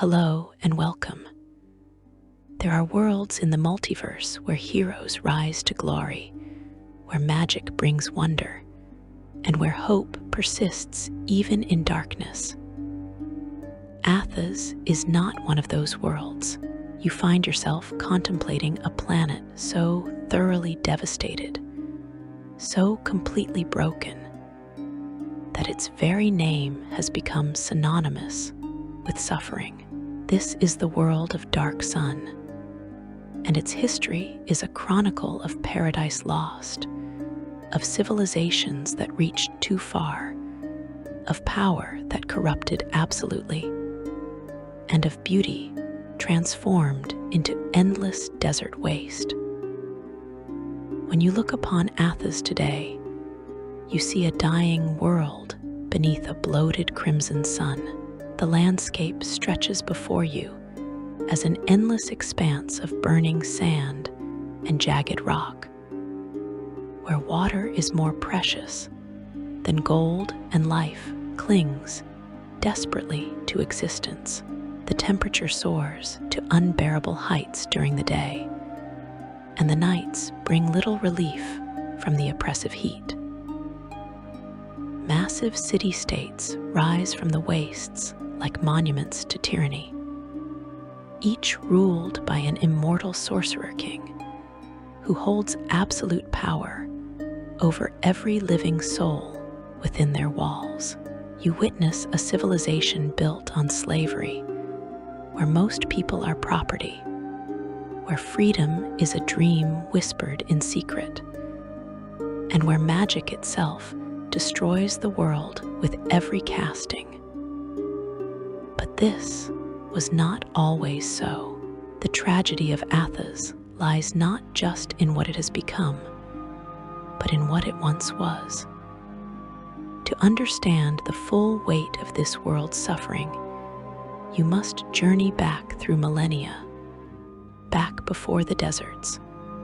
Hello and welcome. There are worlds in the multiverse where heroes rise to glory, where magic brings wonder, and where hope persists even in darkness. Athas is not one of those worlds. You find yourself contemplating a planet so thoroughly devastated, so completely broken, that its very name has become synonymous with suffering. This is the world of Dark Sun, and its history is a chronicle of paradise lost, of civilizations that reached too far, of power that corrupted absolutely, and of beauty transformed into endless desert waste. When you look upon Athas today, you see a dying world beneath a bloated crimson sun. The landscape stretches before you as an endless expanse of burning sand and jagged rock, where water is more precious than gold and life clings desperately to existence. The temperature soars to unbearable heights during the day, and the nights bring little relief from the oppressive heat. Massive city-states rise from the wastes like monuments to tyranny, each ruled by an immortal sorcerer-king who holds absolute power over every living soul within their walls. You witness a civilization built on slavery, where most people are property, where freedom is a dream whispered in secret, and where magic itself destroys the world with every casting. But this was not always so. The tragedy of Athas lies not just in what it has become, but in what it once was. To understand the full weight of this world's suffering, you must journey back through millennia, back before the deserts,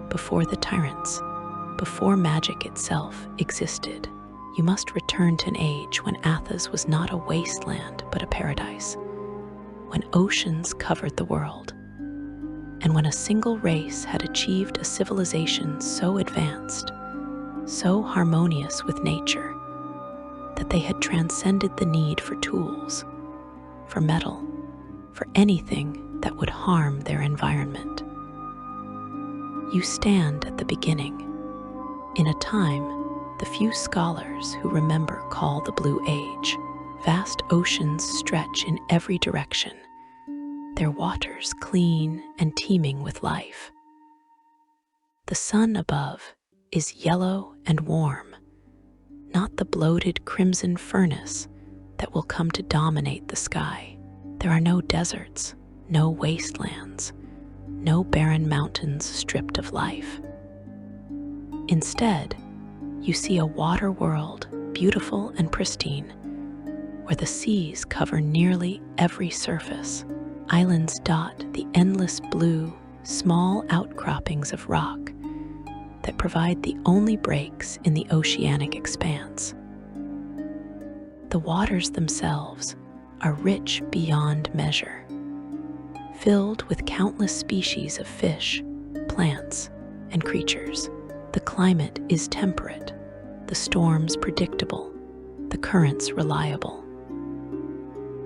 before the tyrants, before magic itself existed. You must return to an age when Athas was not a wasteland but a paradise, when oceans covered the world, and when a single race had achieved a civilization so advanced, so harmonious with nature, that they had transcended the need for tools, for metal, for anything that would harm their environment. You stand at the beginning, in a time the few scholars who remember call the Blue Age. Vast oceans stretch in every direction, their waters clean and teeming with life. The sun above is yellow and warm, not the bloated crimson furnace that will come to dominate the sky. There are no deserts, no wastelands, no barren mountains stripped of life. Instead, you see a water world, beautiful and pristine, where the seas cover nearly every surface. Islands dot the endless blue, small outcroppings of rock that provide the only breaks in the oceanic expanse. The waters themselves are rich beyond measure, filled with countless species of fish, plants, and creatures. The climate is temperate, the storms predictable, the currents reliable.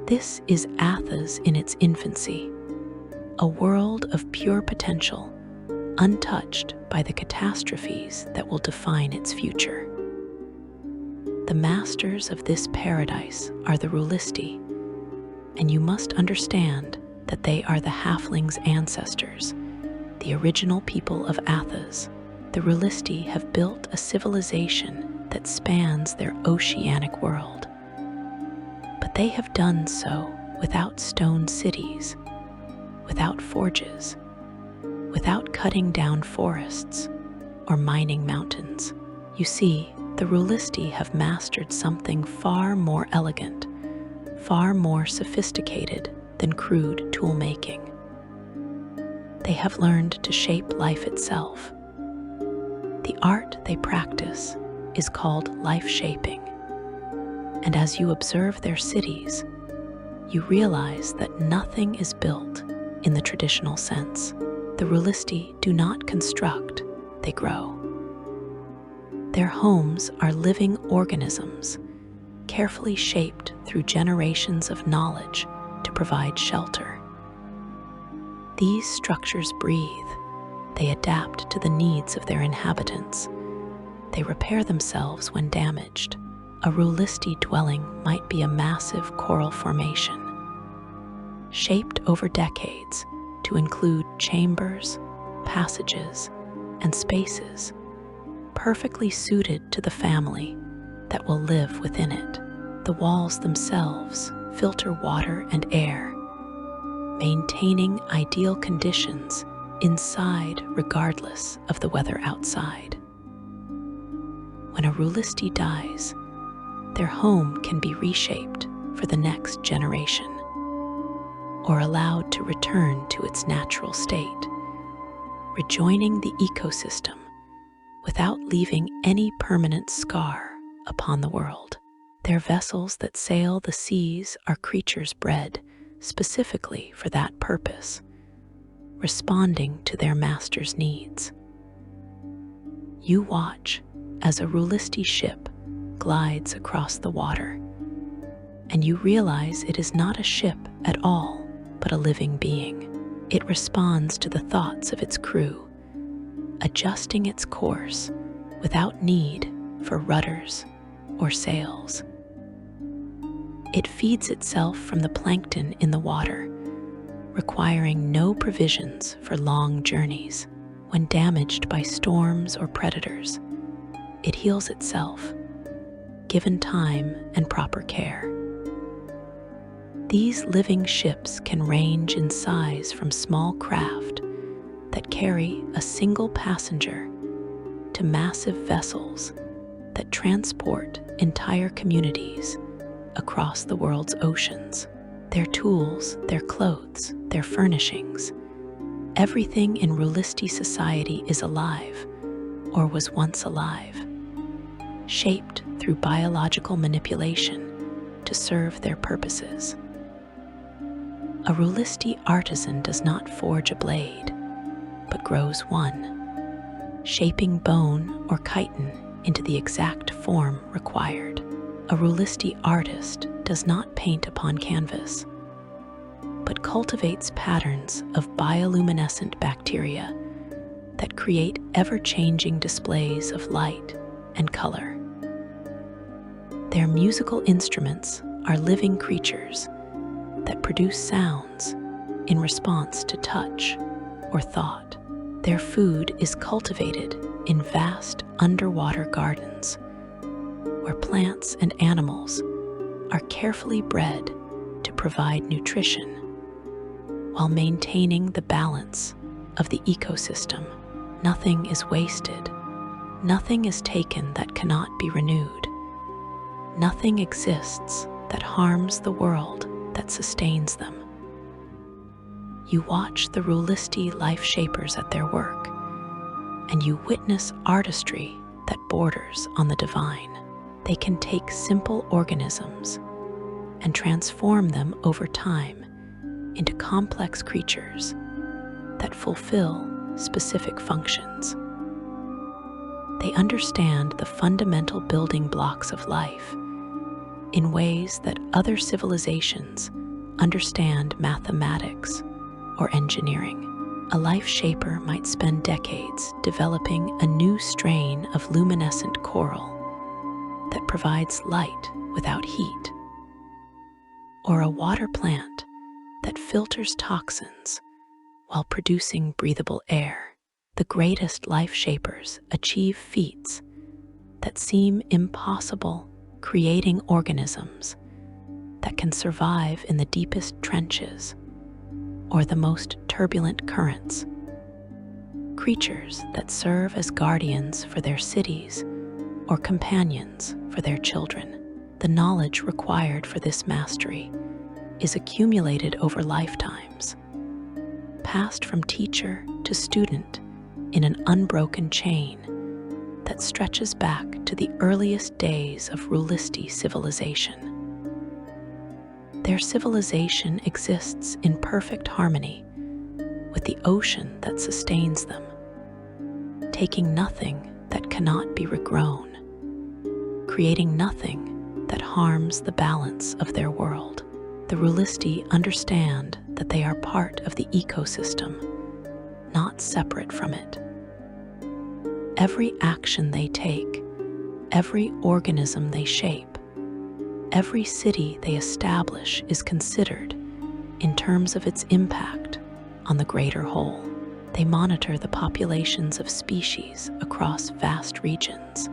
This is Athas in its infancy, a world of pure potential, untouched by the catastrophes that will define its future. The masters of this paradise are the rhulisti, and you must understand that they are the halflings' ancestors, the original people of Athas. The rhulisti have built a civilization that spans their oceanic world. But they have done so without stone cities, without forges, without cutting down forests or mining mountains. You see, the rhulisti have mastered something far more elegant, far more sophisticated than crude tool-making. They have learned to shape life itself. The art they practice is called life-shaping, and as you observe their cities, you realize that nothing is built in the traditional sense. The rhulisti do not construct, they grow. Their homes are living organisms, carefully shaped through generations of knowledge to provide shelter. These structures breathe, they adapt to the needs of their inhabitants, they repair themselves when damaged. A rhulisti dwelling might be a massive coral formation, shaped over decades to include chambers, passages, and spaces perfectly suited to the family that will live within it. The walls themselves filter water and air, maintaining ideal conditions inside regardless of the weather outside. When a rhulisti dies, their home can be reshaped for the next generation, or allowed to return to its natural state, rejoining the ecosystem without leaving any permanent scar upon the world. Their vessels that sail the seas are creatures bred specifically for that purpose, responding to their master's needs. You watch as a rhulisti ship glides across the water, and you realize it is not a ship at all, but a living being. It responds to the thoughts of its crew, adjusting its course without need for rudders or sails. It feeds itself from the plankton in the water, requiring no provisions for long journeys. When damaged by storms or predators, it heals itself, given time and proper care. These living ships can range in size from small craft that carry a single passenger to massive vessels that transport entire communities across the world's oceans. Their tools, their clothes, their furnishings, everything in rhulisti society is alive or was once alive, shaped through biological manipulation to serve their purposes. A rhulisti artisan does not forge a blade, but grows one, shaping bone or chitin into the exact form required. A rhulisti artist does not paint upon canvas, but cultivates patterns of bioluminescent bacteria that create ever-changing displays of light and color. Their musical instruments are living creatures that produce sounds in response to touch or thought. Their food is cultivated in vast underwater gardens, where plants and animals are carefully bred to provide nutrition while maintaining the balance of the ecosystem. Nothing is wasted. Nothing is taken that cannot be renewed. Nothing exists that harms the world that sustains them. You watch the rhulisti life shapers at their work, and you witness artistry that borders on the divine. They can take simple organisms and transform them over time into complex creatures that fulfill specific functions. They understand the fundamental building blocks of life in ways that other civilizations understand mathematics or engineering. A life shaper might spend decades developing a new strain of luminescent coral that provides light without heat, or a water plant that filters toxins while producing breathable air. The greatest life shapers achieve feats that seem impossible, creating organisms that can survive in the deepest trenches or the most turbulent currents, creatures that serve as guardians for their cities or companions for their children. The knowledge required for this mastery is accumulated over lifetimes, passed from teacher to student in an unbroken chain that stretches back to the earliest days of rhulisti civilization. Their civilization exists in perfect harmony with the ocean that sustains them, taking nothing that cannot be regrown, creating nothing that harms the balance of their world. The rhulisti understand that they are part of the ecosystem, not separate from it. Every action they take, every organism they shape, every city they establish is considered in terms of its impact on the greater whole. They monitor the populations of species across vast regions,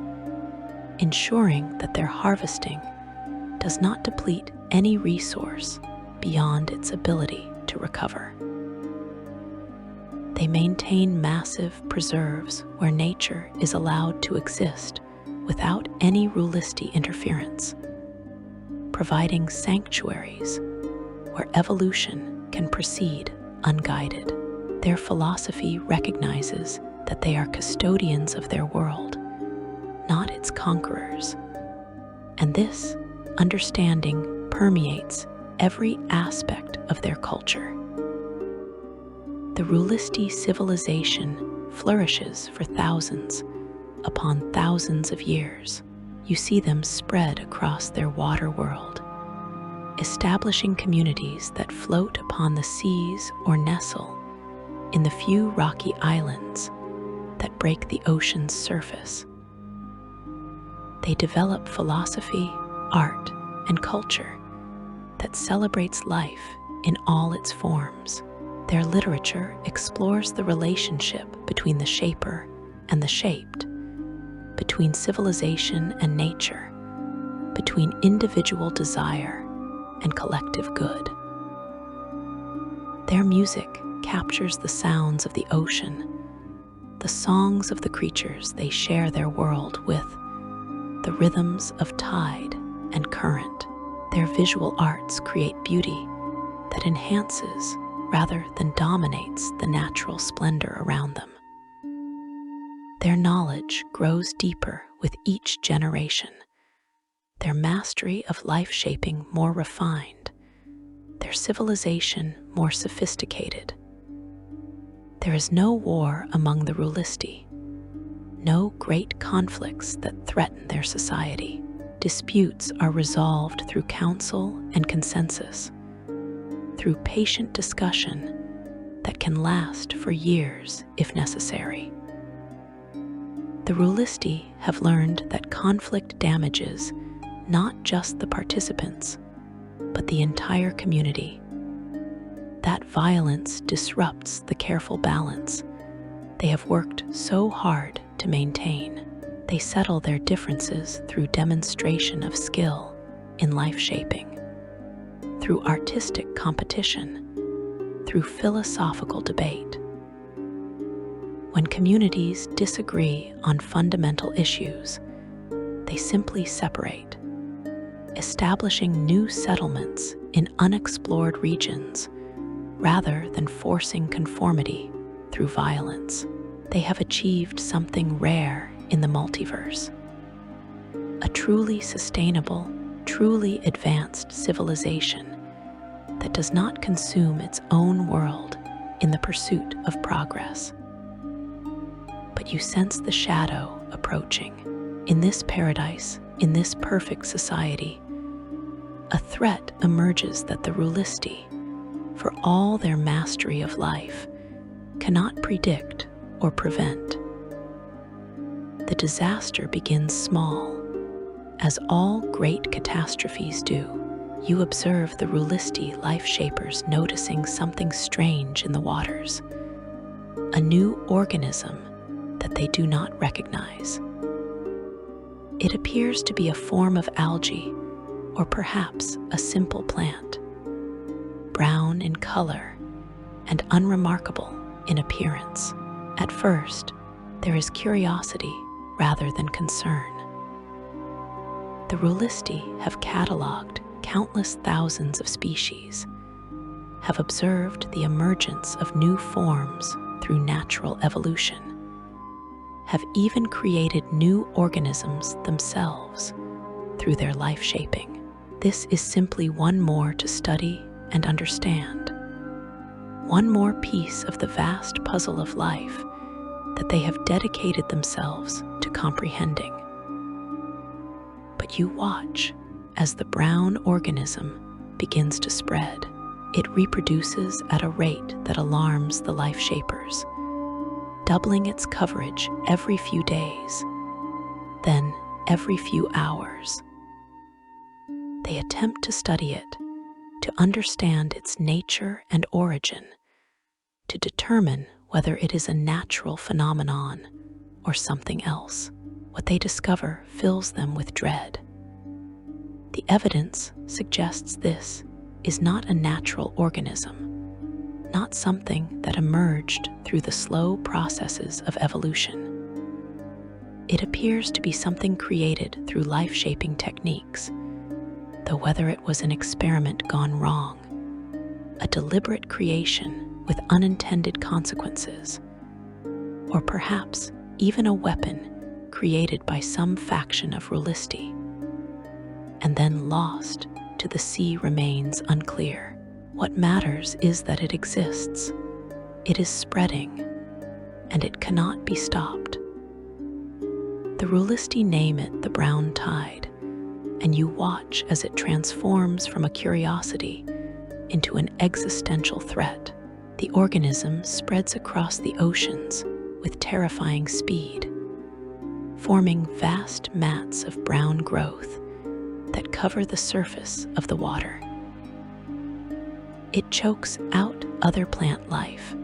ensuring that their harvesting does not deplete any resource beyond its ability to recover. They maintain massive preserves where nature is allowed to exist without any rhulisti interference, providing sanctuaries where evolution can proceed unguided. Their philosophy recognizes that they are custodians of their world, not its conquerors, and this understanding permeates every aspect of their culture. The rhulisti civilization flourishes for thousands upon thousands of years. You see them spread across their water world, establishing communities that float upon the seas or nestle in the few rocky islands that break the ocean's surface. They develop philosophy, art, and culture that celebrates life in all its forms. Their literature explores the relationship between the shaper and the shaped, between civilization and nature, between individual desire and collective good. Their music captures the sounds of the ocean, the songs of the creatures they share their world with, the rhythms of tide and current. Their visual arts create beauty that enhances rather than dominates the natural splendor around them. Their knowledge grows deeper with each generation, their mastery of life-shaping more refined, their civilization more sophisticated. There is no war among the rhulisti, no great conflicts that threaten their society. Disputes are resolved through counsel and consensus, through patient discussion that can last for years if necessary. The rhulisti have learned that conflict damages not just the participants, but the entire community. That violence disrupts the careful balance they have worked so hard to maintain. They settle their differences through demonstration of skill in life shaping, through artistic competition, through philosophical debate. When communities disagree on fundamental issues, they simply separate, establishing new settlements in unexplored regions rather than forcing conformity through violence. They have achieved something rare in the multiverse, a truly sustainable, truly advanced civilization that does not consume its own world in the pursuit of progress. But you sense the shadow approaching. In this paradise, in this perfect society, a threat emerges that the rhulisti, for all their mastery of life, cannot predict or prevent. The disaster begins small, as all great catastrophes do. You observe the rhulisti life shapers noticing something strange in the waters, a new organism that they do not recognize. It appears to be a form of algae, or perhaps a simple plant, brown in color and unremarkable in appearance. At first, there is curiosity rather than concern. The rhulisti have cataloged countless thousands of species, have observed the emergence of new forms through natural evolution, have even created new organisms themselves through their life shaping. This is simply one more to study and understand, one more piece of the vast puzzle of life that they have dedicated themselves to comprehending. But you watch as the brown organism begins to spread. It reproduces at a rate that alarms the life shapers, doubling its coverage every few days, then every few hours. They attempt to study it, to understand its nature and origin, to determine whether it is a natural phenomenon or something else. What they discover fills them with dread. The evidence suggests this is not a natural organism, not something that emerged through the slow processes of evolution. It appears to be something created through life-shaping techniques, though whether it was an experiment gone wrong, a deliberate creation with unintended consequences, or perhaps even a weapon created by some faction of rhulisti, and then lost to the sea remains unclear. What matters is that it exists, it is spreading, and it cannot be stopped. The rhulisti name it the brown tide, and you watch as it transforms from a curiosity into an existential threat. The organism spreads across the oceans with terrifying speed, forming vast mats of brown growth that cover the surface of the water. It chokes out other plant life,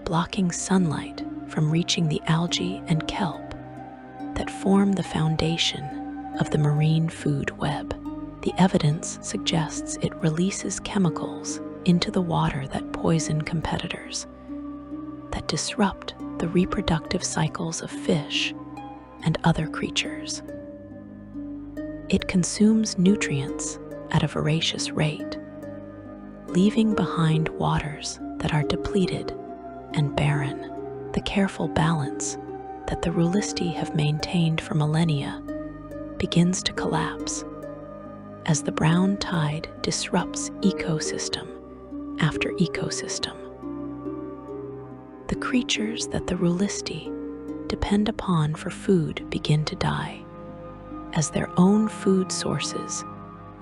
blocking sunlight from reaching the algae and kelp that form the foundation of the marine food web. The evidence suggests it releases chemicals into the water that poison competitors, that disrupt the reproductive cycles of fish and other creatures. It consumes nutrients at a voracious rate, leaving behind waters that are depleted and barren. The careful balance that the rhulisti have maintained for millennia begins to collapse as the brown tide disrupts ecosystem after ecosystem. The creatures that the rhulisti depend upon for food begin to die, as their own food sources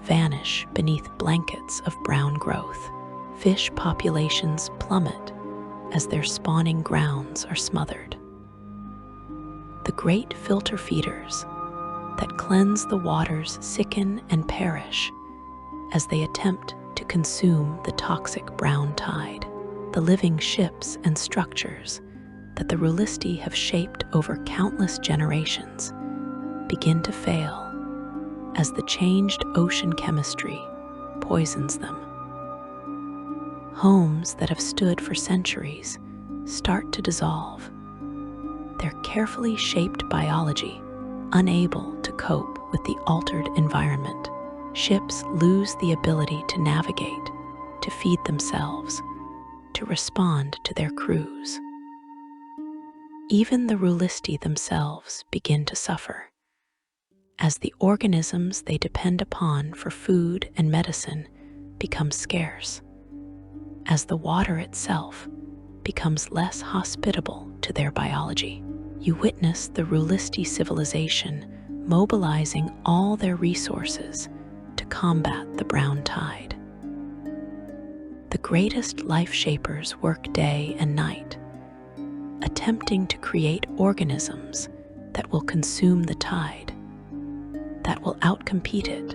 vanish beneath blankets of brown growth. Fish populations plummet as their spawning grounds are smothered. The great filter feeders that cleanse the waters sicken and perish as they attempt to consume the toxic brown tide. The living ships and structures that the rhulisti have shaped over countless generations begin to fail as the changed ocean chemistry poisons them. Homes that have stood for centuries start to dissolve, their carefully shaped biology unable to cope with the altered environment. Ships lose the ability to navigate, to feed themselves, to respond to their crews. Even the rhulisti themselves begin to suffer, as the organisms they depend upon for food and medicine become scarce, as the water itself becomes less hospitable to their biology. You witness the rhulisti civilization mobilizing all their resources to combat the brown tide. The greatest life shapers work day and night, attempting to create organisms that will consume the tide, that will outcompete it,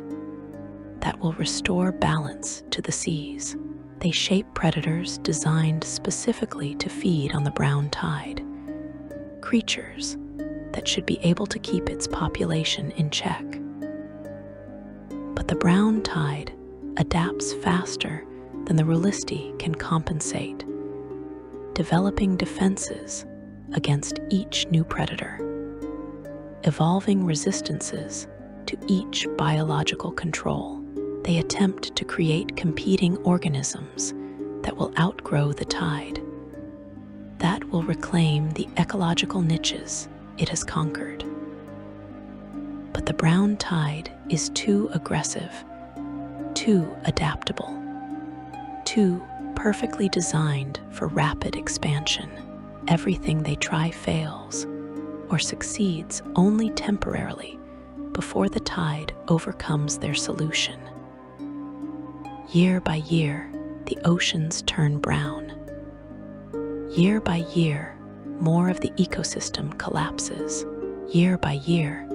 that will restore balance to the seas. They shape predators designed specifically to feed on the brown tide, creatures that should be able to keep its population in check. But the brown tide adapts faster than the rhulisti can compensate, developing defenses against each new predator, evolving resistances to each biological control. They attempt to create competing organisms that will outgrow the tide, that will reclaim the ecological niches it has conquered. But the brown tide is too aggressive too adaptable, too perfectly designed for rapid expansion. Everything they try fails or succeeds only temporarily before the tide overcomes their solution. Year by year, the oceans turn brown. Year by year, more of the ecosystem collapses. Year by year,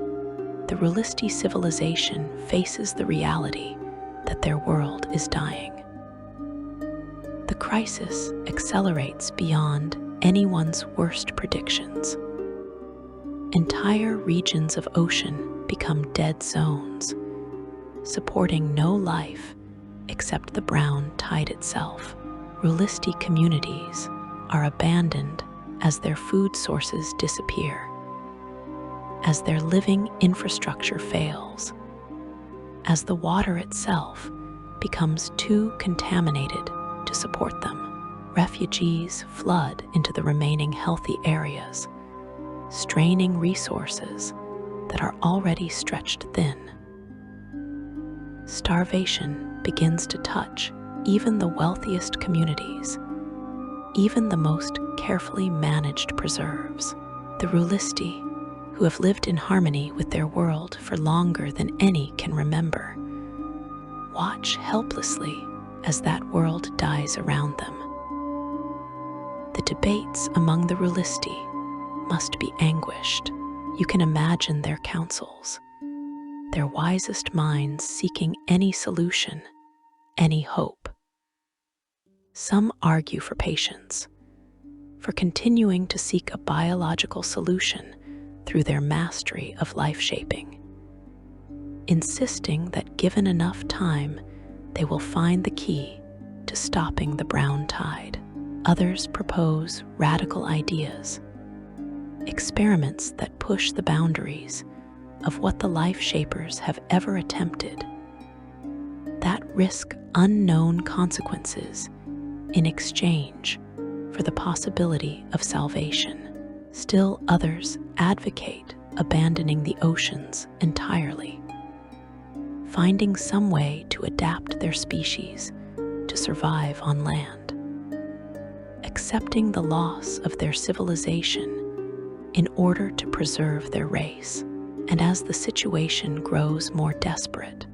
the rhulisti civilization faces the reality that their world is dying. The crisis accelerates beyond anyone's worst predictions. Entire regions of ocean become dead zones, supporting no life except the brown tide itself. Rhulisti communities are abandoned as their food sources disappear, as their living infrastructure fails, as the water itself becomes too contaminated to support them. Refugees flood into the remaining healthy areas, straining resources that are already stretched thin. Starvation begins to touch even the wealthiest communities, even the most carefully managed preserves. The rhulisti, who have lived in harmony with their world for longer than any can remember, watch helplessly as that world dies around them. The debates among the rhulisti must be anguished. You can imagine their councils, their wisest minds seeking any solution, any hope. Some argue for patience, for continuing to seek a biological solution through their mastery of life shaping, insisting that given enough time, they will find the key to stopping the brown tide. Others propose radical ideas, experiments that push the boundaries of what the life shapers have ever attempted, that risk unknown consequences in exchange for the possibility of salvation. Still others advocate abandoning the oceans entirely, finding some way to adapt their species to survive on land, accepting the loss of their civilization in order to preserve their race. And as the situation grows more desperate,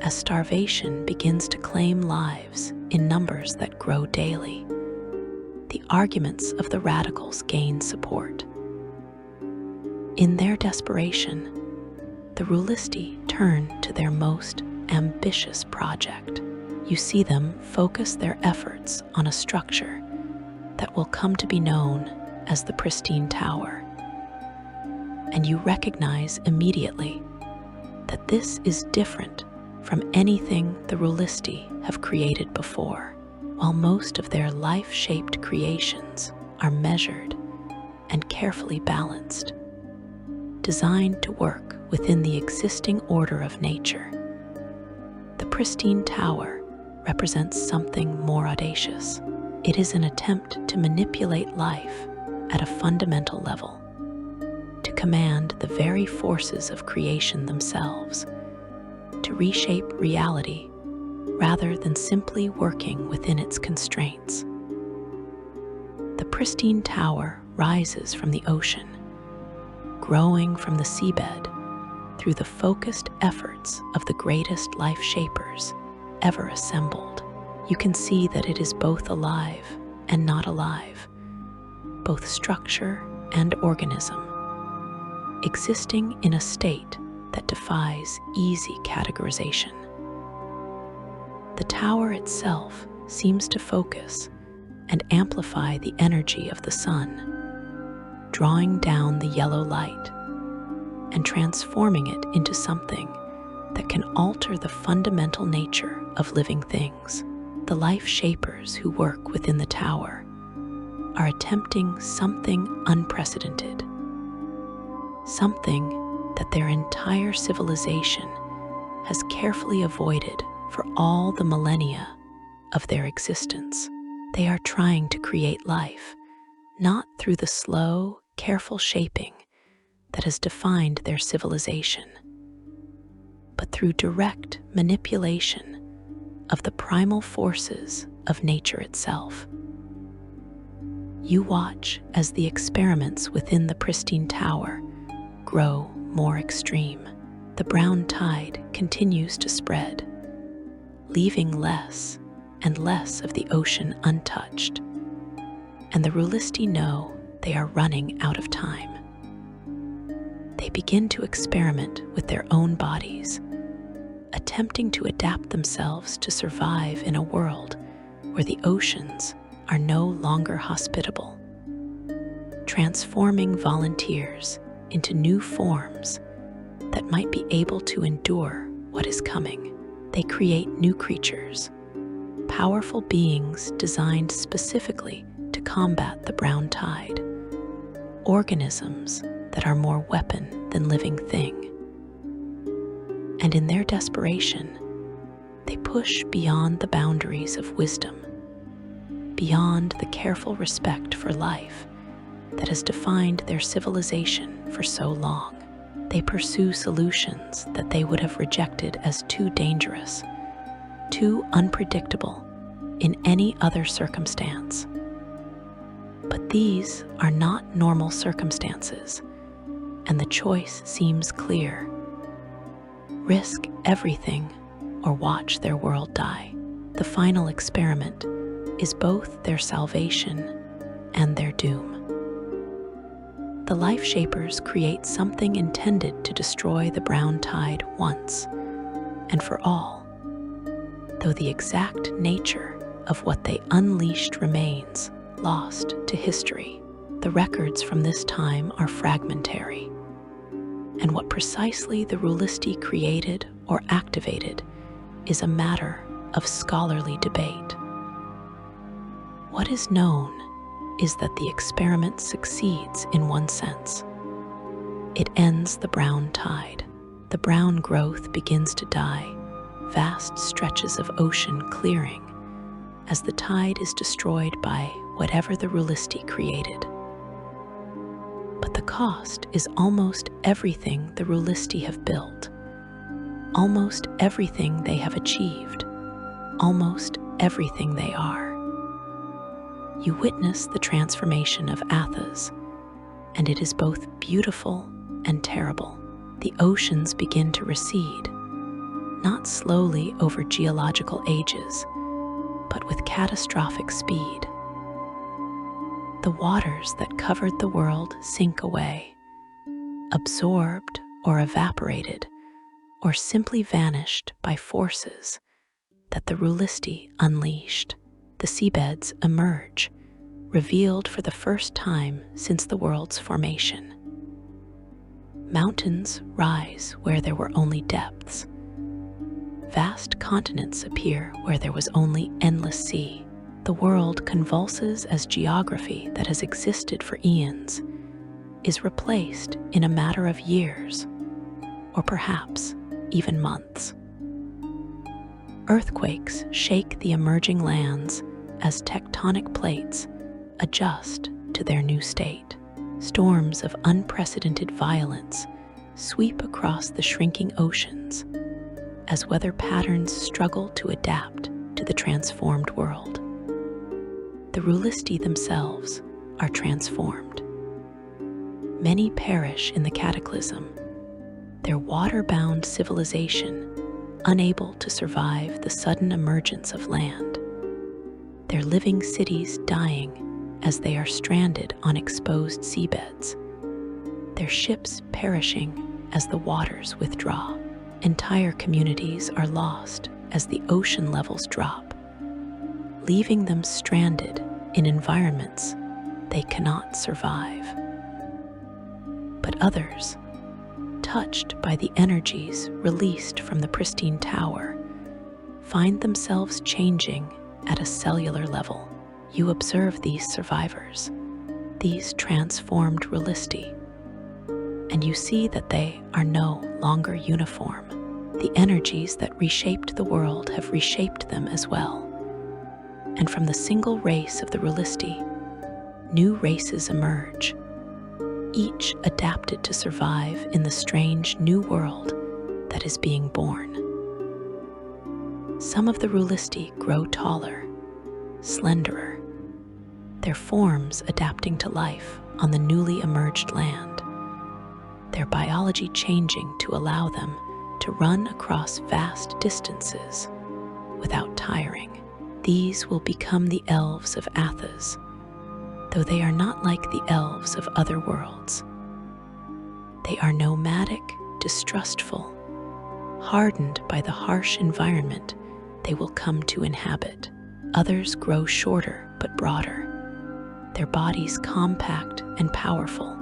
as starvation begins to claim lives in numbers that grow daily, the arguments of the radicals gain support. In their desperation, the rhulisti turn to their most ambitious project. You see them focus their efforts on a structure that will come to be known as the pristine tower. And you recognize immediately that this is different from anything the rhulisti have created before. While most of their life-shaped creations are measured and carefully balanced, designed to work within the existing order of nature, the pristine tower represents something more audacious. It is an attempt to manipulate life at a fundamental level, to command the very forces of creation themselves, to reshape reality rather than simply working within its constraints. The pristine tower rises from the ocean, growing from the seabed through the focused efforts of the greatest life shapers ever assembled. You can see that it is both alive and not alive, both structure and organism, existing in a state that defies easy categorization. The tower itself seems to focus and amplify the energy of the sun, drawing down the yellow light and transforming it into something that can alter the fundamental nature of living things. The life shapers who work within the tower are attempting something unprecedented, something that their entire civilization has carefully avoided for all the millennia of their existence. They are trying to create life, not through the slow, careful shaping that has defined their civilization, but through direct manipulation of the primal forces of nature itself. You watch as the experiments within the pristine tower grow more extreme. The brown tide continues to spread, leaving less and less of the ocean untouched, and the rhulisti know they are running out of time. They begin to experiment with their own bodies, attempting to adapt themselves to survive in a world where the oceans are no longer hospitable, transforming volunteers into new forms that might be able to endure what is coming. They create new creatures, powerful beings designed specifically to combat the brown tide, organisms that are more weapon than living thing. And in their desperation, they push beyond the boundaries of wisdom, beyond the careful respect for life that has defined their civilization for so long. They pursue solutions that they would have rejected as too dangerous, too unpredictable in any other circumstance. But these are not normal circumstances, and the choice seems clear. Risk everything or watch their world die. The final experiment is both their salvation and their doom. The Life Shapers create something intended to destroy the brown tide once and for all, though the exact nature of what they unleashed remains lost to history. The records from this time are fragmentary, and what precisely the rhulisti created or activated is a matter of scholarly debate. What is known is that the experiment succeeds in one sense. It ends the brown tide. The brown growth begins to die, vast stretches of ocean clearing as the tide is destroyed by whatever the rhulisti created. But the cost is almost everything the rhulisti have built, almost everything they have achieved, almost everything they are. You witness the transformation of Athas, and it is both beautiful and terrible. The oceans begin to recede, not slowly over geological ages, but with catastrophic speed. The waters that covered the world sink away, absorbed or evaporated, or simply vanished by forces that the rhulisti unleashed. The seabeds emerge, revealed for the first time since the world's formation. Mountains rise where there were only depths. Vast continents appear where there was only endless sea. The world convulses as geography that has existed for eons is replaced in a matter of years, or perhaps even months. Earthquakes shake the emerging lands as tectonic plates adjust to their new state. Storms of unprecedented violence sweep across the shrinking oceans as weather patterns struggle to adapt to the transformed world. The rhulisti themselves are transformed. Many perish in the cataclysm, their water-bound civilization unable to survive the sudden emergence of land, their living cities dying as they are stranded on exposed seabeds, their ships perishing as the waters withdraw. Entire communities are lost as the ocean levels drop, leaving them stranded in environments they cannot survive. But others, touched by the energies released from the pristine tower, find themselves changing at a cellular level. You observe these survivors, these transformed rhulisti, and you see that they are no longer uniform. The energies that reshaped the world have reshaped them as well. And from the single race of the rhulisti, new races emerge, each adapted to survive in the strange new world that is being born. Some of the rhulisti grow taller, slenderer, their forms adapting to life on the newly emerged land, their biology changing to allow them to run across vast distances without tiring. These will become the elves of Athas, though they are not like the elves of other worlds. They are nomadic, distrustful, hardened by the harsh environment they will come to inhabit. Others grow shorter but broader, their bodies compact and powerful,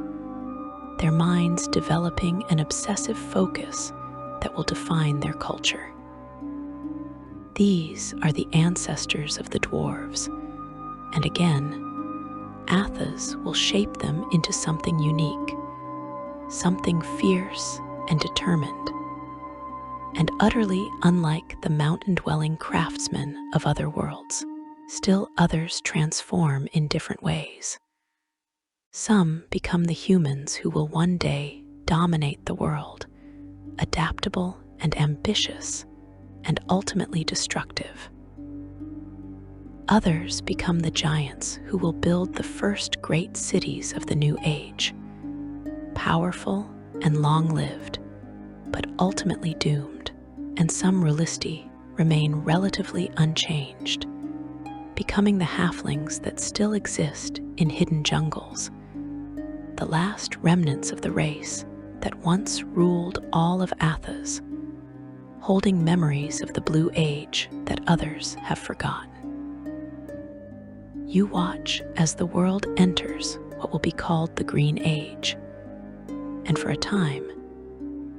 their minds developing an obsessive focus that will define their culture. These are the ancestors of the dwarves, and again, Athas will shape them into something unique, something fierce and determined, and utterly unlike the mountain-dwelling craftsmen of other worlds. Still others transform in different ways. Some become the humans who will one day dominate the world, adaptable and ambitious, and ultimately destructive. Others become the giants who will build the first great cities of the new age, powerful and long-lived, but ultimately doomed. And some rhulisti remain relatively unchanged, becoming the halflings that still exist in hidden jungles, the last remnants of the race that once ruled all of Athas, holding memories of the Blue Age that others have forgotten. You watch as the world enters what will be called the Green Age, and for a time,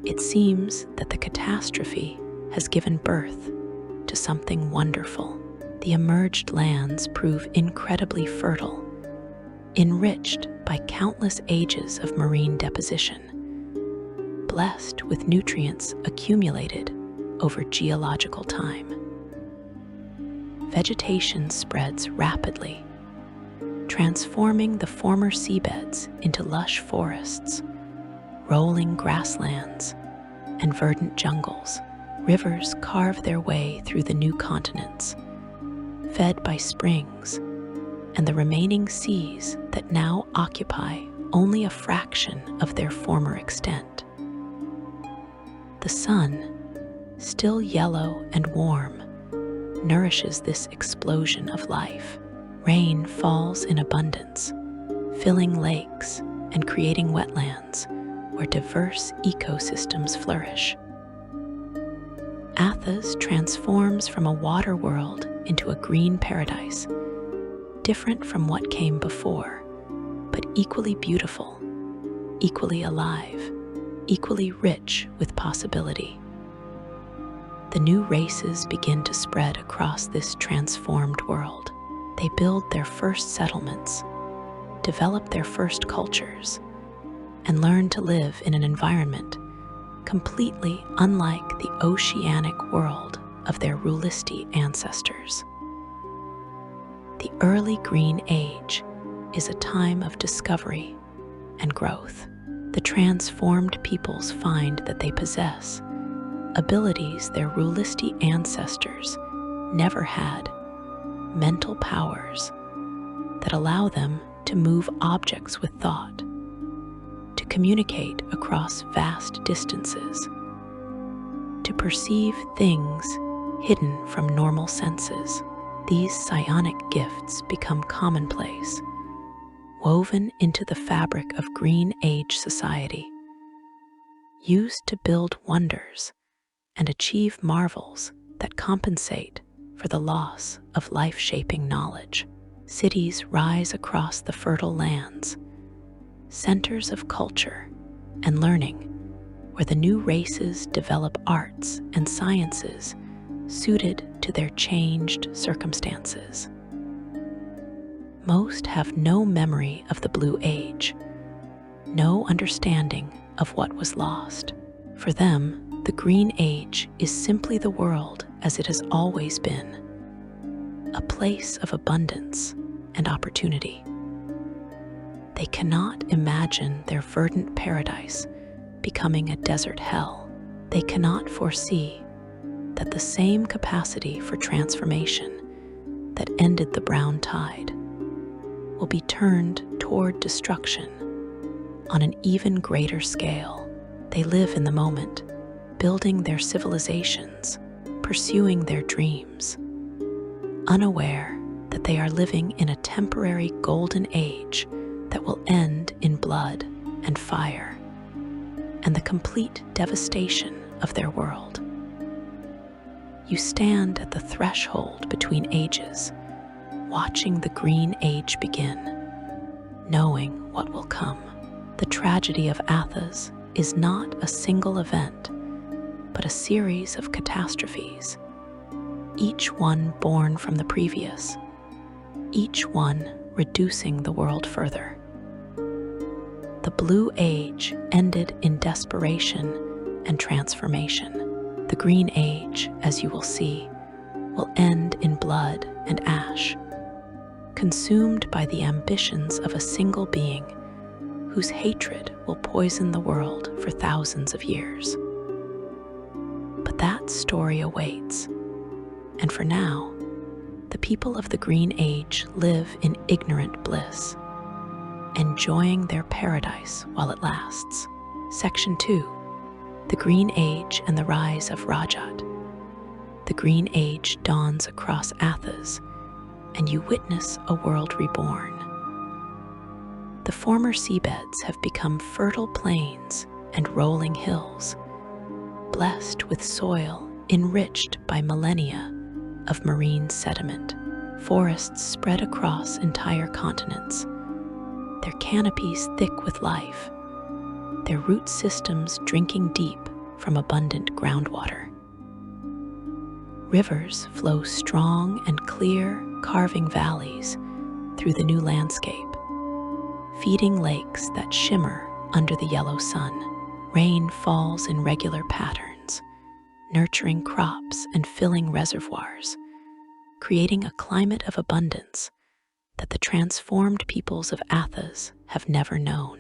it seems that the catastrophe has given birth to something wonderful. The emerged lands prove incredibly fertile, enriched by countless ages of marine deposition, blessed with nutrients accumulated over geological time. Vegetation spreads rapidly, transforming the former seabeds into lush forests, rolling grasslands, and verdant jungles. Rivers carve their way through the new continents, fed by springs and the remaining seas that now occupy only a fraction of their former extent. The sun, still yellow and warm, nourishes this explosion of life. Rain falls in abundance, filling lakes and creating wetlands where diverse ecosystems flourish. Athas transforms from a water world into a green paradise, different from what came before, but equally beautiful, equally alive, equally rich with possibility. The new races begin to spread across this transformed world. They build their first settlements, develop their first cultures, and learn to live in an environment completely unlike the oceanic world of their rhulisti ancestors. The early Green Age is a time of discovery and growth. The transformed peoples find that they possess abilities their rhulisti ancestors never had, mental powers that allow them to move objects with thought, to communicate across vast distances, to perceive things hidden from normal senses. These psionic gifts become commonplace, woven into the fabric of Green Age society, used to build wonders and achieve marvels that compensate for the loss of life-shaping knowledge. Cities rise across the fertile lands, centers of culture and learning, where the new races develop arts and sciences suited to their changed circumstances. Most have no memory of the Blue Age, no understanding of what was lost. For them, the Green Age is simply the world as it has always been, a place of abundance and opportunity. They cannot imagine their verdant paradise becoming a desert hell, They cannot foresee that the same capacity for transformation that ended the brown tide will be turned toward destruction on an even greater scale. They live in the moment, building their civilizations, pursuing their dreams, unaware that they are living in a temporary golden age that will end in blood and fire and the complete devastation of their world. You stand at the threshold between ages, watching the green age begin, knowing what will come. The tragedy of Athas is not a single event, but a series of catastrophes, each one born from the previous, each one reducing the world further. The Blue Age ended in desperation and transformation. The Green Age, as you will see, will end in blood and ash, consumed by the ambitions of a single being whose hatred will poison the world for thousands of years. But that story awaits, and for now, the people of the Green Age live in ignorant bliss, enjoying their paradise while it lasts. Section 2. The Green Age and the Rise of Rajaat. The Green Age dawns across Athas, and you witness a world reborn. The former seabeds have become fertile plains and rolling hills, blessed with soil enriched by millennia of marine sediment. Forests spread across entire continents, their canopies thick with life, their root systems drinking deep from abundant groundwater. Rivers flow strong and clear, carving valleys through the new landscape, feeding lakes that shimmer under the yellow sun. Rain falls in regular patterns, nurturing crops and filling reservoirs, creating a climate of abundance that the transformed peoples of Athas have never known.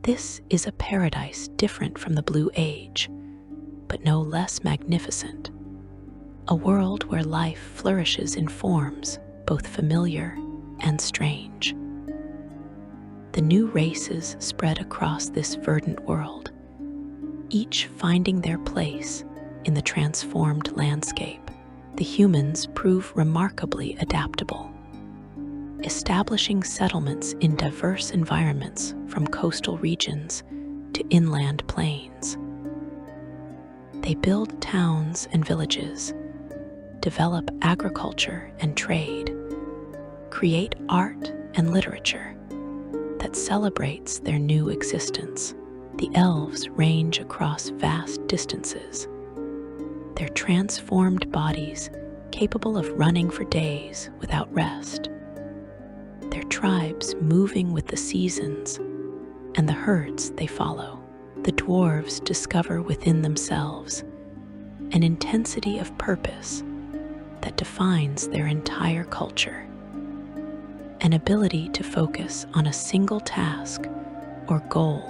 This is a paradise different from the Blue Age, but no less magnificent. A world where life flourishes in forms both familiar and strange. The new races spread across this verdant world, each finding their place in the transformed landscape. The humans prove remarkably adaptable, establishing settlements in diverse environments from coastal regions to inland plains. They build towns and villages, develop agriculture and trade, create art and literature that celebrates their new existence. The elves range across vast distances, their transformed bodies capable of running for days without rest, their tribes moving with the seasons and the herds they follow. The dwarves discover within themselves an intensity of purpose that defines their entire culture, an ability to focus on a single task or goal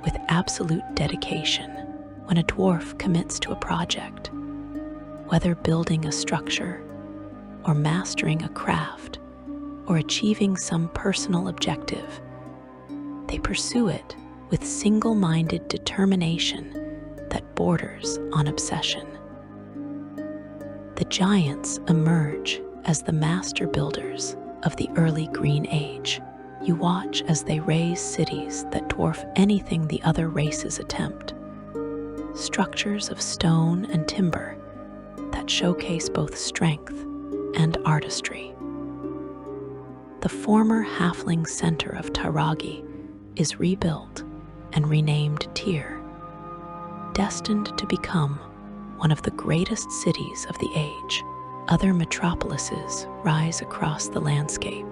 with absolute dedication. When a dwarf commits to a project, whether building a structure or mastering a craft or achieving some personal objective, they pursue it with single-minded determination that borders on obsession. The giants emerge as the master builders of the early Green Age. You watch as they raise cities that dwarf anything the other races attempt, structures of stone and timber that showcase both strength and artistry. The former halfling center of Tyranny is rebuilt and renamed Tyr, destined to become one of the greatest cities of the age. Other metropolises rise across the landscape,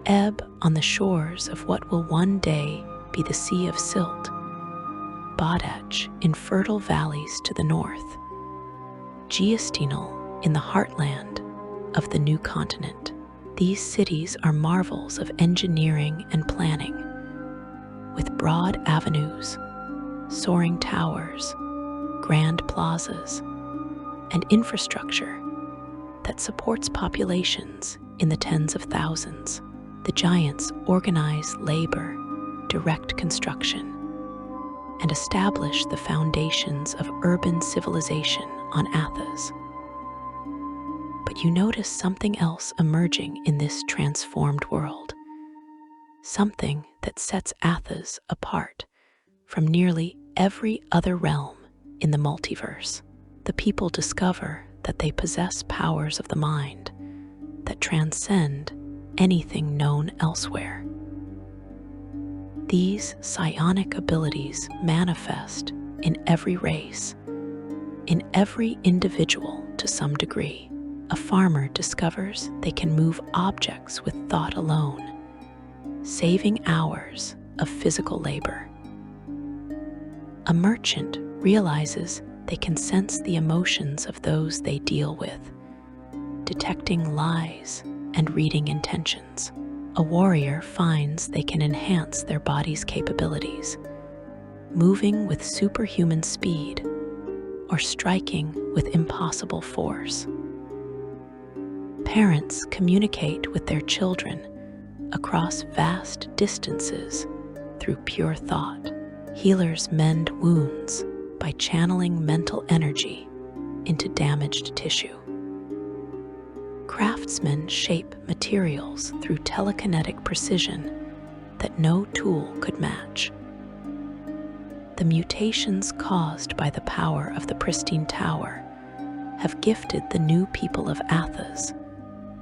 ebb on the shores of what will one day be the Sea of Silt, Badach in fertile valleys to the north, Giastinal in the heartland of the new continent. These cities are marvels of engineering and planning, with broad avenues, soaring towers, grand plazas, and infrastructure that supports populations in the tens of thousands. The giants organize labor, direct construction, and establish the foundations of urban civilization on Athas. But you notice something else emerging in this transformed world, something that sets Athas apart from nearly every other realm in the multiverse. The people discover that they possess powers of the mind that transcend anything known elsewhere. These psionic abilities manifest in every race, in every individual to some degree. A farmer discovers they can move objects with thought alone, saving hours of physical labor. A merchant realizes they can sense the emotions of those they deal with, detecting lies and reading intentions. A warrior finds they can enhance their body's capabilities, moving with superhuman speed or striking with impossible force. Parents communicate with their children across vast distances through pure thought. Healers mend wounds by channeling mental energy into damaged tissue. Craftsmen shape materials through telekinetic precision that no tool could match. The mutations caused by the power of the pristine tower have gifted the new people of Athas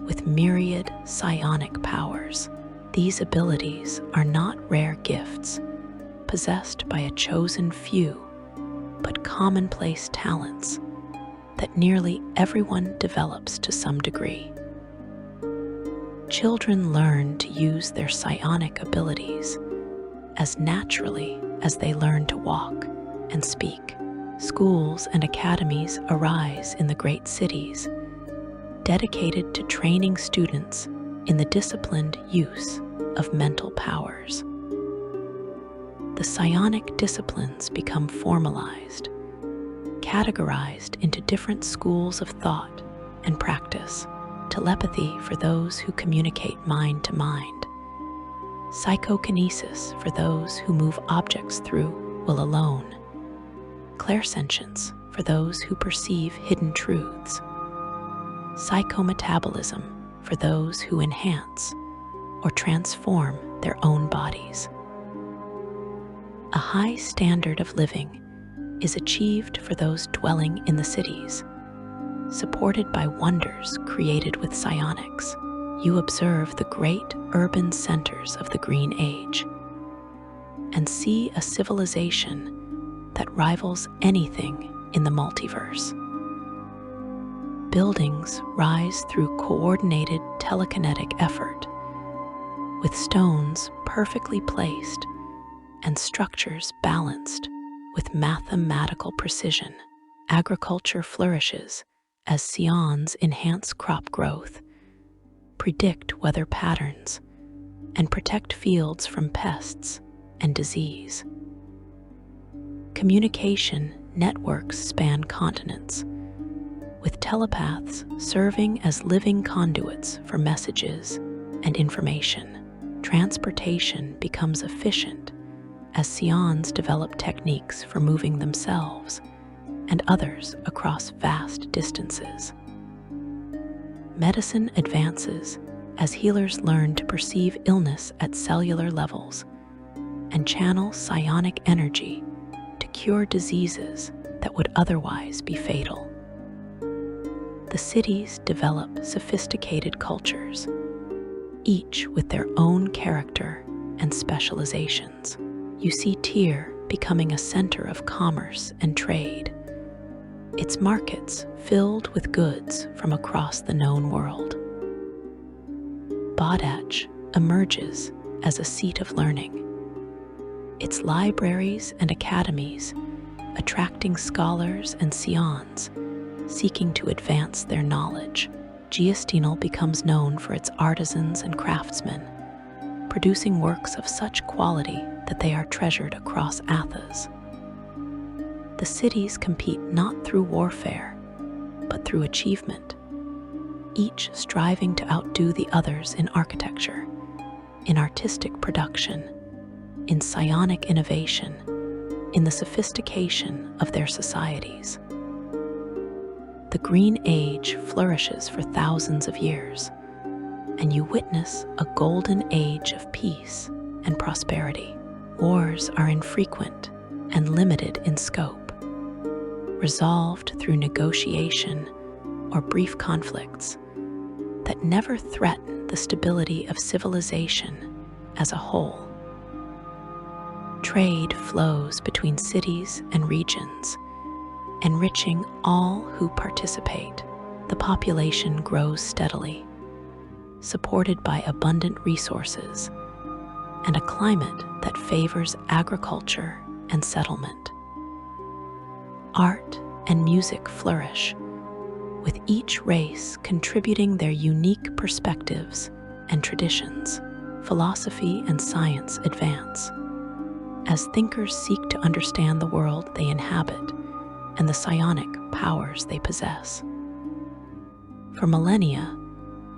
with myriad psionic powers. These abilities are not rare gifts possessed by a chosen few, but commonplace talents that nearly everyone develops to some degree. Children learn to use their psionic abilities as naturally as they learn to walk and speak. Schools and academies arise in the great cities, dedicated to training students in the disciplined use of mental powers. The psionic disciplines become formalized, categorized into different schools of thought and practice. Telepathy for those who communicate mind to mind, psychokinesis for those who move objects through will alone, clairsentience for those who perceive hidden truths, psychometabolism for those who enhance or transform their own bodies. A high standard of living is achieved for those dwelling in the cities, supported by wonders created with psionics. You observe the great urban centers of the Green Age and see a civilization that rivals anything in the multiverse. Buildings rise through coordinated telekinetic effort, with stones perfectly placed and structures balanced with mathematical precision. Agriculture flourishes as psions enhance crop growth, predict weather patterns, and protect fields from pests and disease. Communication networks span continents, with telepaths serving as living conduits for messages and information. Transportation becomes efficient as psions develop techniques for moving themselves and others across vast distances. Medicine advances as healers learn to perceive illness at cellular levels and channel psionic energy to cure diseases that would otherwise be fatal. The cities develop sophisticated cultures, each with their own character and specializations. You see Tyr becoming a center of commerce and trade, its markets filled with goods from across the known world. Badach emerges as a seat of learning, its libraries and academies attracting scholars and psions seeking to advance their knowledge. Giostinel becomes known for its artisans and craftsmen, producing works of such quality that they are treasured across Athas. The cities compete not through warfare, but through achievement, each striving to outdo the others in architecture, in artistic production, in psionic innovation, in the sophistication of their societies. The Green Age flourishes for thousands of years, and you witness a golden age of peace and prosperity. Wars are infrequent and limited in scope, resolved through negotiation or brief conflicts that never threaten the stability of civilization as a whole. Trade flows between cities and regions, enriching all who participate. The population grows steadily, supported by abundant resources and a climate that favors agriculture and settlement. Art and music flourish, with each race contributing their unique perspectives and traditions. Philosophy and science advance, as thinkers seek to understand the world they inhabit and the psionic powers they possess. For millennia,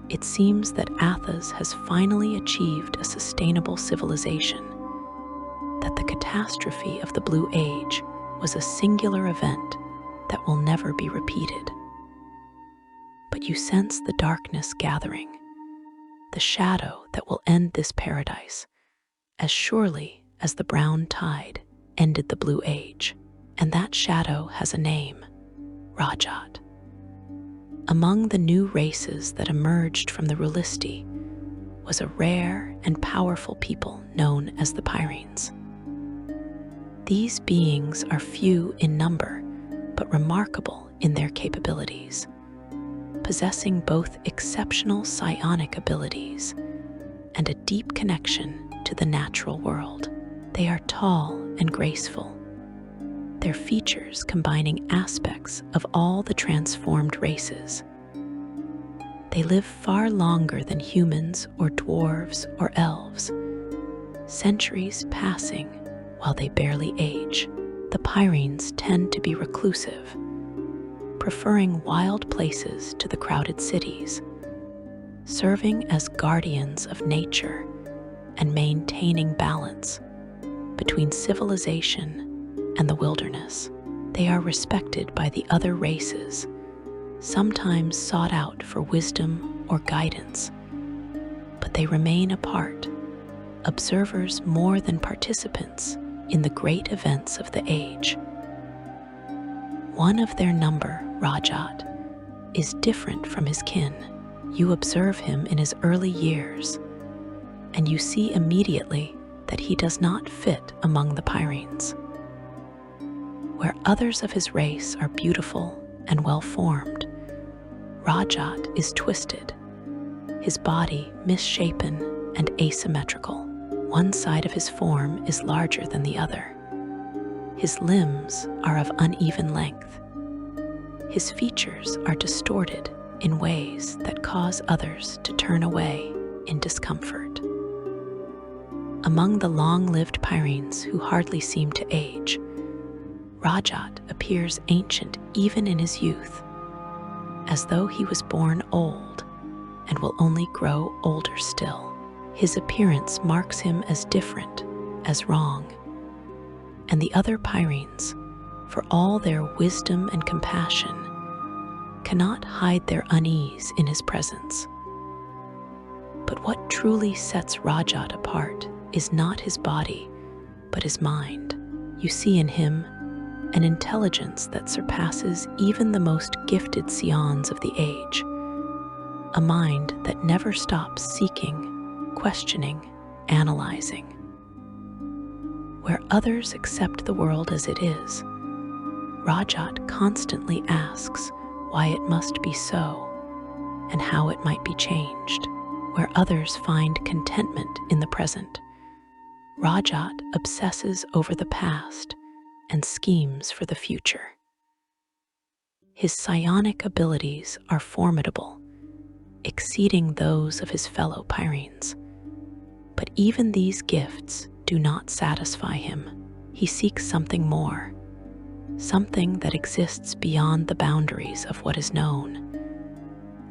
it seems that Athas has finally achieved a sustainable civilization, that the catastrophe of the Blue Age was a singular event that will never be repeated. But you sense the darkness gathering, the shadow that will end this paradise, as surely as the brown tide ended the Blue Age. And that shadow has a name: Rajaat. Among the new races that emerged from the rhulisti was a rare and powerful people known as the Pyrenes. These beings are few in number, but remarkable in their capabilities, possessing both exceptional psionic abilities and a deep connection to the natural world. They are tall and graceful, their features combining aspects of all the transformed races. They live far longer than humans or dwarves or elves, centuries passing while they barely age. The Pyrenes tend to be reclusive, preferring wild places to the crowded cities, serving as guardians of nature and maintaining balance between civilization and the wilderness. They are respected by the other races, sometimes sought out for wisdom or guidance, but they remain apart, observers more than participants in the great events of the age. One of their number, Rajaat, is different from his kin. You observe him in his early years, and you see immediately that he does not fit among the Pyrenes. Where others of his race are beautiful and well-formed, Rajaat is twisted, his body misshapen and asymmetrical. One side of his form is larger than the other. His limbs are of uneven length. His features are distorted in ways that cause others to turn away in discomfort. Among the long-lived Pyrenes who hardly seem to age, Rajaat appears ancient even in his youth, as though he was born old and will only grow older still. His appearance marks him as different, as wrong, and the other Pyrenes, for all their wisdom and compassion, cannot hide their unease in his presence. But what truly sets Rajaat apart is not his body, but his mind. You see in him an intelligence that surpasses even the most gifted scions of the age, a mind that never stops seeking, questioning, analyzing. Where others accept the world as it is, Rajaat constantly asks why it must be so and how it might be changed. Where others find contentment in the present, Rajaat obsesses over the past and schemes for the future. His psionic abilities are formidable, exceeding those of his fellow Pyrenes. But even these gifts do not satisfy him. He seeks something more, something that exists beyond the boundaries of what is known,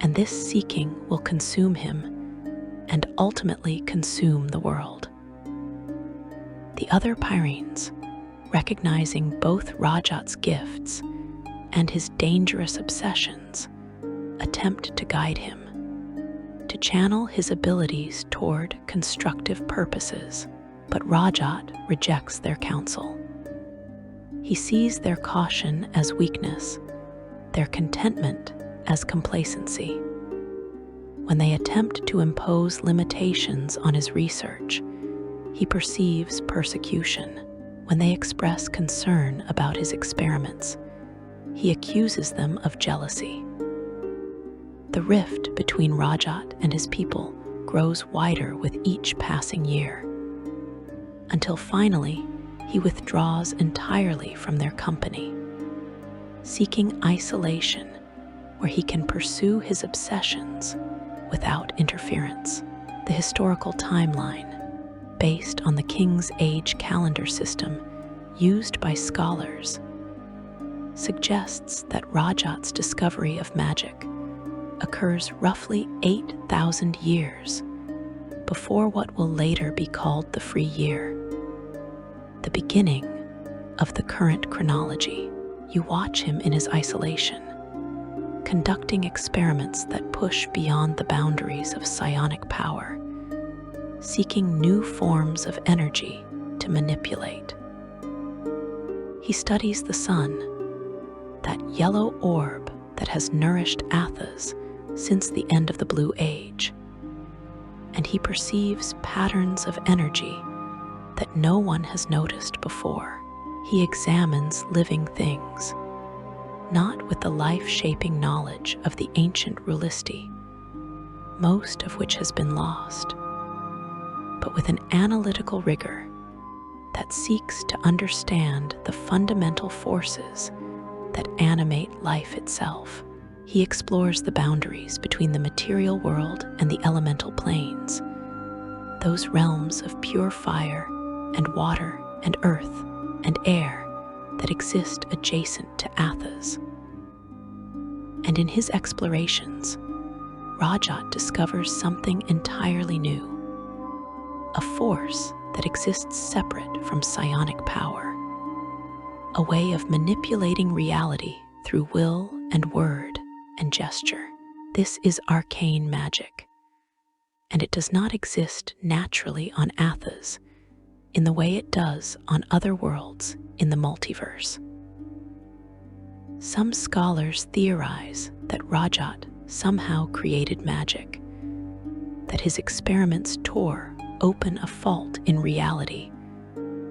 and this seeking will consume him and ultimately consume the world. The other Pyrenes, recognizing both Rajaat's gifts and his dangerous obsessions, attempt to guide him, to channel his abilities toward constructive purposes, but Rajaat rejects their counsel. He sees their caution as weakness, their contentment as complacency. When they attempt to impose limitations on his research, he perceives persecution. When they express concern about his experiments, he accuses them of jealousy. The rift between Rajaat and his people grows wider with each passing year, until finally he withdraws entirely from their company, seeking isolation where he can pursue his obsessions without interference. The historical timeline, based on the King's Age calendar system used by scholars, suggests that Rajaat's discovery of magic occurs roughly 8,000 years before what will later be called the Free Year, the beginning of the current chronology. You watch him in his isolation, conducting experiments that push beyond the boundaries of psionic power, seeking new forms of energy to manipulate. He studies the sun, that yellow orb that has nourished Athas since the end of the Blue Age, and he perceives patterns of energy that no one has noticed before. He examines living things, not with the life-shaping knowledge of the ancient rhulisti, most of which has been lost, but with an analytical rigor that seeks to understand the fundamental forces that animate life itself. He explores the boundaries between the material world and the elemental planes, those realms of pure fire and water and earth and air that exist adjacent to Athas. And in his explorations, Rajaat discovers something entirely new, a force that exists separate from psionic power, a way of manipulating reality through will and word and gesture. This is arcane magic, and it does not exist naturally on Athas in the way it does on other worlds in the multiverse. Some scholars theorize that Rajaat somehow created magic, that his experiments tore open a fault in reality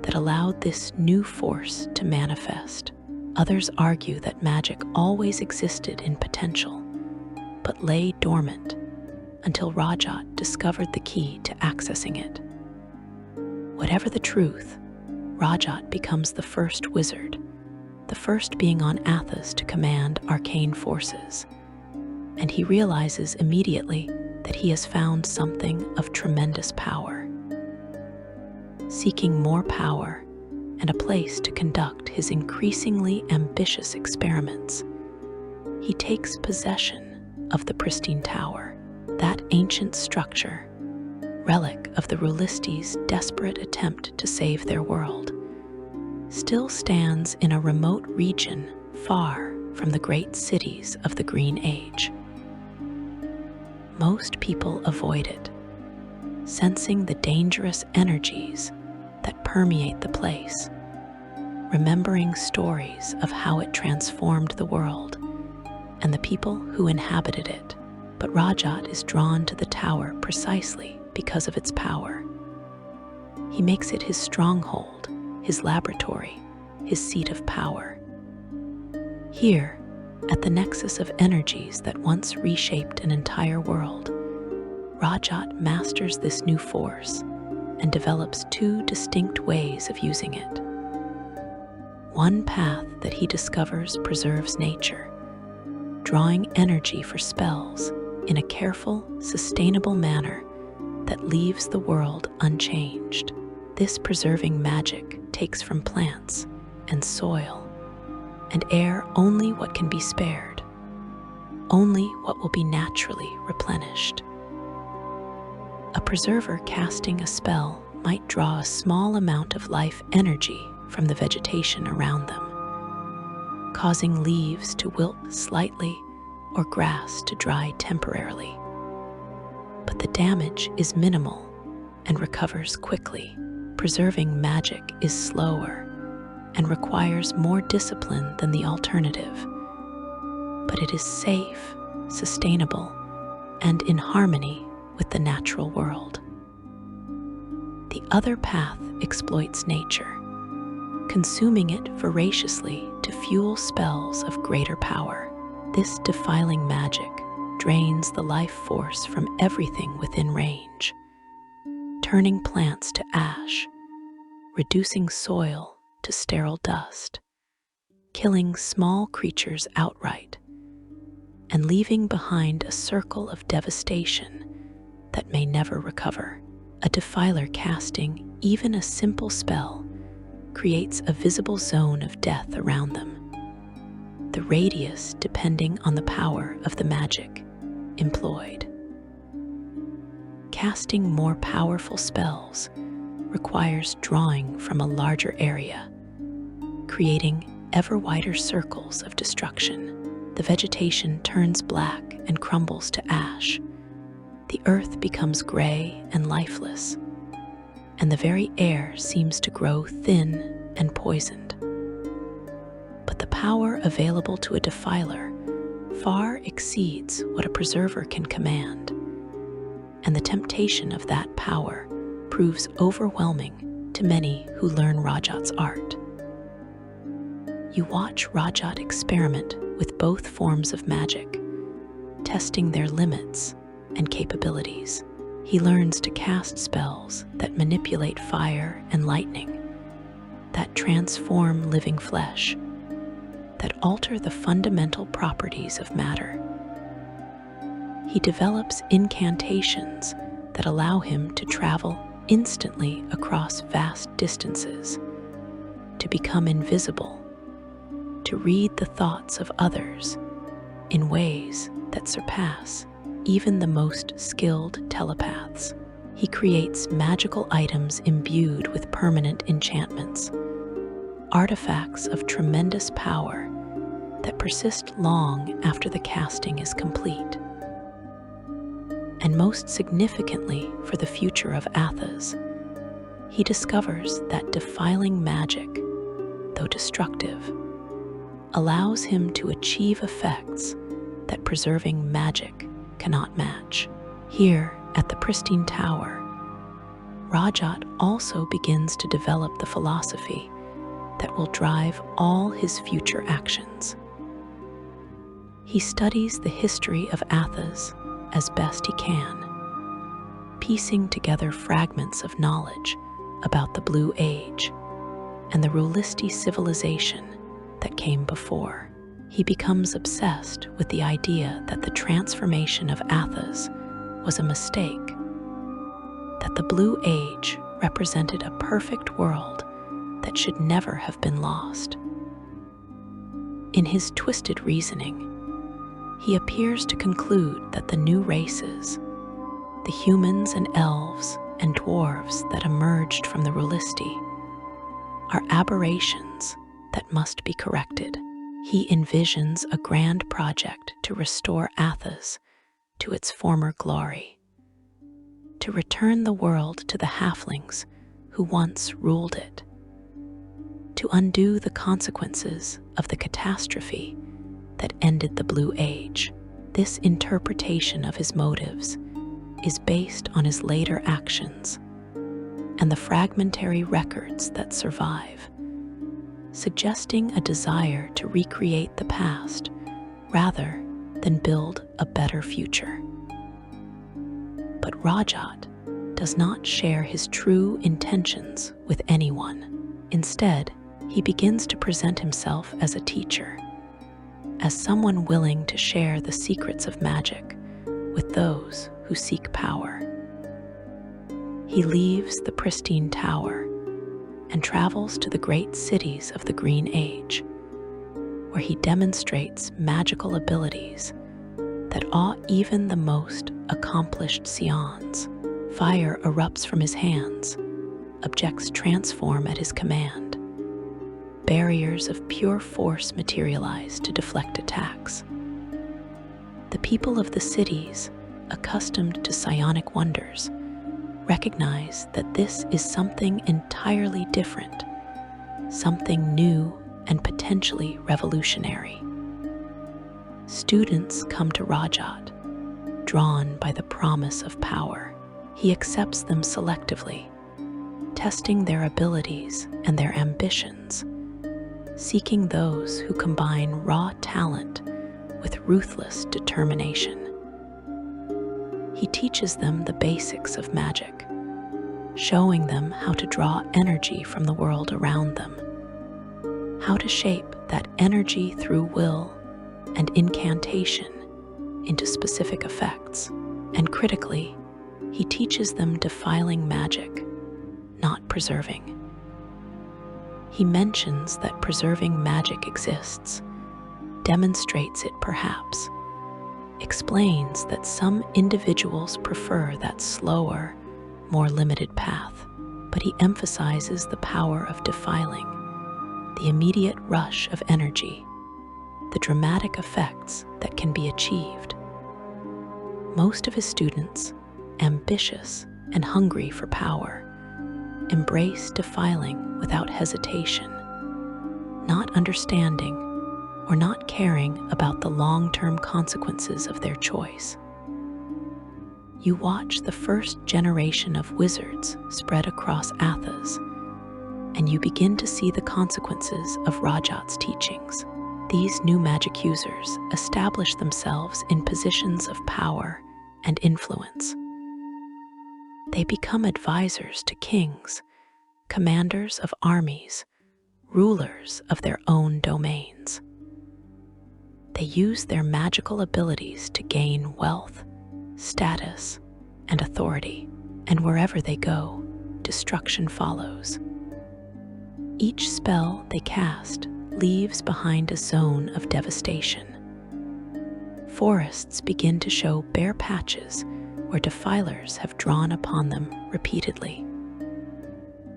that allowed this new force to manifest. Others argue that magic always existed in potential, but lay dormant until Rajaat discovered the key to accessing it. Whatever the truth, Rajaat becomes the first wizard, the first being on Athas to command arcane forces, and he realizes immediately that he has found something of tremendous power. Seeking more power and a place to conduct his increasingly ambitious experiments, he takes possession of the pristine tower, that ancient structure, relic of the rhulisti's desperate attempt to save their world, still stands in a remote region far from the great cities of the Green Age. Most people avoid it, sensing the dangerous energies that permeate the place, remembering stories of how it transformed the world and the people who inhabited it. But Rajaat is drawn to the tower precisely because of its power. He makes it his stronghold, his laboratory, his seat of power. Here, at the nexus of energies that once reshaped an entire world, Rajaat masters this new force and develops two distinct ways of using it. One path that he discovers preserves nature, drawing energy for spells in a careful, sustainable manner that leaves the world unchanged. This preserving magic takes from plants and soil, and air only what can be spared, only what will be naturally replenished. A preserver casting a spell might draw a small amount of life energy from the vegetation around them, causing leaves to wilt slightly or grass to dry temporarily. But the damage is minimal and recovers quickly. Preserving magic is slower and requires more discipline than the alternative, but it is safe, sustainable, and in harmony with the natural world. The other path exploits nature, consuming it voraciously to fuel spells of greater power. This defiling magic drains the life force from everything within range, turning plants to ash, reducing soil to sterile dust, killing small creatures outright, and leaving behind a circle of devastation that may never recover. A defiler casting even a simple spell creates a visible zone of death around them, the radius depending on the power of the magic employed. Casting more powerful spells requires drawing from a larger area, creating ever wider circles of destruction. The vegetation turns black and crumbles to ash. The earth becomes gray and lifeless, and the very air seems to grow thin and poisoned. But the power available to a defiler far exceeds what a preserver can command, and the temptation of that power proves overwhelming to many who learn Rajaat's art. You watch Rajaat experiment with both forms of magic, testing their limits and capabilities. He learns to cast spells that manipulate fire and lightning, that transform living flesh, that alter the fundamental properties of matter. He develops incantations that allow him to travel instantly across vast distances, to become invisible, to read the thoughts of others in ways that surpass even the most skilled telepaths. He creates magical items imbued with permanent enchantments, artifacts of tremendous power that persist long after the casting is complete. And most significantly for the future of Athas, he discovers that defiling magic, though destructive, allows him to achieve effects that preserving magic cannot match. Here at the pristine tower, Rajaat also begins to develop the philosophy that will drive all his future actions. He studies the history of Athas as best he can, piecing together fragments of knowledge about the Blue Age and the rhulisti civilization that came before. He becomes obsessed with the idea that the transformation of Athas was a mistake, that the Blue Age represented a perfect world that should never have been lost. In his twisted reasoning, he appears to conclude that the new races, the humans and elves and dwarves that emerged from the rhulisti, are aberrations that must be corrected. He envisions a grand project to restore Athas to its former glory, to return the world to the halflings who once ruled it, to undo the consequences of the catastrophe that ended the Blue Age. This interpretation of his motives is based on his later actions and the fragmentary records that survive, suggesting a desire to recreate the past rather than build a better future. But Rajaat does not share his true intentions with anyone. Instead, he begins to present himself as a teacher, as someone willing to share the secrets of magic with those who seek power. He leaves the pristine tower and travels to the great cities of the Green Age, where he demonstrates magical abilities that awe even the most accomplished Sions. Fire erupts from his hands, objects transform at his command. Barriers of pure force materialize to deflect attacks. The people of the cities, accustomed to psionic wonders, recognize that this is something entirely different, something new and potentially revolutionary. Students come to Rajaat, drawn by the promise of power. He accepts them selectively, testing their abilities and their ambitions, seeking those who combine raw talent with ruthless determination. He teaches them the basics of magic, showing them how to draw energy from the world around them, how to shape that energy through will and incantation into specific effects. And critically, he teaches them defiling magic, not preserving. He mentions that preserving magic exists, demonstrates it perhaps, explains that some individuals prefer that slower, more limited path, but he emphasizes the power of defiling, the immediate rush of energy, the dramatic effects that can be achieved. Most of his students, ambitious and hungry for power, embrace defiling without hesitation, not understanding or not caring about the long-term consequences of their choice. You watch the first generation of wizards spread across Athas, and you begin to see the consequences of Rajaat's teachings. These new magic users establish themselves in positions of power and influence. They become advisors to kings, commanders of armies, rulers of their own domains. They use their magical abilities to gain wealth, status, and authority, and wherever they go, destruction follows. Each spell they cast leaves behind a zone of devastation. Forests begin to show bare patches where defilers have drawn upon them repeatedly.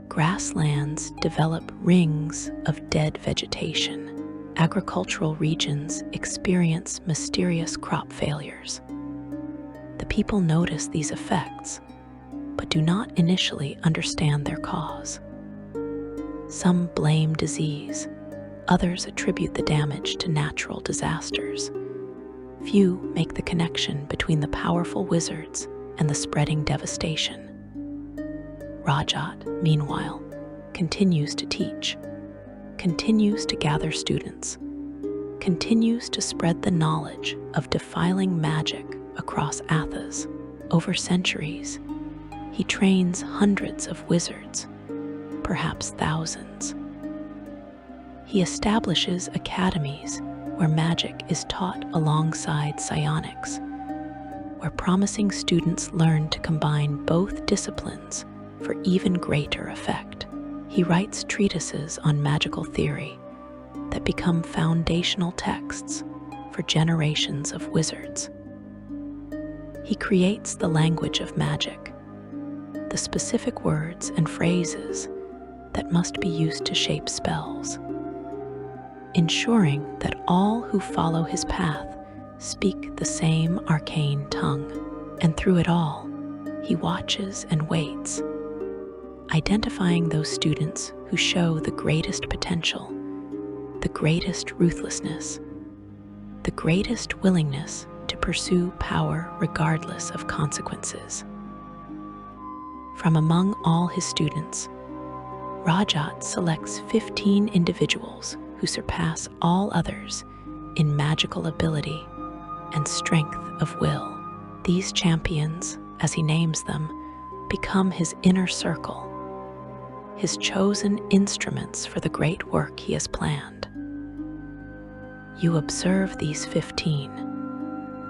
Grasslands develop rings of dead vegetation. Agricultural regions experience mysterious crop failures. The people notice these effects, but do not initially understand their cause. Some blame disease, others attribute the damage to natural disasters. Few make the connection between the powerful wizards and the spreading devastation. Rajaat, meanwhile, continues to teach, continues to gather students, continues to spread the knowledge of defiling magic across Athas. Over centuries, he trains hundreds of wizards, perhaps thousands. He establishes academies where magic is taught alongside psionics, where promising students learn to combine both disciplines for even greater effect. He writes treatises on magical theory that become foundational texts for generations of wizards. He creates the language of magic, the specific words and phrases that must be used to shape spells, ensuring that all who follow his path speak the same arcane tongue. And through it all, he watches and waits, identifying those students who show the greatest potential, the greatest ruthlessness, the greatest willingness to pursue power regardless of consequences. From among all his students, Rajaat selects 15 individuals who surpass all others in magical ability and strength of will. These champions, as he names them, become his inner circle, his chosen instruments for the great work he has planned. You observe these 15,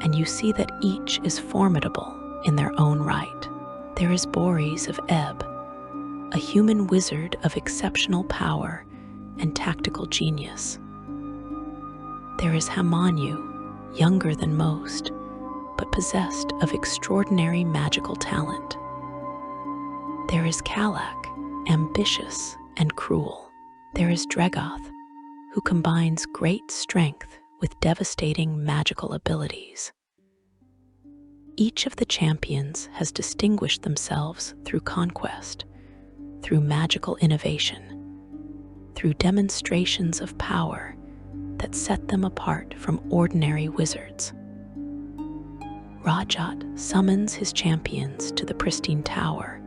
and you see that each is formidable in their own right. There is Boris of Ebb, a human wizard of exceptional power and tactical genius. There is Hamanyu, younger than most, but possessed of extraordinary magical talent. There is Kalak, ambitious and cruel. There is Dregoth, who combines great strength with devastating magical abilities. Each of the champions has distinguished themselves through conquest, through magical innovation, through demonstrations of power that set them apart from ordinary wizards. Rajaat summons his champions to the pristine tower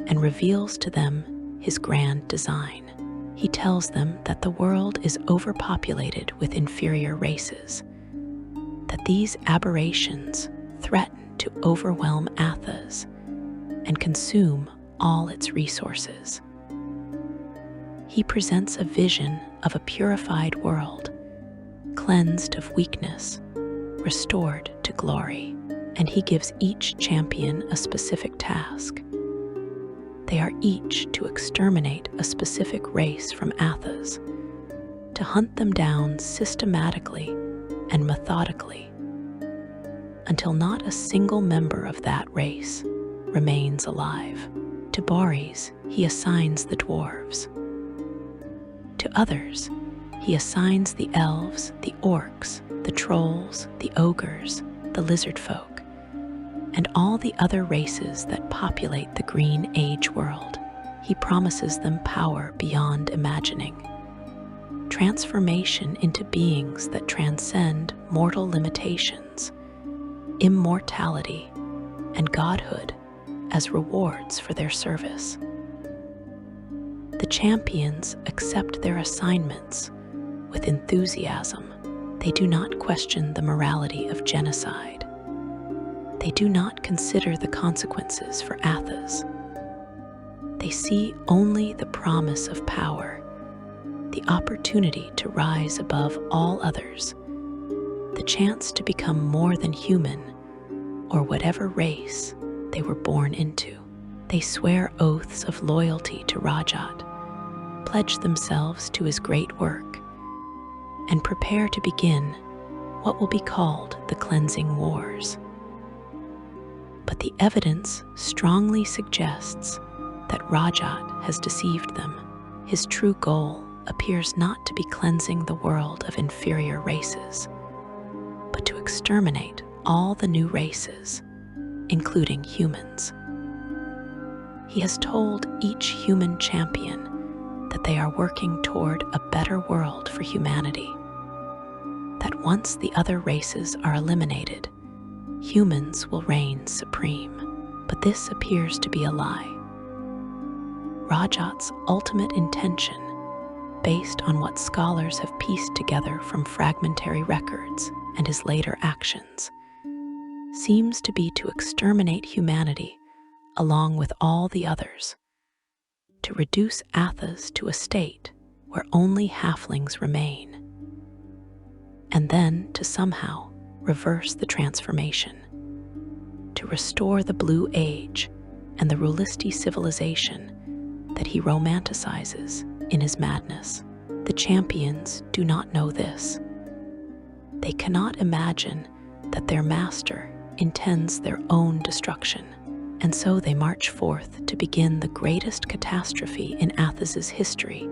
and reveals to them his grand design. He tells them that the world is overpopulated with inferior races, that these aberrations threaten to overwhelm Athas and consume all its resources. He presents a vision of a purified world, cleansed of weakness, restored to glory, and he gives each champion a specific task. They are each to exterminate a specific race from Athas, to hunt them down systematically and methodically, until not a single member of that race remains alive. To Baris, he assigns the dwarves. To others, he assigns the elves, the orcs, the trolls, the ogres, the lizard folk, and all the other races that populate the Green Age world. He promises them power beyond imagining, transformation into beings that transcend mortal limitations, immortality, and godhood as rewards for their service. The champions accept their assignments with enthusiasm. They do not question the morality of genocide. They do not consider the consequences for Athas. They see only the promise of power, the opportunity to rise above all others, the chance to become more than human or whatever race they were born into. They swear oaths of loyalty to Rajaat, pledge themselves to his great work, and prepare to begin what will be called the Cleansing Wars. But the evidence strongly suggests that Rajaat has deceived them. His true goal appears not to be cleansing the world of inferior races, but to exterminate all the new races, including humans. He has told each human champion that they are working toward a better world for humanity, that once the other races are eliminated, humans will reign supreme. But this appears to be a lie. Rajaat's ultimate intention, based on what scholars have pieced together from fragmentary records and his later actions, seems to be to exterminate humanity along with all the others, to reduce Athas to a state where only halflings remain, and then to somehow reverse the transformation, to restore the Blue Age and the rhulisti civilization that he romanticizes in his madness. The champions do not know this. They cannot imagine that their master intends their own destruction, and so they march forth to begin the greatest catastrophe in Athas's history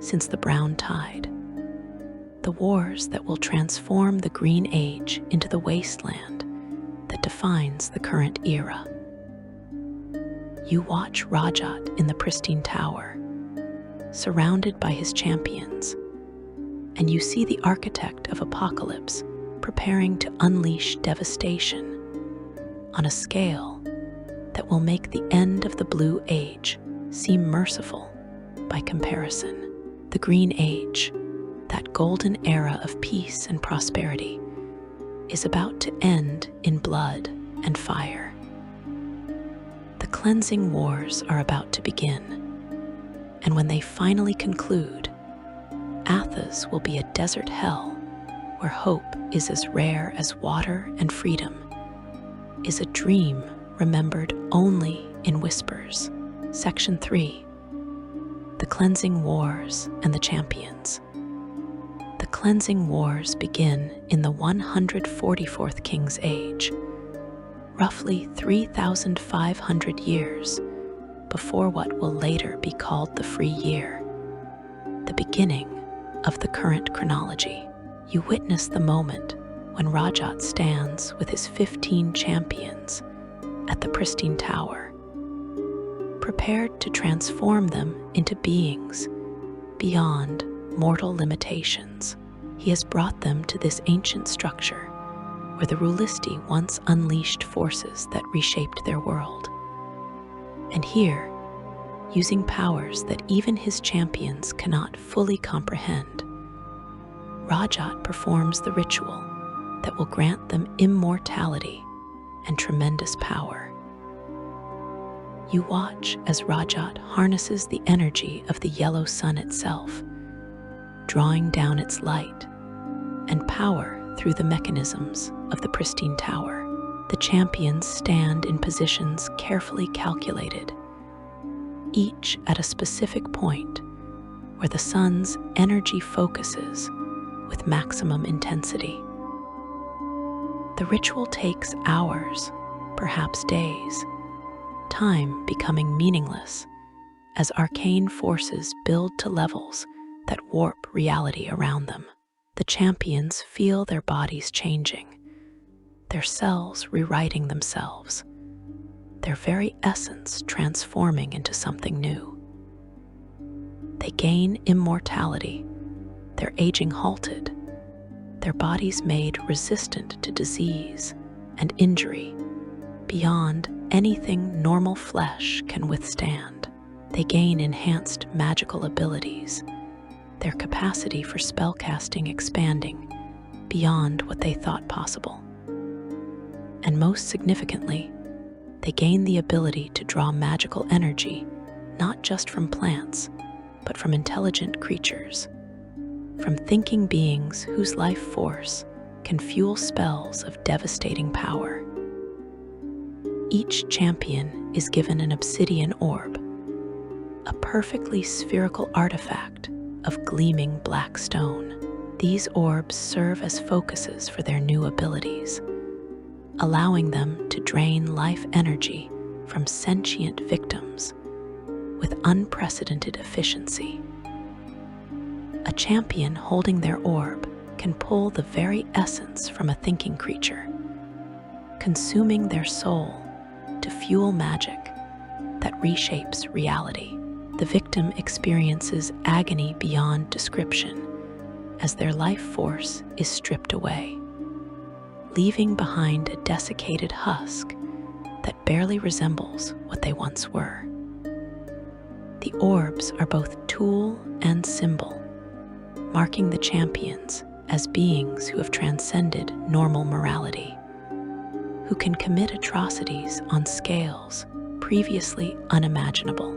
since the Brown Tide. The wars that will transform the Green Age into the wasteland that defines the current era. You watch Rajaat in the pristine tower, surrounded by his champions, and you see the architect of apocalypse preparing to unleash devastation on a scale that will make the end of the Blue Age seem merciful by comparison. The Green Age, that golden era of peace and prosperity, is about to end in blood and fire. The cleansing wars are about to begin, and when they finally conclude, Athas will be a desert hell where hope is as rare as water and freedom is a dream remembered only in whispers. Section 3. The Cleansing Wars and the Champions. The cleansing wars begin in the 144th King's Age, roughly 3,500 years before what will later be called the Free Year, the beginning of the current chronology. You witness the moment when Rajaat stands with his 15 champions at the pristine tower, prepared to transform them into beings beyond mortal limitations. He has brought them to this ancient structure where the rhulisti once unleashed forces that reshaped their world. And here, using powers that even his champions cannot fully comprehend, Rajaat performs the ritual that will grant them immortality and tremendous power. You watch as Rajaat harnesses the energy of the yellow sun itself, drawing down its light and power through the mechanisms of the pristine tower. The champions stand in positions carefully calculated, each at a specific point where the sun's energy focuses with maximum intensity. The ritual takes hours, perhaps days, time becoming meaningless as arcane forces build to levels that warp reality around them. The champions feel their bodies changing, their cells rewriting themselves, their very essence transforming into something new. They gain immortality, their aging halted, their bodies made resistant to disease and injury beyond anything normal flesh can withstand. They gain enhanced magical abilities, their capacity for spellcasting expanding beyond what they thought possible. And most significantly, they gain the ability to draw magical energy not just from plants, but from intelligent creatures, from thinking beings whose life force can fuel spells of devastating power. Each champion is given an obsidian orb, a perfectly spherical artifact of gleaming black stone. These orbs serve as focuses for their new abilities, allowing them to drain life energy from sentient victims with unprecedented efficiency. A champion holding their orb can pull the very essence from a thinking creature, consuming their soul to fuel magic that reshapes reality. The victim experiences agony beyond description as their life force is stripped away, leaving behind a desiccated husk that barely resembles what they once were. The orbs are both tool and symbol, marking the champions as beings who have transcended normal morality, who can commit atrocities on scales previously unimaginable.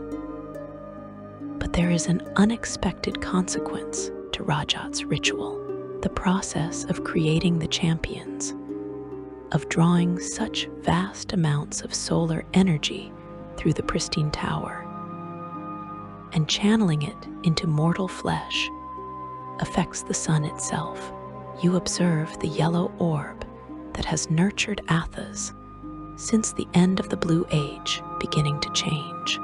But there is an unexpected consequence to Rajaat's ritual. The process of creating the champions, of drawing such vast amounts of solar energy through the pristine tower, and channeling it into mortal flesh, affects the sun itself. You observe the yellow orb that has nurtured Athas since the end of the Blue Age beginning to change.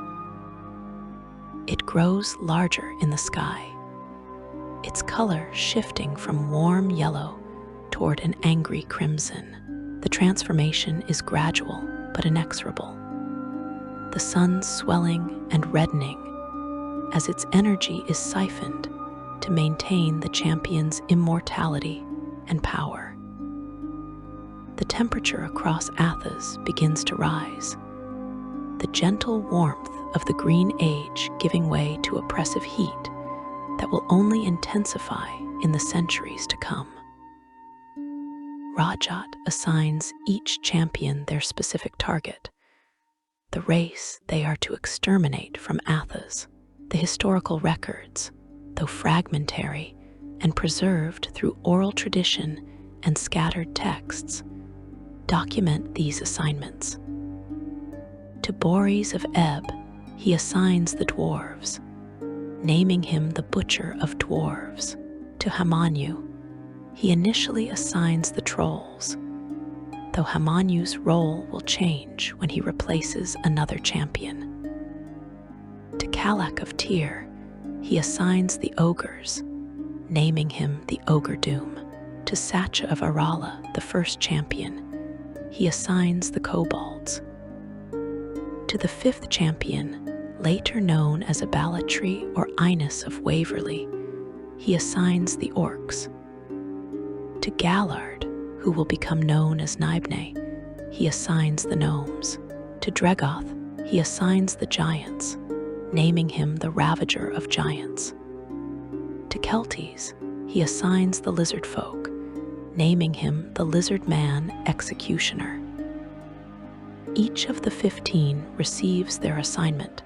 It grows larger in the sky, its color shifting from warm yellow toward an angry crimson. The transformation is gradual but inexorable, the sun swelling and reddening as its energy is siphoned to maintain the champion's immortality and power. The temperature across Athas begins to rise, the gentle warmth of the green age giving way to oppressive heat that will only intensify in the centuries to come. Rajaat assigns each champion their specific target, the race they are to exterminate from Athas. The historical records, though fragmentary and preserved through oral tradition and scattered texts, document these assignments. To Boris of Ebb, he assigns the dwarves, naming him the Butcher of Dwarves. To To Hamanyu, he initially assigns the trolls, though Hamanyu's role will change when he replaces another champion. To Kalak of Tyr, he assigns the ogres, naming him the Ogre Doom. To Sacha of Arala, the first champion, he assigns the kobolds. To the fifth champion, later known as Abalatri or Inus of Waverley, he assigns the orcs. To Gallard, who will become known as Nibne, he assigns the gnomes. To Dregoth, he assigns the giants, naming him the Ravager of Giants. To Kelties, he assigns the lizard folk, naming him the Lizard Man Executioner. Each of the 15 receives their assignment,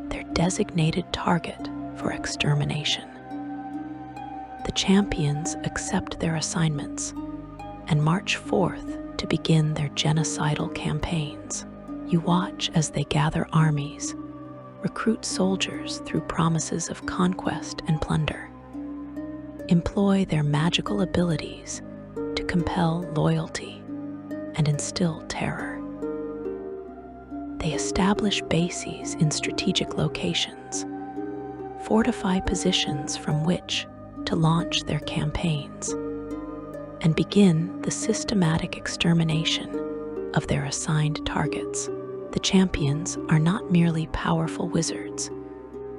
their designated target for extermination. The champions accept their assignments and march forth to begin their genocidal campaigns. You watch as they gather armies, recruit soldiers through promises of conquest and plunder, employ their magical abilities to compel loyalty and instill terror. They establish bases in strategic locations, fortify positions from which to launch their campaigns, and begin the systematic extermination of their assigned targets. The champions are not merely powerful wizards,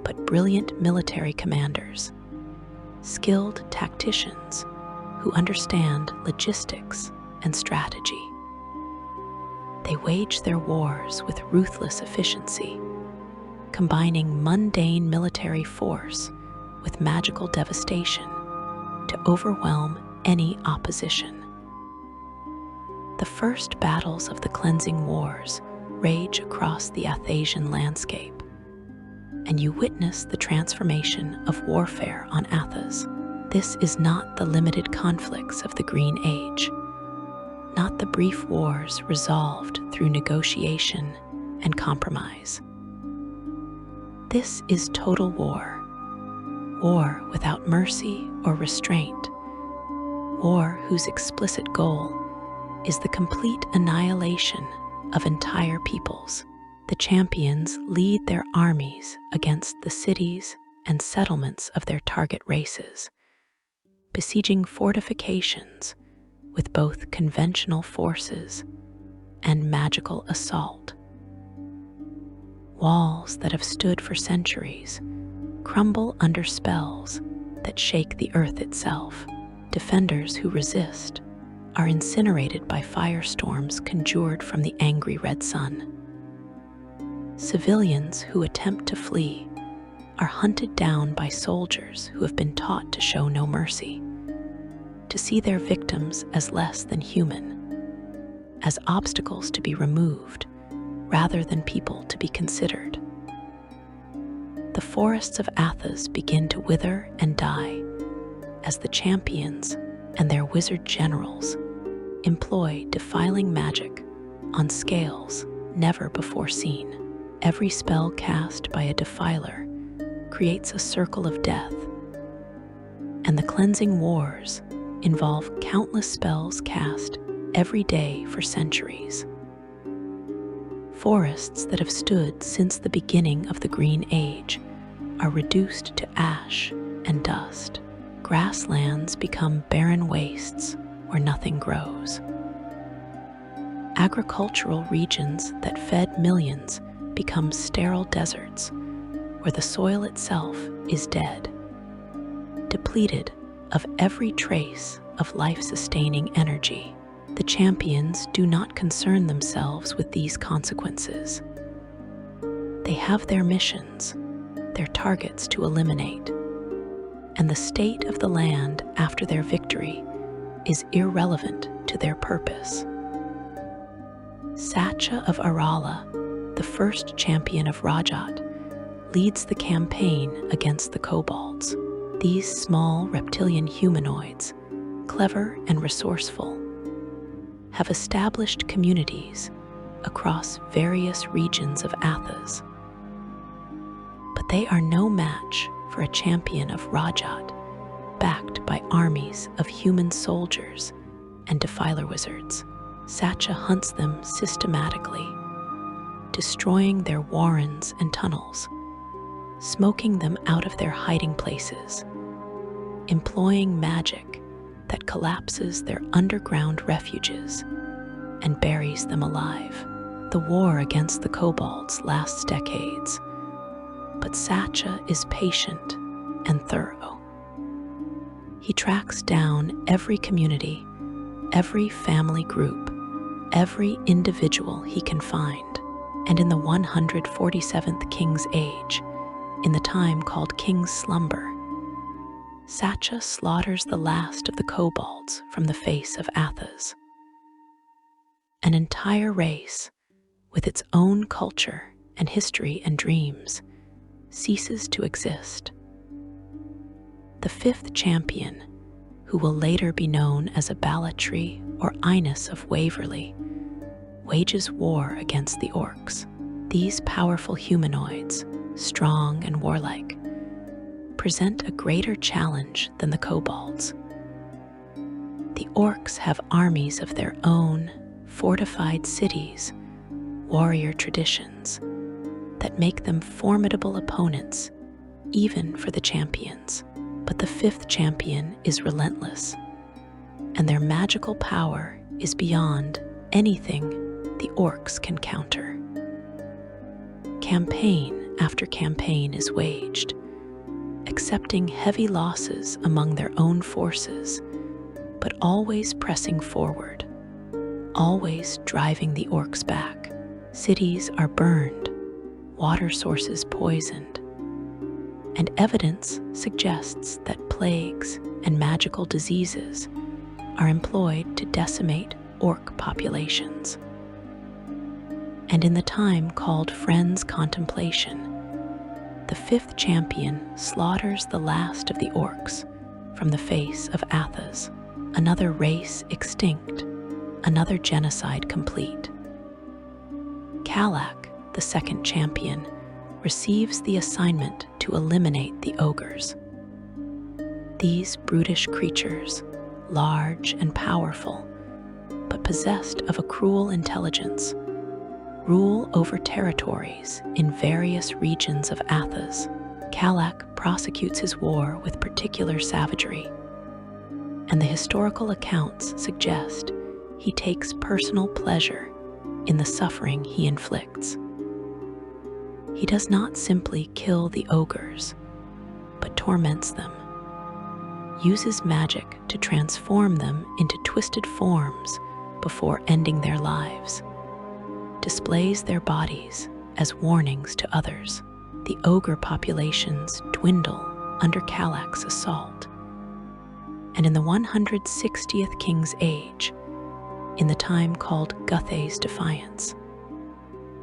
but brilliant military commanders, skilled tacticians who understand logistics and strategy. They wage their wars with ruthless efficiency, combining mundane military force with magical devastation to overwhelm any opposition. The first battles of the Cleansing Wars rage across the Athasian landscape, and you witness the transformation of warfare on Athas. This is not the limited conflicts of the Green Age, not the brief wars resolved through negotiation and compromise. This is total war, war without mercy or restraint, war whose explicit goal is the complete annihilation of entire peoples. The champions lead their armies against the cities and settlements of their target races, besieging fortifications with both conventional forces and magical assault. Walls that have stood for centuries crumble under spells that shake the earth itself. Defenders who resist are incinerated by firestorms conjured from the angry red sun. Civilians who attempt to flee are hunted down by soldiers who have been taught to show no mercy, to see their victims as less than human, as obstacles to be removed rather than people to be considered. The forests of Athas begin to wither and die as the champions and their wizard generals employ defiling magic on scales never before seen. Every spell cast by a defiler creates a circle of death, and the Cleansing Wars involve countless spells cast every day for centuries. Forests that have stood since the beginning of the Green Age are reduced to ash and dust. Grasslands become barren wastes where nothing grows. Agricultural regions that fed millions become sterile deserts where the soil itself is dead, depleted of every trace of life-sustaining energy. The champions do not concern themselves with these consequences. They have their missions, their targets to eliminate, and the state of the land after their victory is irrelevant to their purpose. Sacha of Arala, the first champion of Rajaat, leads the campaign against the kobolds. These small reptilian humanoids, clever and resourceful, have established communities across various regions of Athas. But they are no match for a champion of Rajaat, backed by armies of human soldiers and defiler wizards. Sacha hunts them systematically, destroying their warrens and tunnels, smoking them out of their hiding places, employing magic that collapses their underground refuges and buries them alive. The war against the kobolds lasts decades, but Sacha is patient and thorough. He tracks down every community, every family group, every individual he can find, and in the 147th King's Age, in the time called King's Slumber, Sacha slaughters the last of the kobolds from the face of Athas. An entire race, with its own culture and history and dreams, ceases to exist. The fifth champion, who will later be known as a Balatri or Inus of Waverley, wages war against the orcs. These powerful humanoids, strong and warlike, present a greater challenge than the kobolds. The orcs have armies of their own, fortified cities, warrior traditions that make them formidable opponents even for the champions. But the fifth champion is relentless, and their magical power is beyond anything the orcs can counter. Campaign after campaign is waged, accepting heavy losses among their own forces, but always pressing forward, always driving the orcs back. Cities are burned, water sources poisoned, and evidence suggests that plagues and magical diseases are employed to decimate orc populations. And in the time called Friends' Contemplation, the fifth champion slaughters the last of the orcs from the face of Athas, another race extinct, another genocide complete. Kalak, the second champion, receives the assignment to eliminate the ogres. These brutish creatures, large and powerful, but possessed of a cruel intelligence, rule over territories in various regions of Athas. Kalak prosecutes his war with particular savagery, and the historical accounts suggest he takes personal pleasure in the suffering he inflicts. He does not simply kill the ogres, but torments them, uses magic to transform them into twisted forms before ending their lives, displays their bodies as warnings to others. The ogre populations dwindle under Kalak's assault, and in the 160th King's Age, in the time called Guthay's Defiance,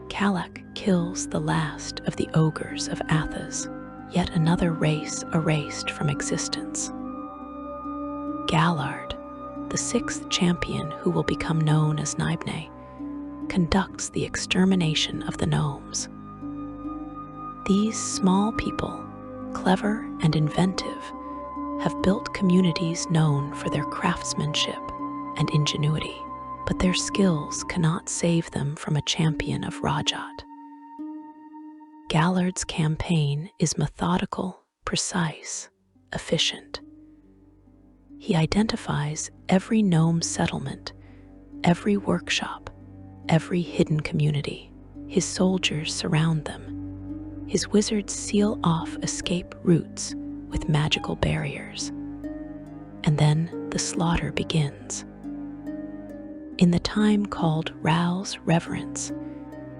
Kalak kills the last of the ogres of Athas, yet another race erased from existence. Gallard, the sixth champion who will become known as Naibne, conducts the extermination of the gnomes. These small people, clever and inventive, have built communities known for their craftsmanship and ingenuity, but their skills cannot save them from a champion of Rajaat. Gallard's campaign is methodical, precise, efficient. He identifies every gnome settlement, every workshop, every hidden community. His soldiers surround them. His wizards seal off escape routes with magical barriers. And then the slaughter begins. In the time called Ral's Reverence,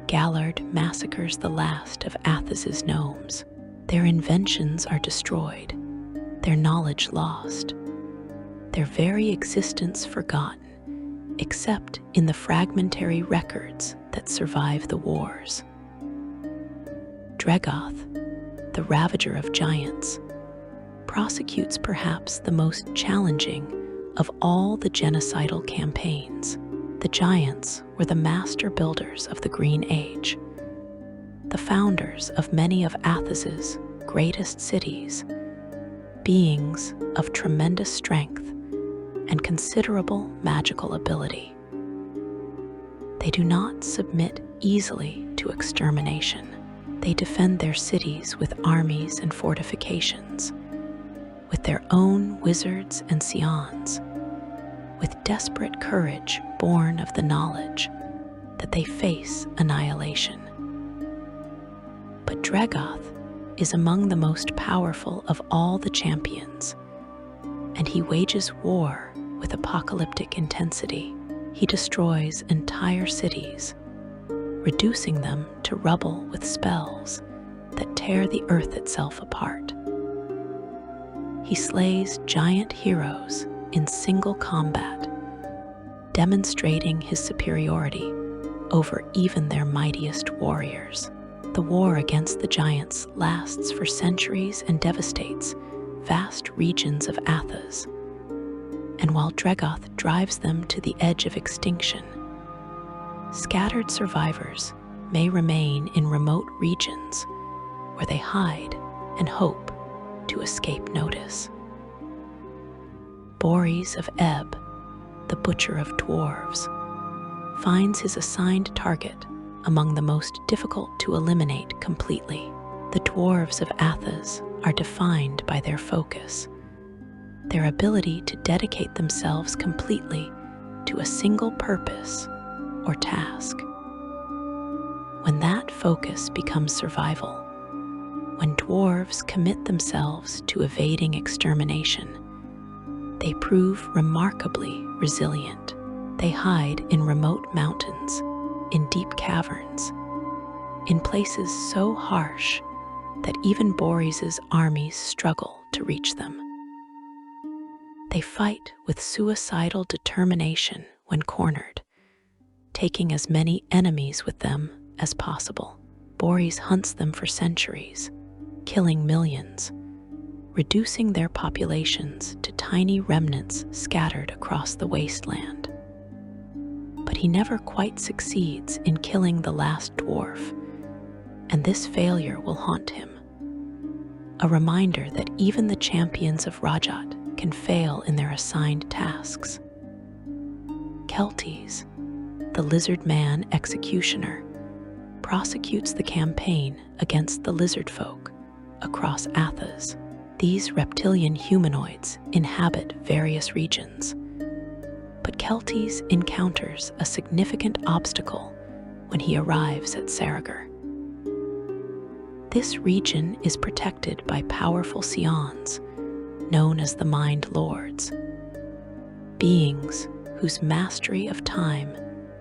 Gallard massacres the last of Athas's gnomes. Their inventions are destroyed, their knowledge lost, their very existence forgotten, except in the fragmentary records that survive the wars. Dregoth, the ravager of giants, prosecutes perhaps the most challenging of all the genocidal campaigns. The giants were the master builders of the Green Age, the founders of many of Athas's greatest cities, beings of tremendous strength and considerable magical ability. They do not submit easily to extermination. They defend their cities with armies and fortifications, with their own wizards and scions, with desperate courage born of the knowledge that they face annihilation. But Rajaat is among the most powerful of all the champions, and he wages war with apocalyptic intensity. He destroys entire cities, reducing them to rubble with spells that tear the earth itself apart. He slays giant heroes in single combat, demonstrating his superiority over even their mightiest warriors. The war against the giants lasts for centuries and devastates vast regions of Athas. And while Rajaat drives them to the edge of extinction, scattered survivors may remain in remote regions where they hide and hope to escape notice. Boris of Ebb, the butcher of dwarves, finds his assigned target among the most difficult to eliminate completely. The dwarves of Athas are defined by their focus, their ability to dedicate themselves completely to a single purpose or task. When that focus becomes survival, when dwarves commit themselves to evading extermination, they prove remarkably resilient. They hide in remote mountains, in deep caverns, in places so harsh that even Boris's armies struggle to reach them. They fight with suicidal determination when cornered, taking as many enemies with them as possible. Boris hunts them for centuries, killing millions, reducing their populations to tiny remnants scattered across the wasteland. But he never quite succeeds in killing the last dwarf, and this failure will haunt him. A reminder that even the champions of Rajaat can fail in their assigned tasks. Kelties, the lizard man executioner, prosecutes the campaign against the lizard folk across Athas. These reptilian humanoids inhabit various regions, but Kelties encounters a significant obstacle when he arrives at Saragor. This region is protected by powerful scions, known as the Mind Lords, beings whose mastery of time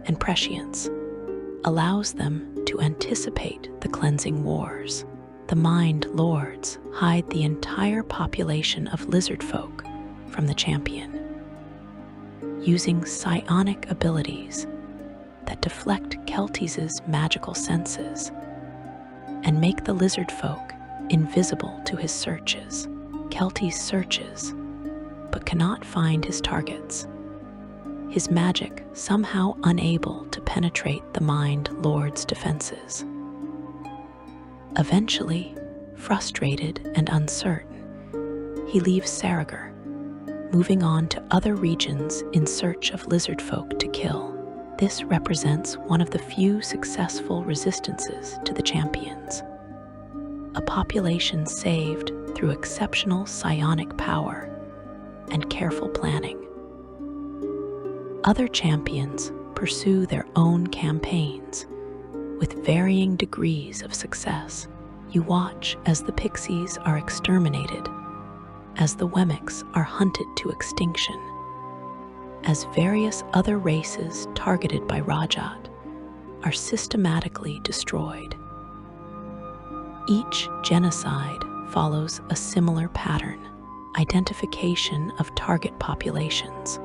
and prescience allows them to anticipate the cleansing wars. The Mind Lords hide the entire population of lizard folk from the champion, using psionic abilities that deflect Kelties' magical senses and make the lizard folk invisible to his searches. Kelties searches, but cannot find his targets, his magic somehow unable to penetrate the Mind Lord's defenses. Eventually, frustrated and uncertain, he leaves Saragor, moving on to other regions in search of lizard folk to kill. This represents one of the few successful resistances to the champions, a population saved through exceptional psionic power and careful planning. Other champions pursue their own campaigns with varying degrees of success. You watch as the pixies are exterminated, as the Wemmicks are hunted to extinction, as various other races targeted by Rajaat are systematically destroyed. Each genocide follows a similar pattern: identification of target populations,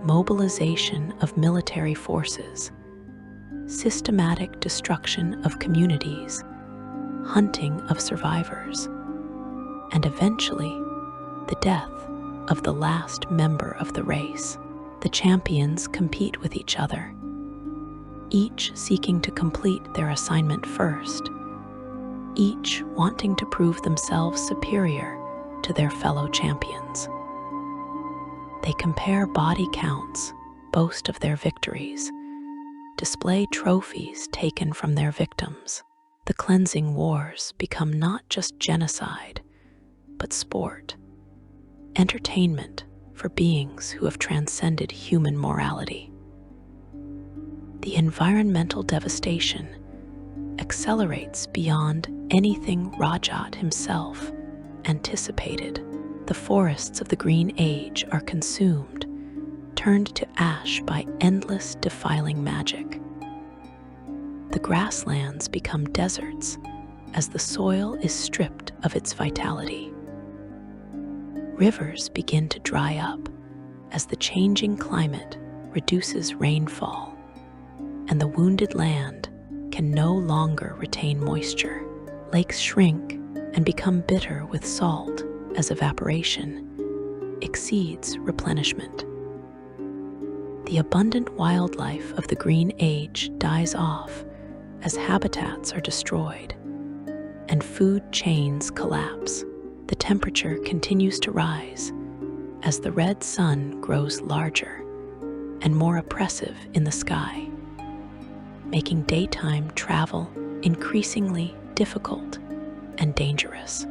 mobilization of military forces, systematic destruction of communities, hunting of survivors, and eventually the death of the last member of the race. The champions compete with each other, each seeking to complete their assignment first, each wanting to prove themselves superior to their fellow champions. They compare body counts, boast of their victories, display trophies taken from their victims. The cleansing wars become not just genocide, but sport, entertainment for beings who have transcended human morality. The environmental devastation accelerates beyond anything Rajaat himself anticipated. The forests of the Green Age are consumed, turned to ash by endless defiling magic. The grasslands become deserts as the soil is stripped of its vitality. Rivers begin to dry up as the changing climate reduces rainfall, and the wounded land can no longer retain moisture. Lakes shrink and become bitter with salt as evaporation exceeds replenishment. The abundant wildlife of the Green Age dies off as habitats are destroyed and food chains collapse. The temperature continues to rise as the red sun grows larger and more oppressive in the sky, making daytime travel increasingly difficult and dangerous.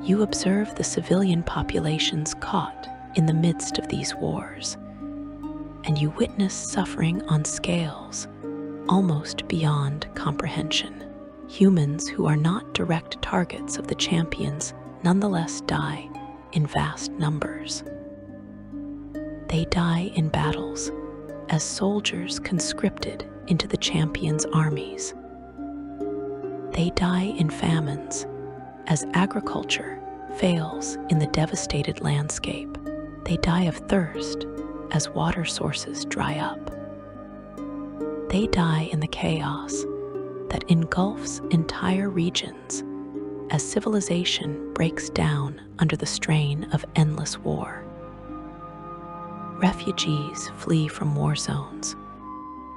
You observe the civilian populations caught in the midst of these wars, and you witness suffering on scales almost beyond comprehension. Humans who are not direct targets of the champions nonetheless die in vast numbers. They die in battles as soldiers conscripted into the champions' armies. They die in famines as agriculture fails in the devastated landscape. They die of thirst as water sources dry up. They die in the chaos that engulfs entire regions as civilization breaks down under the strain of endless war. Refugees flee from war zones,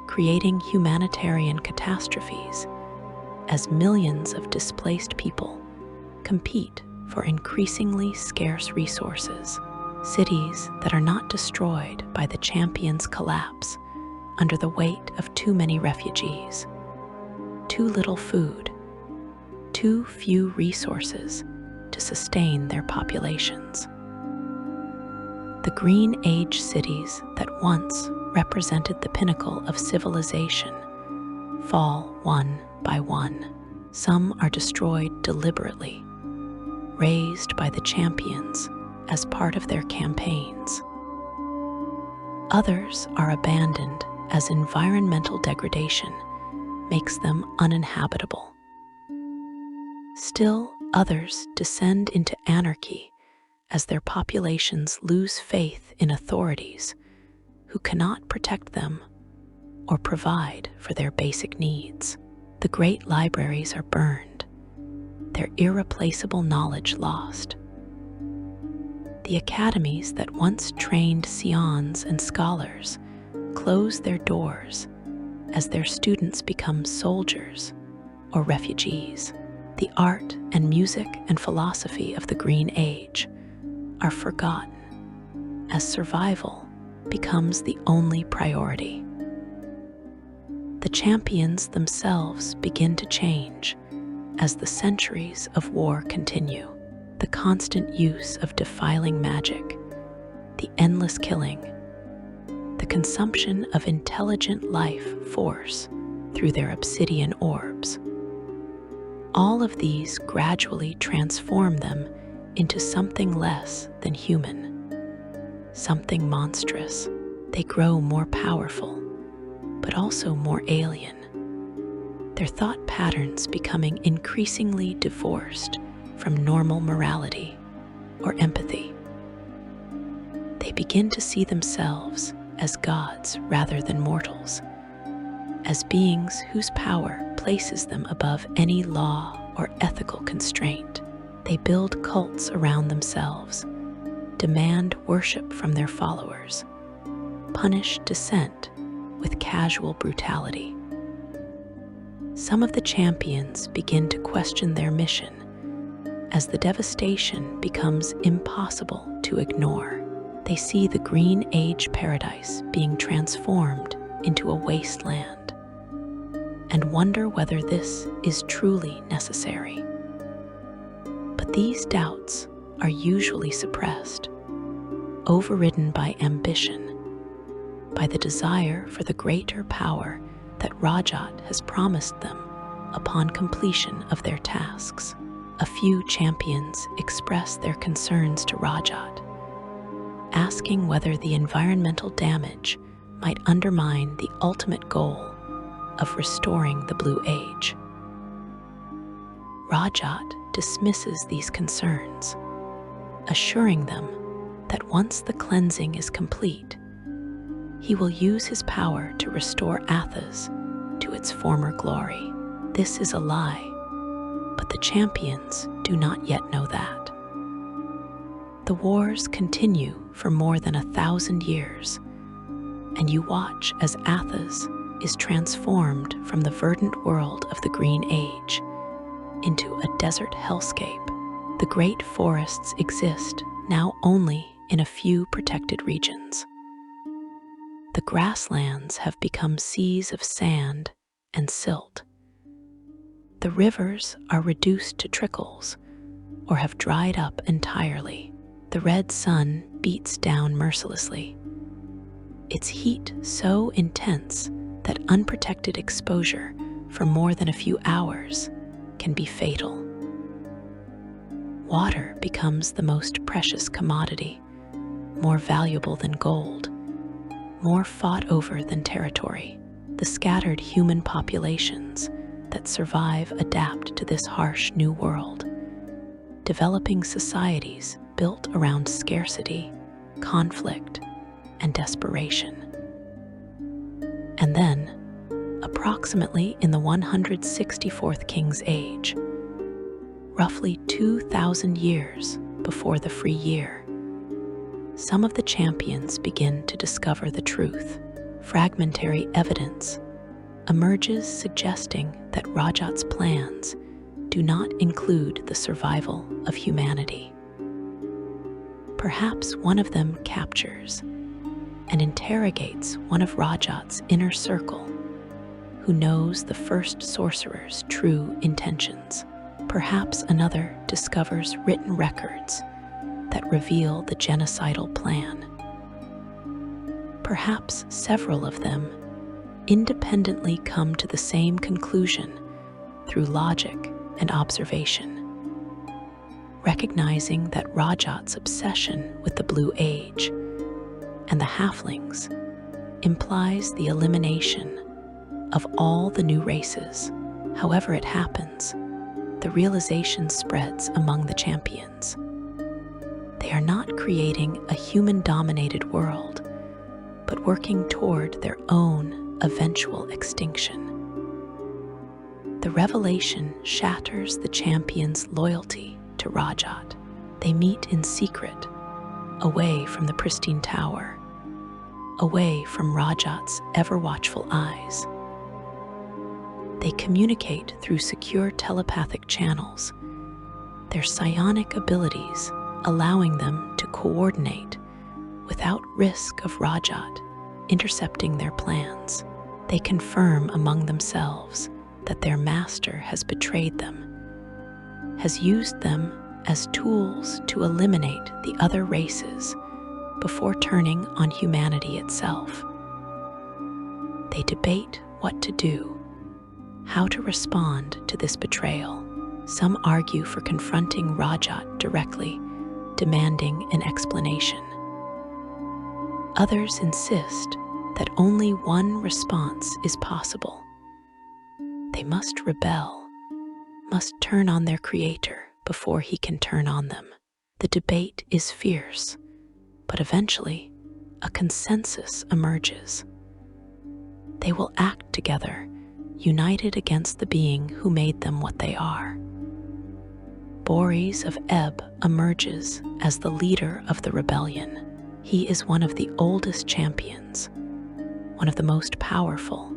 creating humanitarian catastrophes as millions of displaced people compete for increasingly scarce resources. Cities that are not destroyed by the champions collapse under the weight of too many refugees, too little food, too few resources to sustain their populations. The Green Age cities that once represented the pinnacle of civilization fall one by one. Some are destroyed deliberately, raised by the champions as part of their campaigns. Others are abandoned as environmental degradation makes them uninhabitable. Still, others descend into anarchy as their populations lose faith in authorities who cannot protect them or provide for their basic needs. The great libraries are burned, their irreplaceable knowledge lost. The academies that once trained scions and scholars close their doors as their students become soldiers or refugees. The art and music and philosophy of the Green Age are forgotten as survival becomes the only priority. The champions themselves begin to change as the centuries of war continue. The constant use of defiling magic, the endless killing, the consumption of intelligent life force through their obsidian orbs. All of these gradually transform them into something less than human, something monstrous. They grow more powerful, but also more alien, their thought patterns becoming increasingly divorced from normal morality or empathy. They begin to see themselves as gods rather than mortals, as beings whose power places them above any law or ethical constraint. They build cults around themselves, demand worship from their followers, punish dissent with casual brutality. Some of the champions begin to question their mission as the devastation becomes impossible to ignore. They see the Green Age paradise being transformed into a wasteland and wonder whether this is truly necessary. But these doubts are usually suppressed, overridden by ambition, by the desire for the greater power that Rajaat has promised them upon completion of their tasks. A few champions express their concerns to Rajaat, asking whether the environmental damage might undermine the ultimate goal of restoring the Blue Age. Rajaat dismisses these concerns, assuring them that once the cleansing is complete, he will use his power to restore Athas to its former glory. This is a lie, but the champions do not yet know that. The wars continue for more than 1,000 years, and you watch as Athas is transformed from the verdant world of the Green Age into a desert hellscape. The great forests exist now only in a few protected regions. The grasslands have become seas of sand and silt. The rivers are reduced to trickles or have dried up entirely. The red sun beats down mercilessly, its heat so intense that unprotected exposure for more than a few hours can be fatal. Water becomes the most precious commodity, more valuable than gold, more fought over than territory. The scattered human populations that survive adapt to this harsh new world, developing societies built around scarcity, conflict, and desperation. And then, approximately in the 164th King's Age, roughly 2,000 years before the free year, some of the champions begin to discover the truth. Fragmentary evidence emerges suggesting that Rajaat's plans do not include the survival of humanity. Perhaps one of them captures and interrogates one of Rajaat's inner circle, who knows the first sorcerer's true intentions. Perhaps another discovers written records that reveal the genocidal plan. Perhaps several of them independently come to the same conclusion through logic and observation, recognizing that Rajaat's obsession with the Blue Age and the halflings implies the elimination of all the new races. However it happens, the realization spreads among the champions. They are not creating a human-dominated world, but working toward their own eventual extinction. The revelation shatters the champions' loyalty to Rajaat. They meet in secret, away from the pristine tower, away from Rajaat's ever-watchful eyes. They communicate through secure telepathic channels, their psionic abilities allowing them to coordinate without risk of Rajaat intercepting their plans. They confirm among themselves that their master has betrayed them, has used them as tools to eliminate the other races before turning on humanity itself. They debate what to do, how to respond to this betrayal. Some argue for confronting Rajaat directly, demanding an explanation. Others insist that only one response is possible. They must rebel, must turn on their creator before he can turn on them. The debate is fierce, but eventually a consensus emerges. They will act together, united against the being who made them what they are. Boris of Ebb emerges as the leader of the rebellion. He is one of the oldest champions, one of the most powerful,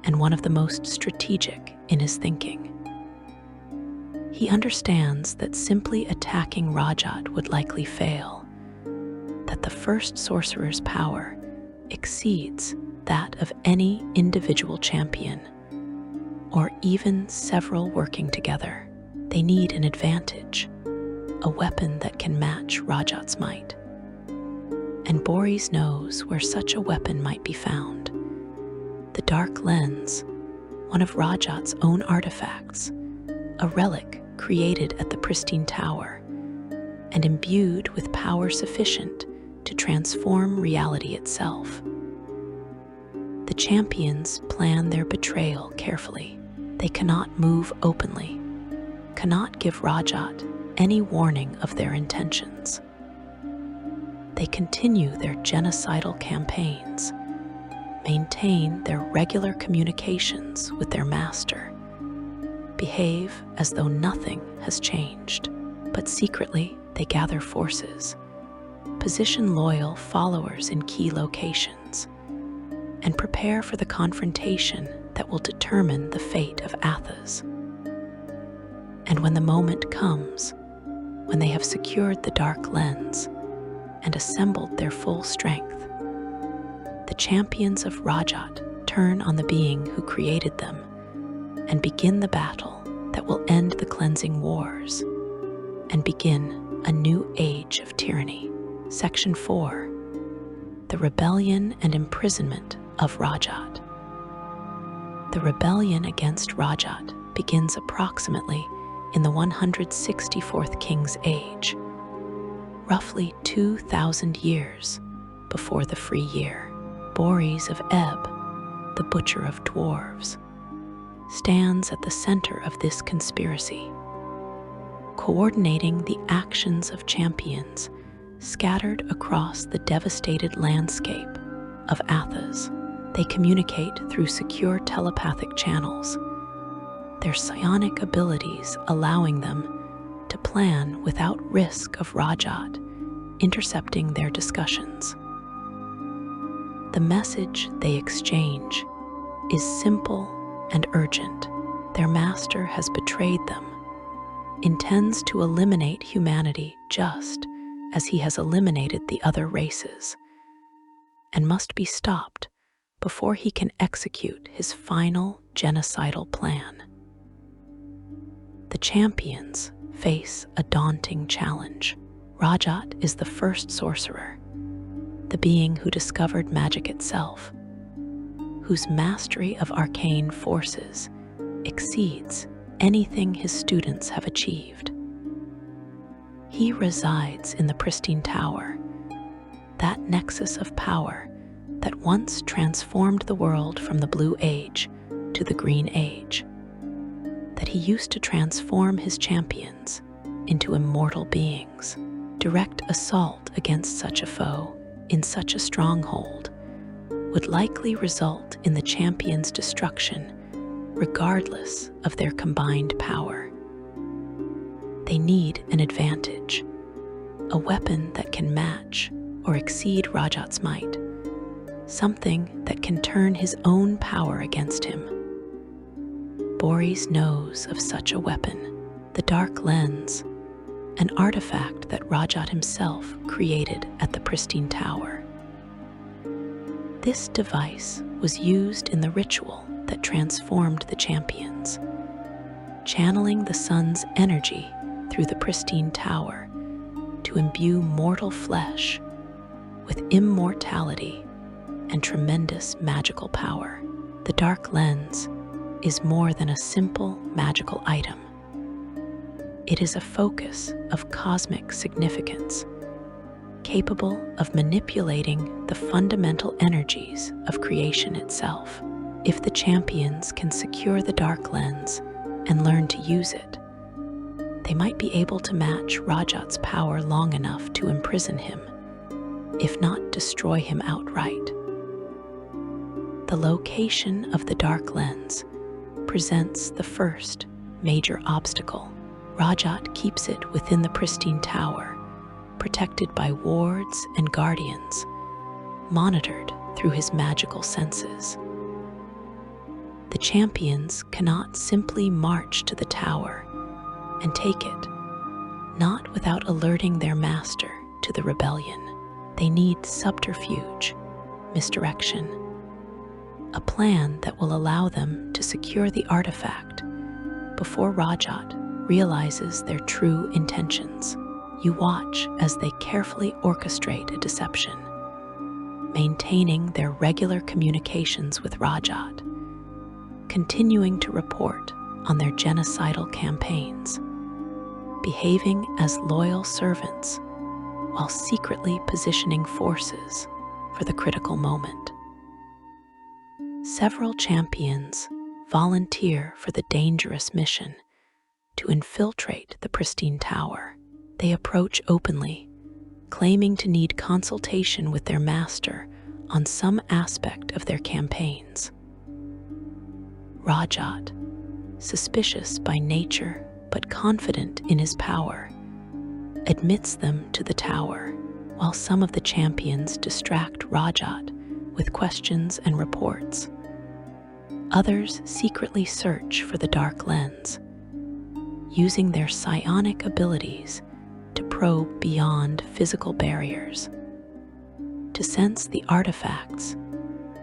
and one of the most strategic in his thinking. He understands that simply attacking Rajaat would likely fail, that the first sorcerer's power exceeds that of any individual champion, or even several working together. They need an advantage, a weapon that can match Rajaat's might. And Boris knows where such a weapon might be found. The Dark Lens, one of Rajaat's own artifacts, a relic created at the pristine tower, and imbued with power sufficient to transform reality itself. The champions plan their betrayal carefully. They cannot move openly, cannot give Rajaat any warning of their intentions. They continue their genocidal campaigns, maintain their regular communications with their master, behave as though nothing has changed, but secretly they gather forces, position loyal followers in key locations, and prepare for the confrontation that will determine the fate of Athas. And when the moment comes, when they have secured the Dark Lens and assembled their full strength, the champions of Rajaat turn on the being who created them and begin the battle that will end the cleansing wars and begin a new age of tyranny. Section 4. The Rebellion and Imprisonment of Rajaat. The rebellion against Rajaat begins approximately in the 164th King's Age, roughly 2,000 years before the free year. Boris of Ebb, the butcher of dwarves, stands at the center of this conspiracy, coordinating the actions of champions scattered across the devastated landscape of Athas. They communicate through secure telepathic channels, their psionic abilities allowing them to plan without risk of Rajaat intercepting their discussions. The message they exchange is simple and urgent. Their master has betrayed them, intends to eliminate humanity just as he has eliminated the other races, and must be stopped before he can execute his final genocidal plan. The champions face a daunting challenge. Rajaat is the first sorcerer, the being who discovered magic itself, whose mastery of arcane forces exceeds anything his students have achieved. He resides in the pristine tower, that nexus of power that once transformed the world from the Blue Age to the Green Age, that he used to transform his champions into immortal beings. Direct assault against such a foe in such a stronghold would likely result in the champions' destruction regardless of their combined power. They need an advantage, a weapon that can match or exceed Rajaat's might, something that can turn his own power against him. Boris knows of such a weapon, the Dark Lens, an artifact that Rajaat himself created at the pristine tower. This device was used in the ritual that transformed the champions, channeling the sun's energy through the pristine tower to imbue mortal flesh with immortality and tremendous magical power. The Dark Lens is more than a simple magical item. It is a focus of cosmic significance, capable of manipulating the fundamental energies of creation itself. If the champions can secure the Dark Lens and learn to use it, they might be able to match Rajaat's power long enough to imprison him, if not destroy him outright. The location of the Dark Lens presents the first major obstacle. Rajaat keeps it within the pristine tower, protected by wards and guardians, monitored through his magical senses. The champions cannot simply march to the tower and take it, not without alerting their master to the rebellion. They need subterfuge, misdirection, a plan that will allow them to secure the artifact before Rajaat realizes their true intentions. You watch as they carefully orchestrate a deception, maintaining their regular communications with Rajaat, continuing to report on their genocidal campaigns, behaving as loyal servants while secretly positioning forces for the critical moment. Several champions volunteer for the dangerous mission to infiltrate the pristine tower. They approach openly, claiming to need consultation with their master on some aspect of their campaigns. Rajaat, suspicious by nature but confident in his power, admits them to the tower, while some of the champions distract Rajaat with questions and reports. Others secretly search for the dark lens, using their psionic abilities to probe beyond physical barriers, to sense the artifact's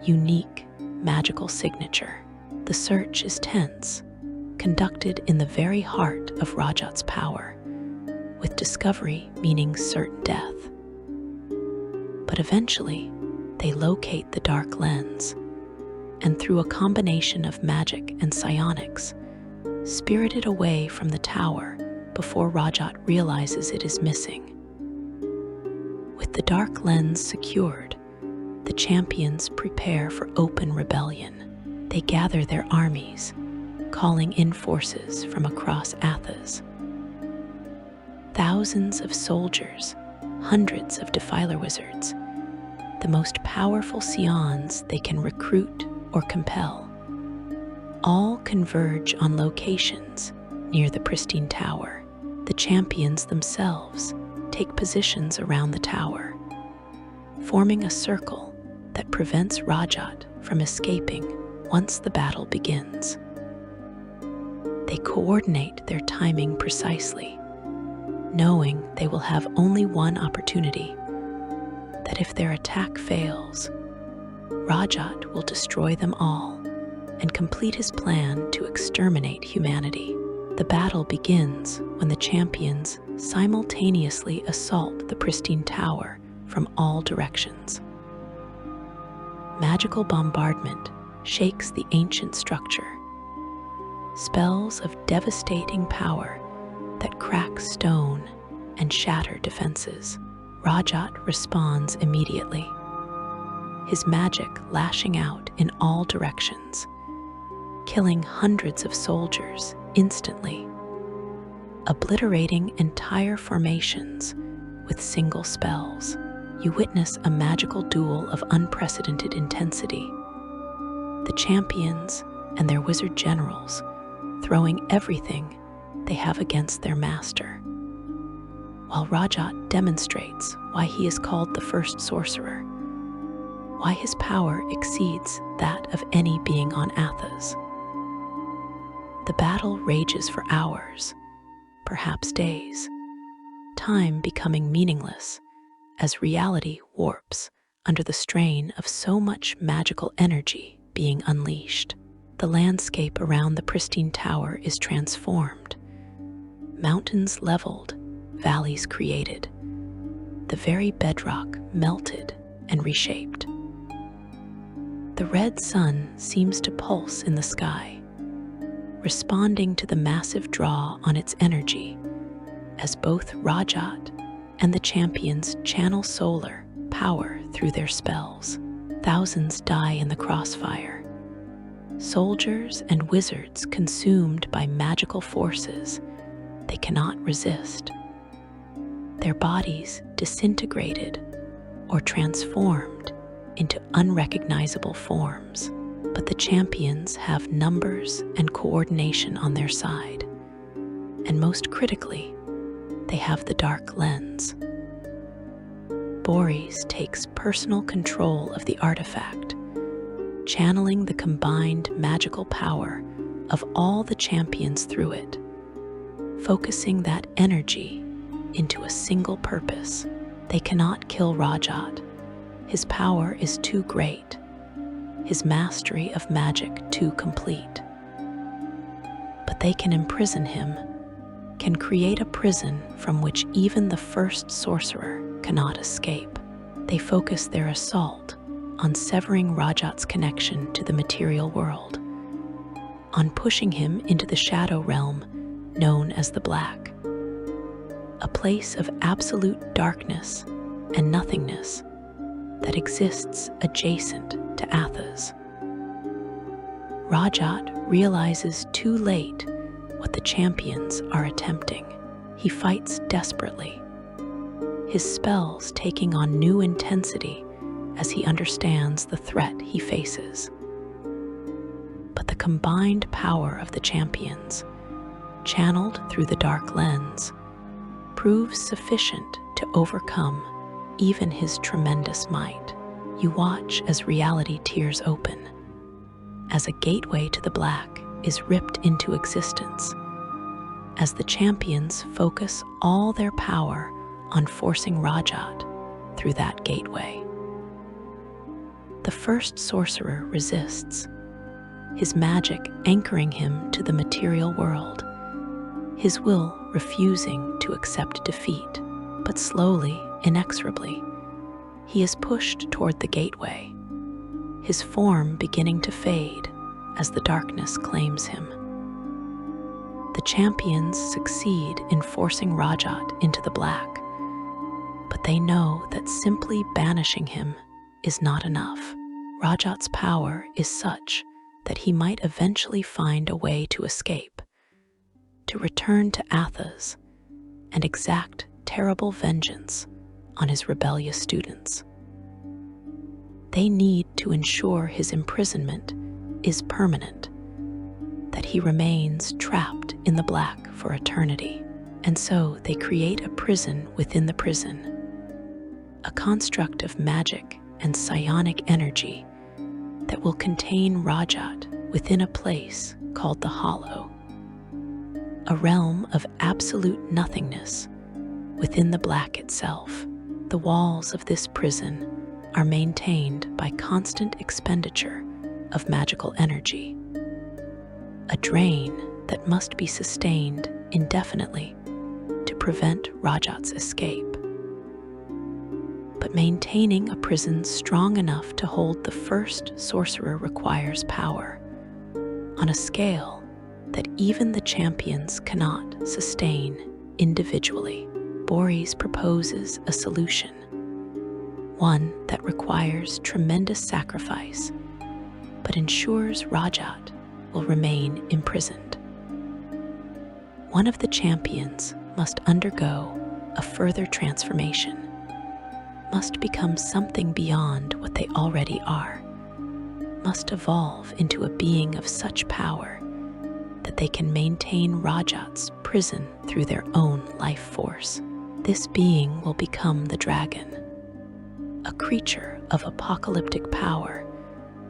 unique magical signature. The search is tense, conducted in the very heart of Rajaat's power, with discovery meaning certain death. But eventually, they locate the dark lens, and through a combination of magic and psionics, spirit it away from the tower before Rajaat realizes it is missing. With the dark lens secured, the champions prepare for open rebellion. They gather their armies, calling in forces from across Athas. Thousands of soldiers, hundreds of defiler wizards, the most powerful scions they can recruit or compel, all converge on locations near the pristine tower. The champions themselves take positions around the tower, forming a circle that prevents Rajaat from escaping once the battle begins. They coordinate their timing precisely, knowing they will have only one opportunity, that if their attack fails, Rajaat will destroy them all and complete his plan to exterminate humanity. The battle begins when the champions simultaneously assault the pristine tower from all directions. Magical bombardment shakes the ancient structure. Spells of devastating power that crack stone and shatter defenses. Rajaat responds immediately, his magic lashing out in all directions, killing hundreds of soldiers instantly, obliterating entire formations with single spells. You witness a magical duel of unprecedented intensity. The champions and their wizard generals throwing everything they have against their master, while Rajaat demonstrates why he is called the first sorcerer, why his power exceeds that of any being on Athas. The battle rages for hours, perhaps days, time becoming meaningless as reality warps under the strain of so much magical energy being unleashed. The landscape around the pristine tower is transformed. Mountains leveled, valleys created, the very bedrock melted and reshaped. The red sun seems to pulse in the sky, responding to the massive draw on its energy as both Rajaat and the champions channel solar power through their spells. Thousands die in the crossfire. Soldiers and wizards consumed by magical forces they cannot resist. Their bodies disintegrated or transformed into unrecognizable forms. But the champions have numbers and coordination on their side. And most critically, they have the dark lens. Boris takes personal control of the artifact, channeling the combined magical power of all the champions through it, focusing that energy into a single purpose. They cannot kill Rajaat. His power is too great, his mastery of magic too complete. But they can imprison him, can create a prison from which even the first sorcerer cannot escape. They focus their assault on severing Rajaat's connection to the material world, on pushing him into the shadow realm known as the Black, a place of absolute darkness and nothingness that exists adjacent to Athas. Rajaat realizes too late what the champions are attempting. He fights desperately, his spells taking on new intensity as he understands the threat he faces. But the combined power of the champions, channeled through the dark lens, proves sufficient to overcome even his tremendous might. You watch as reality tears open, as a gateway to the Black is ripped into existence, as the champions focus all their power on forcing Rajaat through that gateway. The first sorcerer resists, his magic anchoring him to the material world, his will refusing to accept defeat. But slowly, inexorably, he is pushed toward the gateway, his form beginning to fade as the darkness claims him. The champions succeed in forcing Rajaat into the Black, but they know that simply banishing him is not enough. Rajaat's power is such that he might eventually find a way to escape, to return to Athas and exact terrible vengeance on his rebellious students. They need to ensure his imprisonment is permanent, that he remains trapped in the Black for eternity. And so they create a prison within the prison, a construct of magic and psionic energy that will contain Rajaat within a place called the Hollow, a realm of absolute nothingness within the Black itself. The walls of this prison are maintained by constant expenditure of magical energy, a drain that must be sustained indefinitely to prevent Rajaat's escape. But maintaining a prison strong enough to hold the first sorcerer requires power on a scale that even the champions cannot sustain individually. Boris proposes a solution, one that requires tremendous sacrifice, but ensures Rajaat will remain imprisoned. One of the champions must undergo a further transformation, must become something beyond what they already are, must evolve into a being of such power that they can maintain Rajaat's prison through their own life force. This being will become the dragon, a creature of apocalyptic power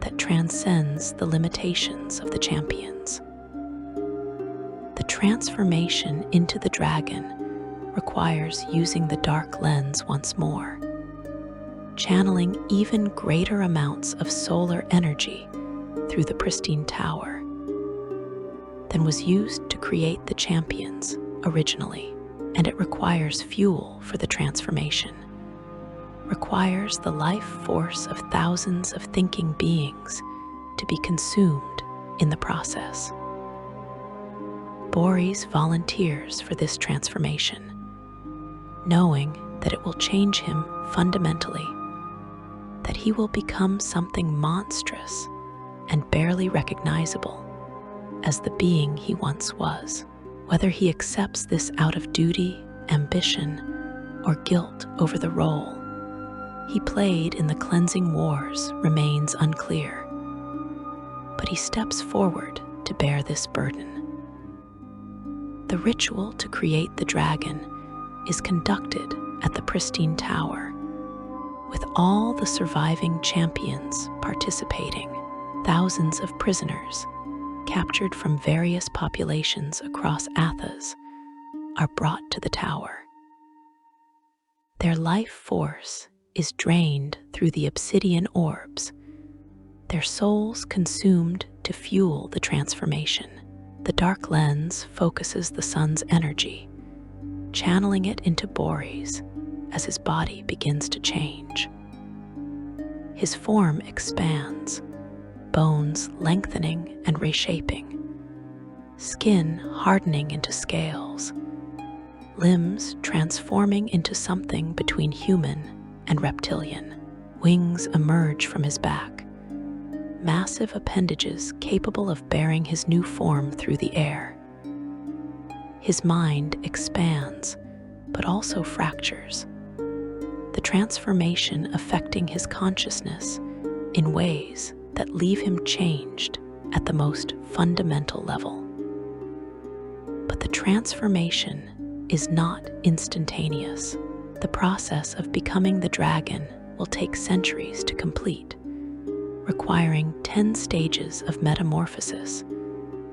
that transcends the limitations of the champions. The transformation into the dragon requires using the dark lens once more, channeling even greater amounts of solar energy through the pristine tower than was used to create the champions originally. And it requires fuel for the transformation, requires the life force of thousands of thinking beings to be consumed in the process. Boris volunteers for this transformation, knowing that it will change him fundamentally, that he will become something monstrous and barely recognizable as the being he once was. Whether he accepts this out of duty, ambition, or guilt over the role he played in the cleansing wars remains unclear, but he steps forward to bear this burden. The ritual to create the dragon is conducted at the pristine tower, with all the surviving champions participating, thousands of prisoners captured from various populations across Athas are brought to the tower. Their life force is drained through the obsidian orbs, their souls consumed to fuel the transformation. The dark lens focuses the sun's energy, channeling it into Boris as his body begins to change. His form expands, bones lengthening and reshaping, skin hardening into scales, limbs transforming into something between human and reptilian. Wings emerge from his back, massive appendages capable of bearing his new form through the air. His mind expands, but also fractures, the transformation affecting his consciousness in ways that leave him changed at the most fundamental level. But the transformation is not instantaneous. The process of becoming the dragon will take centuries to complete, requiring 10 stages of metamorphosis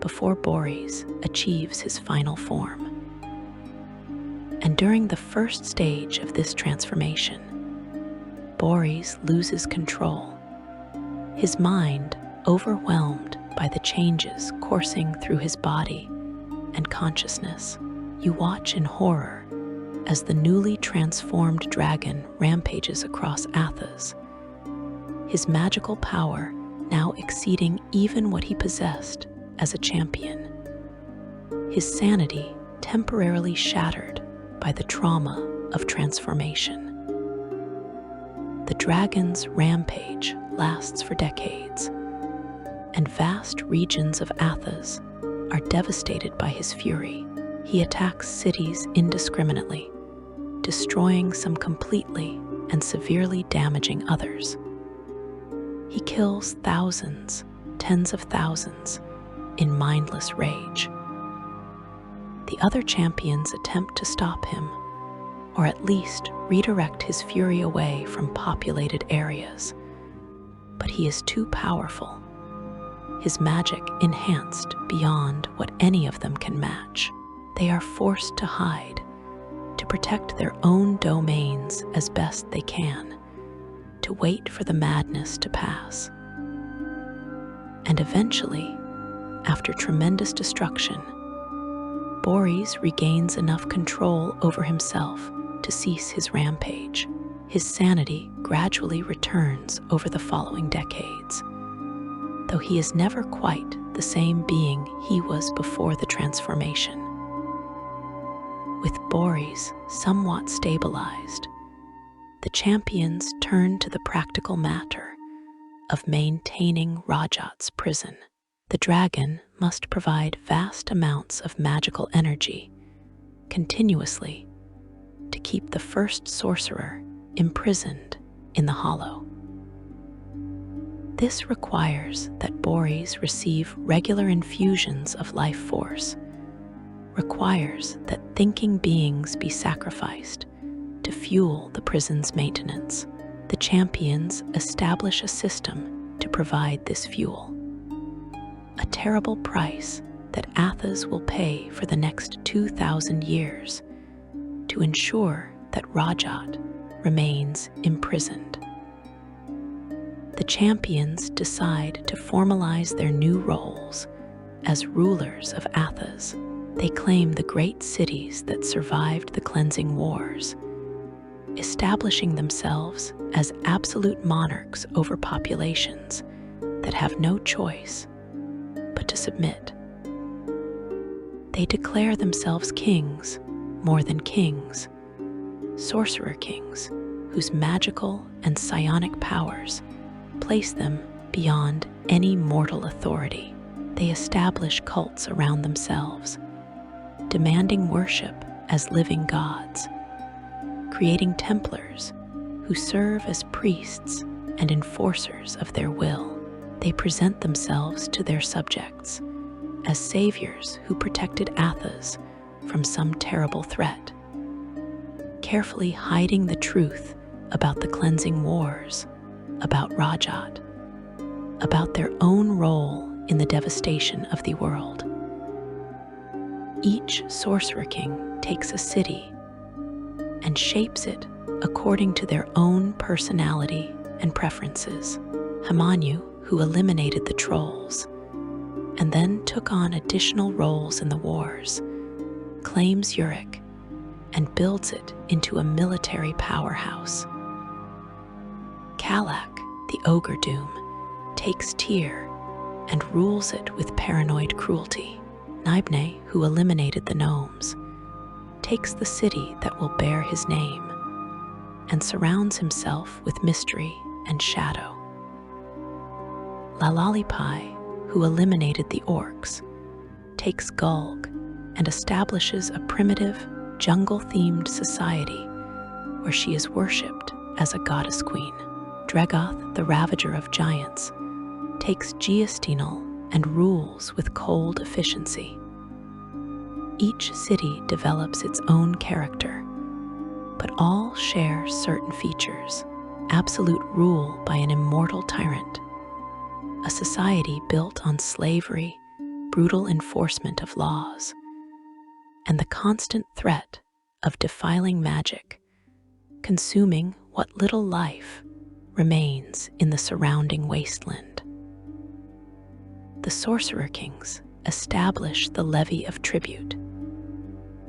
before Boris achieves his final form. And during the first stage of this transformation, Boris loses control, his mind overwhelmed by the changes coursing through his body and consciousness. You watch in horror as the newly transformed dragon rampages across Athas, his magical power now exceeding even what he possessed as a champion. His sanity temporarily shattered by the trauma of transformation. The dragon's rampage lasts for decades, and vast regions of Athas are devastated by his fury. He attacks cities indiscriminately, destroying some completely and severely damaging others. He kills thousands, tens of thousands, in mindless rage. The other champions attempt to stop him, or at least redirect his fury away from populated areas. But he is too powerful, his magic enhanced beyond what any of them can match. They are forced to hide, to protect their own domains as best they can, to wait for the madness to pass. And eventually, after tremendous destruction, Boris regains enough control over himself to cease his rampage. His sanity gradually returns over the following decades, though he is never quite the same being he was before the transformation. With Boris somewhat stabilized, the champions turn to the practical matter of maintaining Rajaat's prison. The dragon must provide vast amounts of magical energy continuously to keep the first sorcerer imprisoned in the hollow. This requires that Boris receive regular infusions of life force, requires that thinking beings be sacrificed to fuel the prison's maintenance. The champions establish a system to provide this fuel, a terrible price that Athas will pay for the next 2,000 years to ensure that Rajaat remains imprisoned. The champions decide to formalize their new roles as rulers of Athas. They claim the great cities that survived the cleansing wars, establishing themselves as absolute monarchs over populations that have no choice but to submit. They declare themselves kings more than kings, sorcerer-kings whose magical and psionic powers place them beyond any mortal authority. They establish cults around themselves, demanding worship as living gods, creating Templars who serve as priests and enforcers of their will. They present themselves to their subjects as saviors who protected Athas from some terrible threat, carefully hiding the truth about the cleansing wars, about Rajaat, about their own role in the devastation of the world. Each sorcerer king takes a city and shapes it according to their own personality and preferences. Hamanu, who eliminated the trolls and then took on additional roles in the wars, claims Uruk and builds it into a military powerhouse. Kalak, the ogre doom, takes Tyr and rules it with paranoid cruelty. Nibne, who eliminated the gnomes, takes the city that will bear his name and surrounds himself with mystery and shadow. Lalalipai, who eliminated the orcs, takes Gulg and establishes a primitive, jungle-themed society where she is worshipped as a goddess queen. Dregoth, the ravager of giants, takes Geostinal and rules with cold efficiency. Each city develops its own character, but all share certain features. Absolute rule by an immortal tyrant, a society built on slavery, brutal enforcement of laws, and the constant threat of defiling magic, consuming what little life remains in the surrounding wasteland. The sorcerer-kings establish the levy of tribute,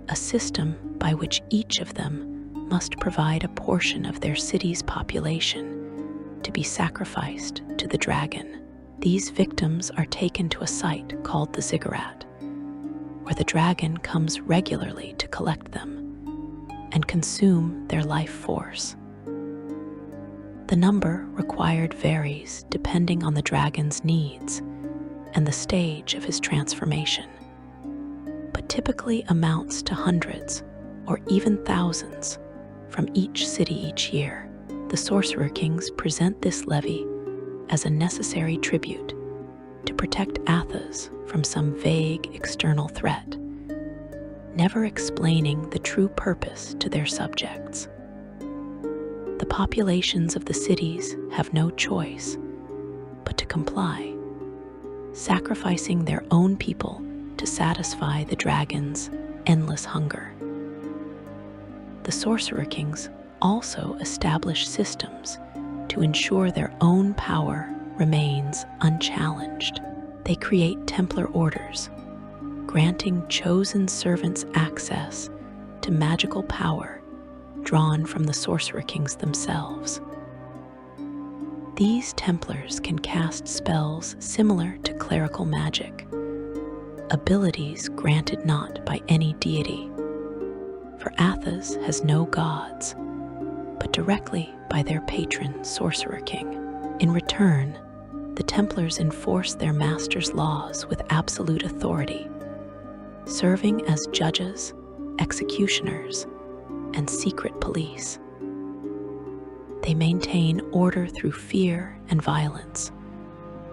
a system by which each of them must provide a portion of their city's population to be sacrificed to the dragon. These victims are taken to a site called the ziggurat, where the dragon comes regularly to collect them and consume their life force. The number required varies depending on the dragon's needs and the stage of his transformation, but typically amounts to hundreds or even thousands from each city each year. The sorcerer kings present this levy as a necessary tribute to protect Athas from some vague external threat, never explaining the true purpose to their subjects. The populations of the cities have no choice but to comply, sacrificing their own people to satisfy the dragon's endless hunger. The sorcerer kings also establish systems to ensure their own power remains unchallenged. They create Templar orders, granting chosen servants access to magical power drawn from the sorcerer kings themselves. These Templars can cast spells similar to clerical magic, abilities granted not by any deity, for Athas has no gods, but directly by their patron sorcerer king. In return, the Templars enforce their master's laws with absolute authority, serving as judges, executioners, and secret police. They maintain order through fear and violence,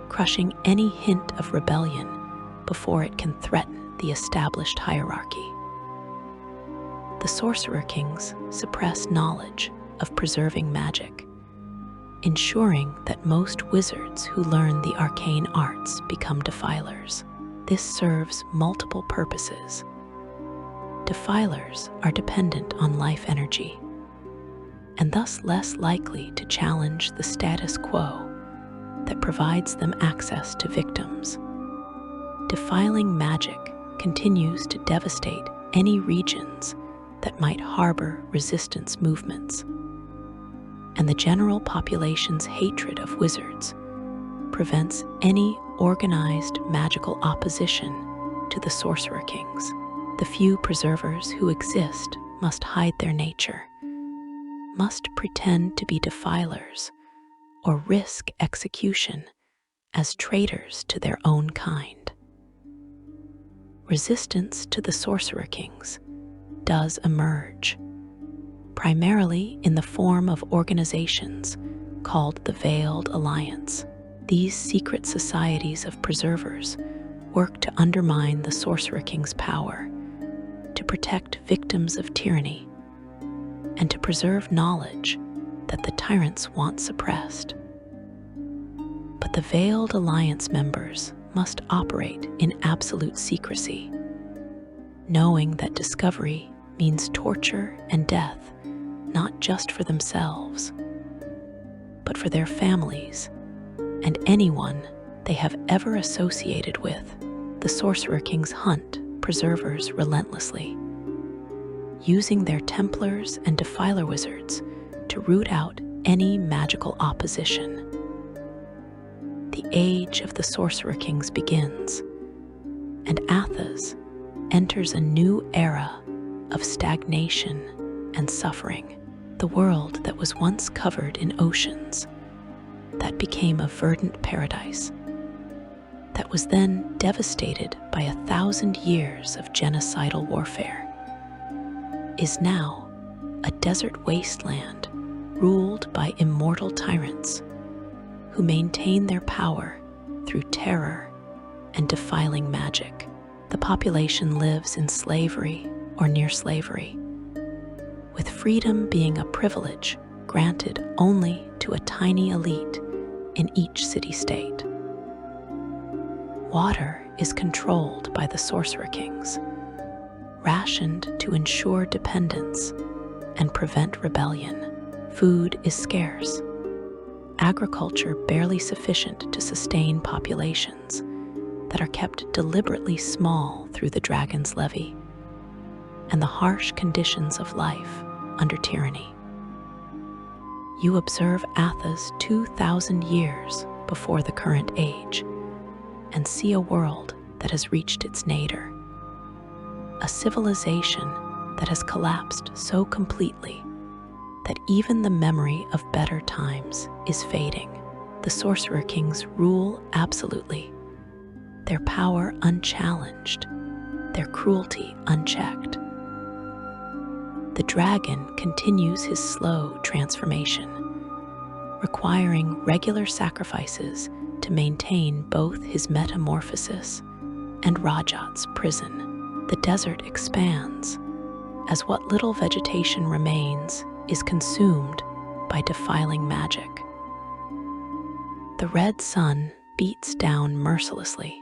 crushing any hint of rebellion before it can threaten the established hierarchy. The sorcerer kings suppress knowledge of preserving magic, ensuring that most wizards who learn the arcane arts become defilers. This serves multiple purposes. Defilers are dependent on life energy, and thus less likely to challenge the status quo that provides them access to victims. Defiling magic continues to devastate any regions that might harbor resistance movements, and the general population's hatred of wizards prevents any organized magical opposition to the sorcerer kings. The few preservers who exist must hide their nature, must pretend to be defilers, or risk execution as traitors to their own kind. Resistance to the sorcerer kings does emerge, primarily in the form of organizations called the Veiled Alliance. These secret societies of preservers work to undermine the sorcerer king's power, to protect victims of tyranny, and to preserve knowledge that the tyrants want suppressed. But the Veiled Alliance members must operate in absolute secrecy, knowing that discovery means torture and death, not just for themselves, but for their families and anyone they have ever associated with. The Sorcerer Kings hunt preservers relentlessly, using their Templars and Defiler wizards to root out any magical opposition. The age of the Sorcerer Kings begins, and Athas enters a new era of stagnation and suffering. The world that was once covered in oceans, that became a verdant paradise, that was then devastated by 1,000 years of genocidal warfare, is now a desert wasteland ruled by immortal tyrants who maintain their power through terror and defiling magic. The population lives in slavery or near slavery, with freedom being a privilege granted only to a tiny elite in each city-state. Water is controlled by the Sorcerer Kings, rationed to ensure dependence and prevent rebellion. Food is scarce, agriculture barely sufficient to sustain populations that are kept deliberately small through the dragon's levy, and the harsh conditions of life under tyranny. You observe Athas 2,000 years before the current age and see a world that has reached its nadir, a civilization that has collapsed so completely that even the memory of better times is fading. The Sorcerer Kings rule absolutely, their power unchallenged, their cruelty unchecked. The dragon continues his slow transformation, requiring regular sacrifices to maintain both his metamorphosis and Rajaat's prison. The desert expands as what little vegetation remains is consumed by defiling magic. The red sun beats down mercilessly,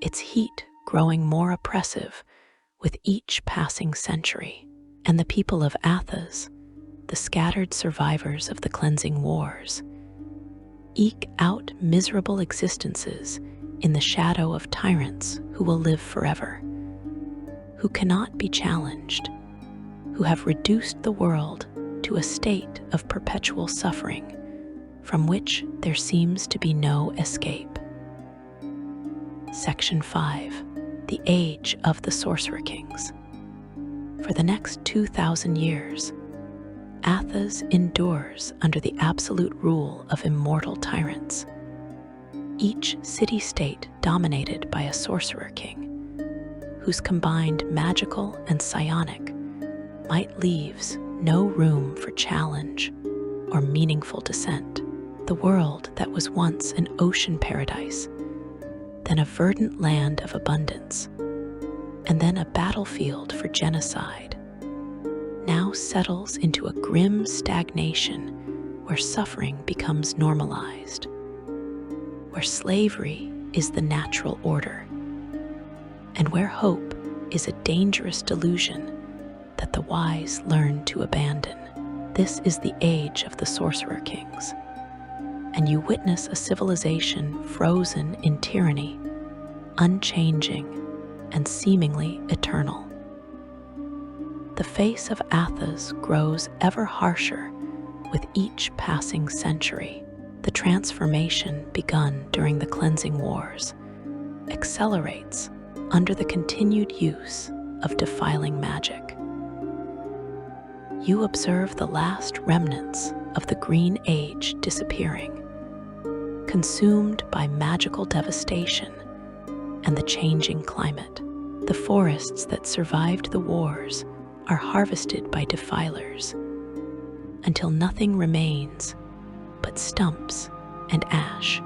its heat growing more oppressive with each passing century. And the people of Athas, the scattered survivors of the cleansing wars, eke out miserable existences in the shadow of tyrants who will live forever, who cannot be challenged, who have reduced the world to a state of perpetual suffering from which there seems to be no escape. Section 5. The Age of the Sorcerer Kings. For the next 2,000 years, Athas endures under the absolute rule of immortal tyrants, each city-state dominated by a Sorcerer King, whose combined magical and psionic might leaves no room for challenge or meaningful dissent. The world that was once an ocean paradise, then a verdant land of abundance, and then a battlefield for genocide, now settles into a grim stagnation where suffering becomes normalized, where slavery is the natural order, and where hope is a dangerous delusion that the wise learn to abandon. This is the age of the Sorcerer Kings, and you witness a civilization frozen in tyranny, unchanging and seemingly eternal. The face of Athas grows ever harsher with each passing century. The transformation begun during the cleansing wars accelerates under the continued use of defiling magic. You observe the last remnants of the Green Age disappearing, consumed by magical devastation and the changing climate. The forests that survived the wars are harvested by defilers until nothing remains but stumps and ash.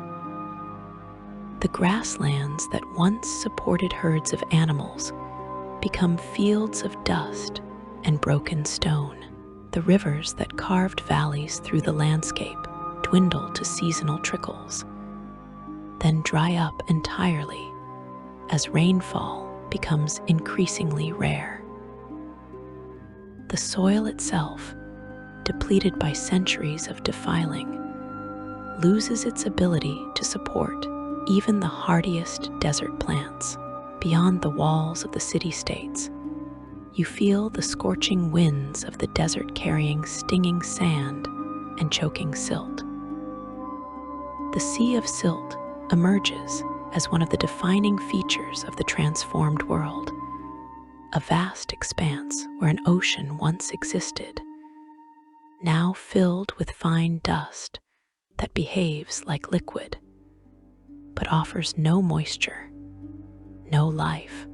The grasslands that once supported herds of animals become fields of dust and broken stone. The rivers that carved valleys through the landscape dwindle to seasonal trickles, then dry up entirely as rainfall becomes increasingly rare. The soil itself, depleted by centuries of defiling, loses its ability to support even the hardiest desert plants. Beyond the walls of the city-states, you feel the scorching winds of the desert carrying stinging sand and choking silt. The Sea of Silt emerges as one of the defining features of the transformed world, a vast expanse where an ocean once existed, now filled with fine dust that behaves like liquid, but offers no moisture, no life,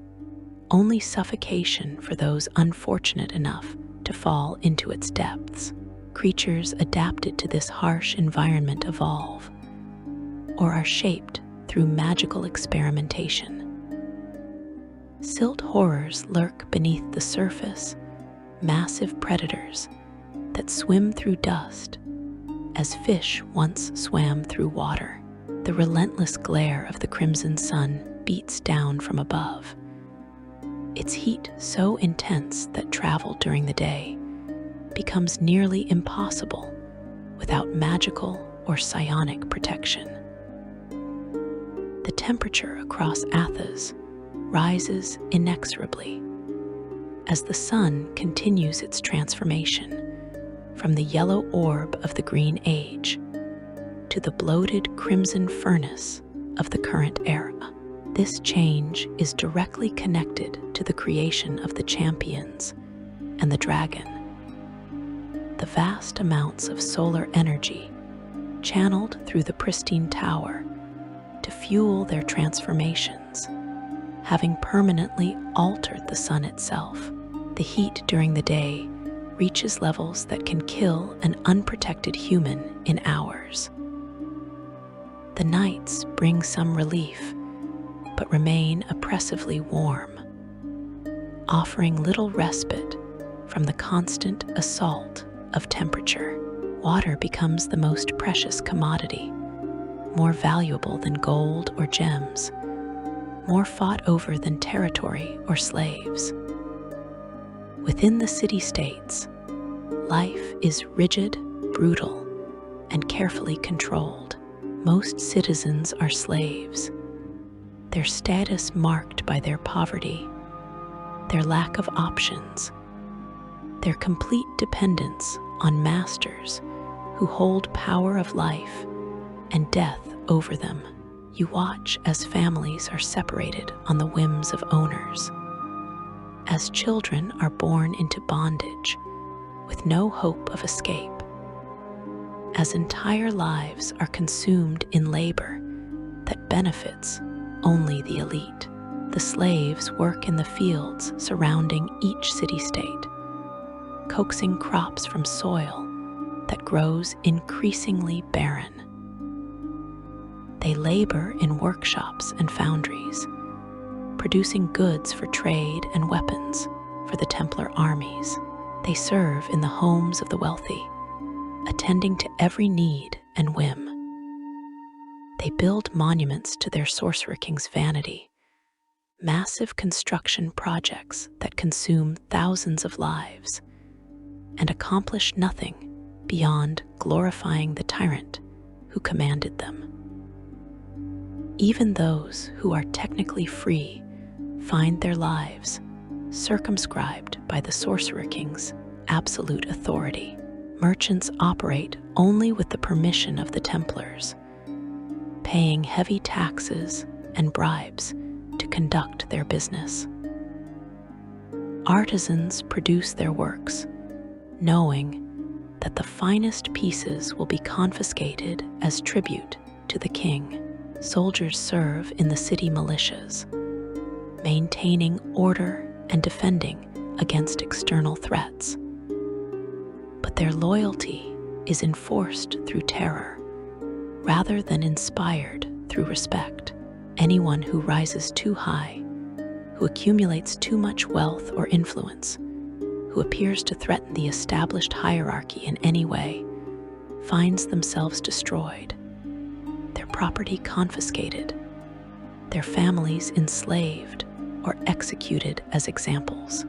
only suffocation for those unfortunate enough to fall into its depths. Creatures adapted to this harsh environment evolve, or are shaped through magical experimentation. Silt horrors lurk beneath the surface, massive predators that swim through dust as fish once swam through water. The relentless glare of the crimson sun beats down from above, its heat so intense that travel during the day becomes nearly impossible without magical or psionic protection. The temperature across Athas rises inexorably as the sun continues its transformation from the yellow orb of the Green Age to the bloated crimson furnace of the current era. This change is directly connected to the creation of the champions and the dragon. The vast amounts of solar energy channeled through the pristine tower to fuel their transformations, having permanently altered the sun itself. The heat during the day reaches levels that can kill an unprotected human in hours. The nights bring some relief, but remain oppressively warm, offering little respite from the constant assault of temperature. Water becomes the most precious commodity, more valuable than gold or gems, more fought over than territory or slaves. Within the city-states, life is rigid, brutal, and carefully controlled. Most citizens are slaves, their status marked by their poverty, their lack of options, their complete dependence on masters who hold power of life and death over them. You watch as families are separated on the whims of owners, as children are born into bondage with no hope of escape, as entire lives are consumed in labor that benefits only the elite. The slaves work in the fields surrounding each city-state, coaxing crops from soil that grows increasingly barren. They labor in workshops and foundries, producing goods for trade and weapons for the Templar armies. They serve in the homes of the wealthy, attending to every need and whim. They build monuments to their sorcerer-king's vanity, massive construction projects that consume thousands of lives, and accomplish nothing beyond glorifying the tyrant who commanded them. Even those who are technically free find their lives circumscribed by the sorcerer-king's absolute authority. Merchants operate only with the permission of the Templars, paying heavy taxes and bribes to conduct their business. Artisans produce their works, knowing that the finest pieces will be confiscated as tribute to the king. Soldiers serve in the city militias, maintaining order and defending against external threats. But their loyalty is enforced through terror, rather than inspired through respect. Anyone who rises too high, who accumulates too much wealth or influence, who appears to threaten the established hierarchy in any way, finds themselves destroyed, their property confiscated, their families enslaved or or executed as examples.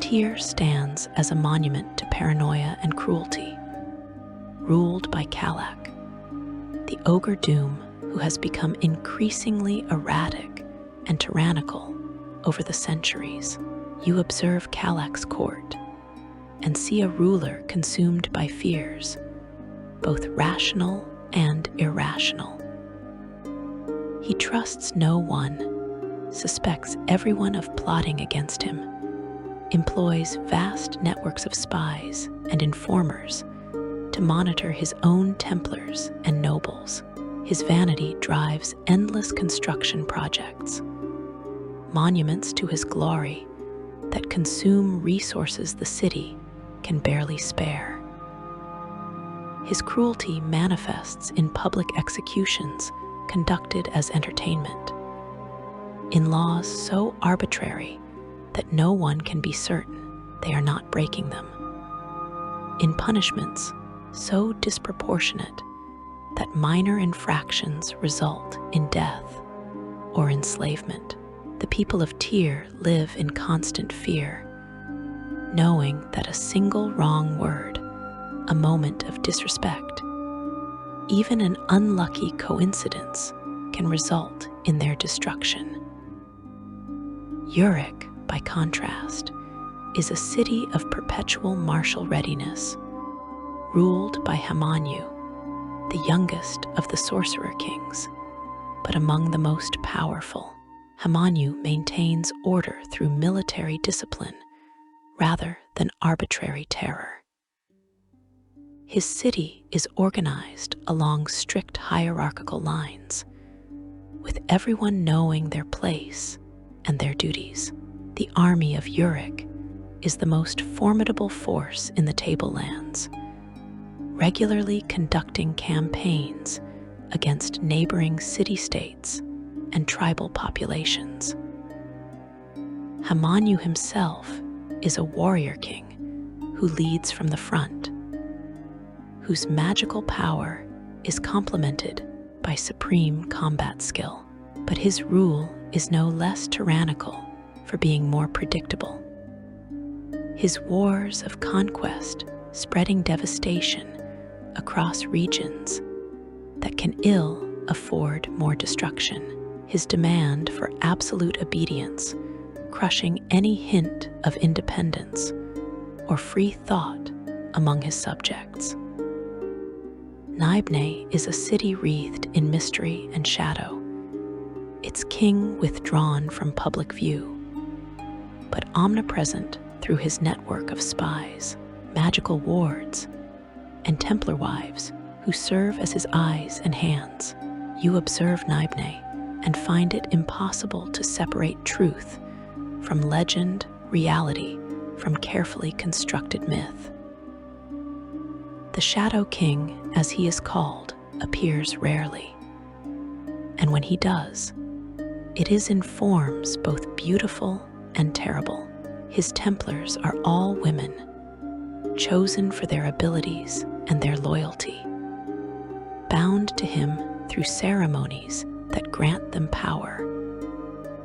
Tyr stands as a monument to paranoia and cruelty, ruled by Kalak, the ogre doom who has become increasingly erratic and tyrannical over the centuries. You observe Kalak's court and see a ruler consumed by fears, both rational and irrational. He trusts no one, suspects everyone of plotting against him, employs vast networks of spies and informers to monitor his own Templars and nobles. His vanity drives endless construction projects, monuments to his glory that consume resources the city can barely spare. His cruelty manifests in public executions conducted as entertainment, in laws so arbitrary that no one can be certain they are not breaking them, in punishments so disproportionate that minor infractions result in death or enslavement. The people of Tyr live in constant fear, knowing that a single wrong word, a moment of disrespect, even an unlucky coincidence, can result in their destruction. Uruk, by contrast, is a city of perpetual martial readiness, ruled by Hamanyu, the youngest of the sorcerer-kings, but among the most powerful. Hamanyu maintains order through military discipline rather than arbitrary terror. His city is organized along strict hierarchical lines, with everyone knowing their place and their duties. The army of Uruk is the most formidable force in the tablelands, regularly conducting campaigns against neighboring city-states and tribal populations. Hamanyu himself is a warrior king who leads from the front, whose magical power is complemented by supreme combat skill. But his rule is no less tyrannical for being more predictable. His wars of conquest spreading devastation across regions that can ill afford more destruction. His demand for absolute obedience, crushing any hint of independence or free thought among his subjects. Naibne is a city wreathed in mystery and shadow, its king withdrawn from public view, but omnipresent through his network of spies, magical wards, and Templar wives who serve as his eyes and hands. You observe Naibne and find it impossible to separate truth from legend, reality from carefully constructed myth. The Shadow King, as he is called, appears rarely, and when he does, it is in forms both beautiful and terrible. His Templars are all women, chosen for their abilities and their loyalty, bound to him through ceremonies that grant them power,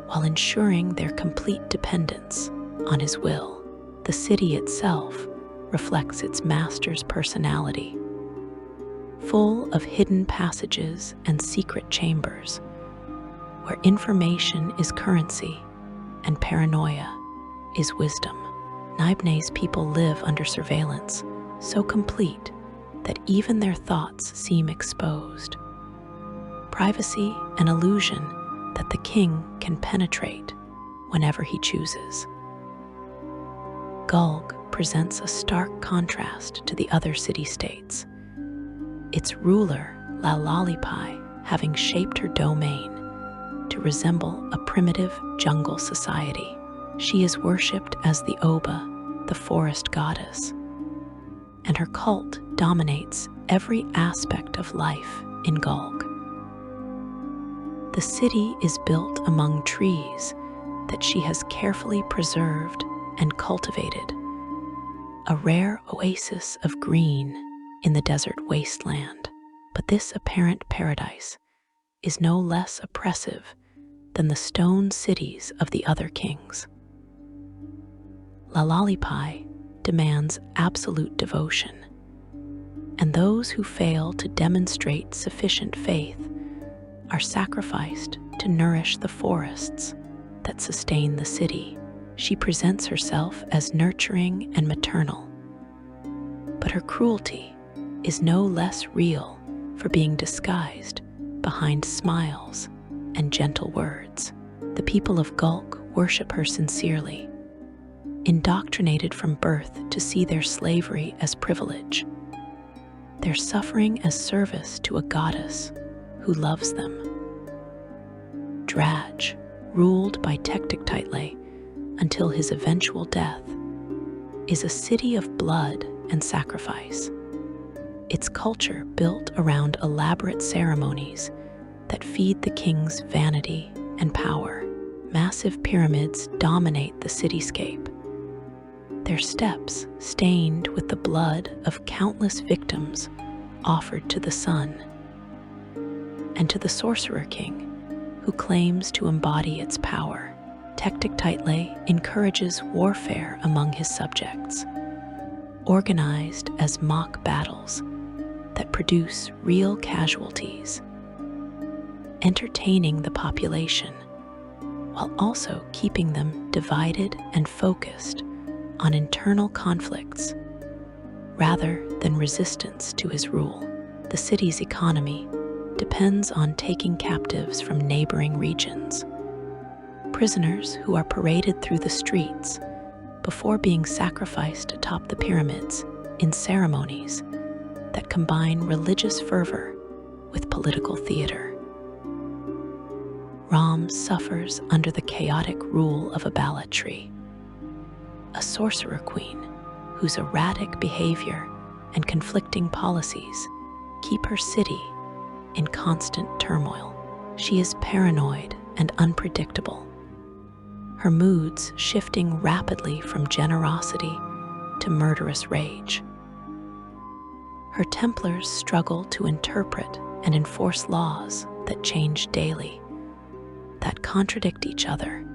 while ensuring their complete dependence on his will. The city itself reflects its master's personality, full of hidden passages and secret chambers, where information is currency and paranoia is wisdom. Naibne's people live under surveillance so complete that even their thoughts seem exposed. Privacy an illusion that the king can penetrate whenever he chooses. Gulg presents a stark contrast to the other city-states, its ruler, Lalalipai, having shaped her domain to resemble a primitive jungle society. She is worshipped as the Oba, the forest goddess, and her cult dominates every aspect of life in Gulg. The city is built among trees that she has carefully preserved and cultivated, a rare oasis of green in the desert wasteland. But this apparent paradise is no less oppressive than the stone cities of the other kings. Lalalipai demands absolute devotion, and those who fail to demonstrate sufficient faith are sacrificed to nourish the forests that sustain the city. She presents herself as nurturing and maternal, but her cruelty is no less real for being disguised behind smiles and gentle words. The people of Gulk worship her sincerely, indoctrinated from birth to see their slavery as privilege, their suffering as service to a goddess who loves them. Draj, ruled by Tektiktaitle until his eventual death, is a city of blood and sacrifice. Its culture built around elaborate ceremonies that feed the king's vanity and power. Massive pyramids dominate the cityscape, their steps stained with the blood of countless victims offered to the sun. And to the sorcerer king, who claims to embody its power, Tektiktaitle encourages warfare among his subjects, organized as mock battles that produce real casualties, entertaining the population while also keeping them divided and focused on internal conflicts rather than resistance to his rule. The city's economy depends on taking captives from neighboring regions, prisoners who are paraded through the streets before being sacrificed atop the pyramids in ceremonies that combine religious fervor with political theater. Ram suffers under the chaotic rule of a ballatry, a sorcerer queen whose erratic behavior and conflicting policies keep her city in constant turmoil. She is paranoid and unpredictable, her moods shifting rapidly from generosity to murderous rage. Her Templars struggle to interpret and enforce laws that change daily, that contradict each other,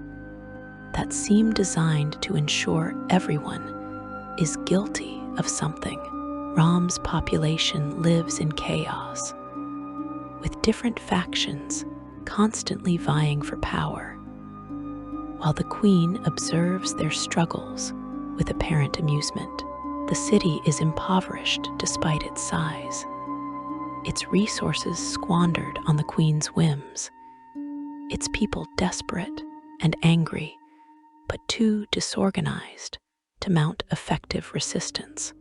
that seem designed to ensure everyone is guilty of something. Ram's population lives in chaos, with different factions constantly vying for power, while the queen observes their struggles with apparent amusement. The city is impoverished despite its size, its resources squandered on the queen's whims, its people desperate and angry, but too disorganized to mount effective resistance.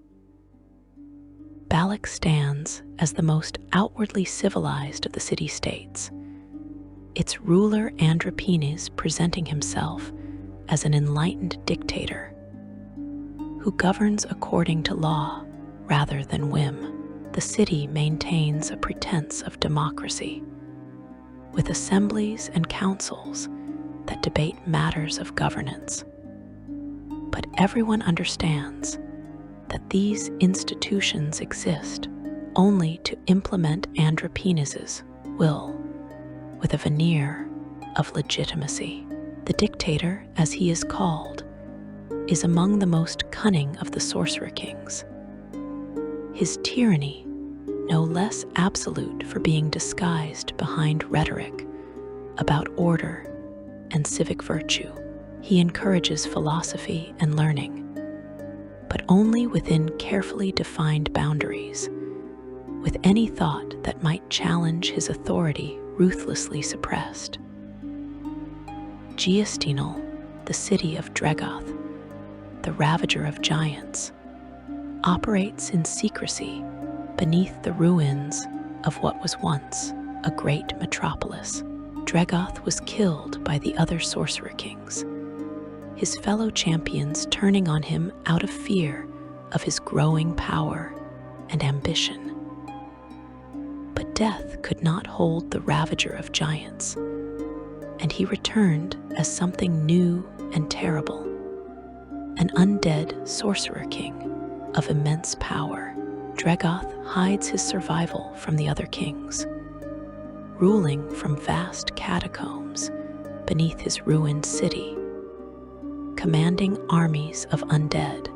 Balak stands as the most outwardly civilized of the city-states, its ruler Andropenes presenting himself as an enlightened dictator who governs according to law rather than whim. The city maintains a pretense of democracy, with assemblies and councils that debate matters of governance. But everyone understands that these institutions exist only to implement Andropenes' will with a veneer of legitimacy. The dictator, as he is called, is among the most cunning of the sorcerer kings. His tyranny, no less absolute for being disguised behind rhetoric about order and civic virtue. He encourages philosophy and learning, but only within carefully defined boundaries, with any thought that might challenge his authority ruthlessly suppressed. Giastinal, the city of Dregoth, the ravager of giants, operates in secrecy beneath the ruins of what was once a great metropolis. Dregoth was killed by the other sorcerer kings, his fellow champions turning on him out of fear of his growing power and ambition. But death could not hold the ravager of giants, and he returned as something new and terrible, an undead sorcerer king of immense power. Dregoth hides his survival from the other kings, ruling from vast catacombs beneath his ruined city, commanding armies of undead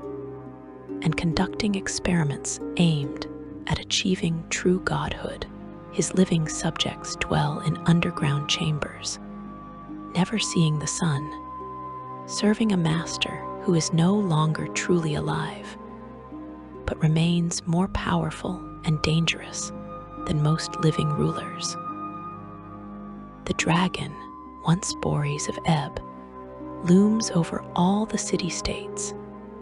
and conducting experiments aimed at achieving true godhood. His living subjects dwell in underground chambers, never seeing the sun, serving a master who is no longer truly alive, but remains more powerful and dangerous than most living rulers. The dragon, once Boreas of Ebb, looms over all the city-states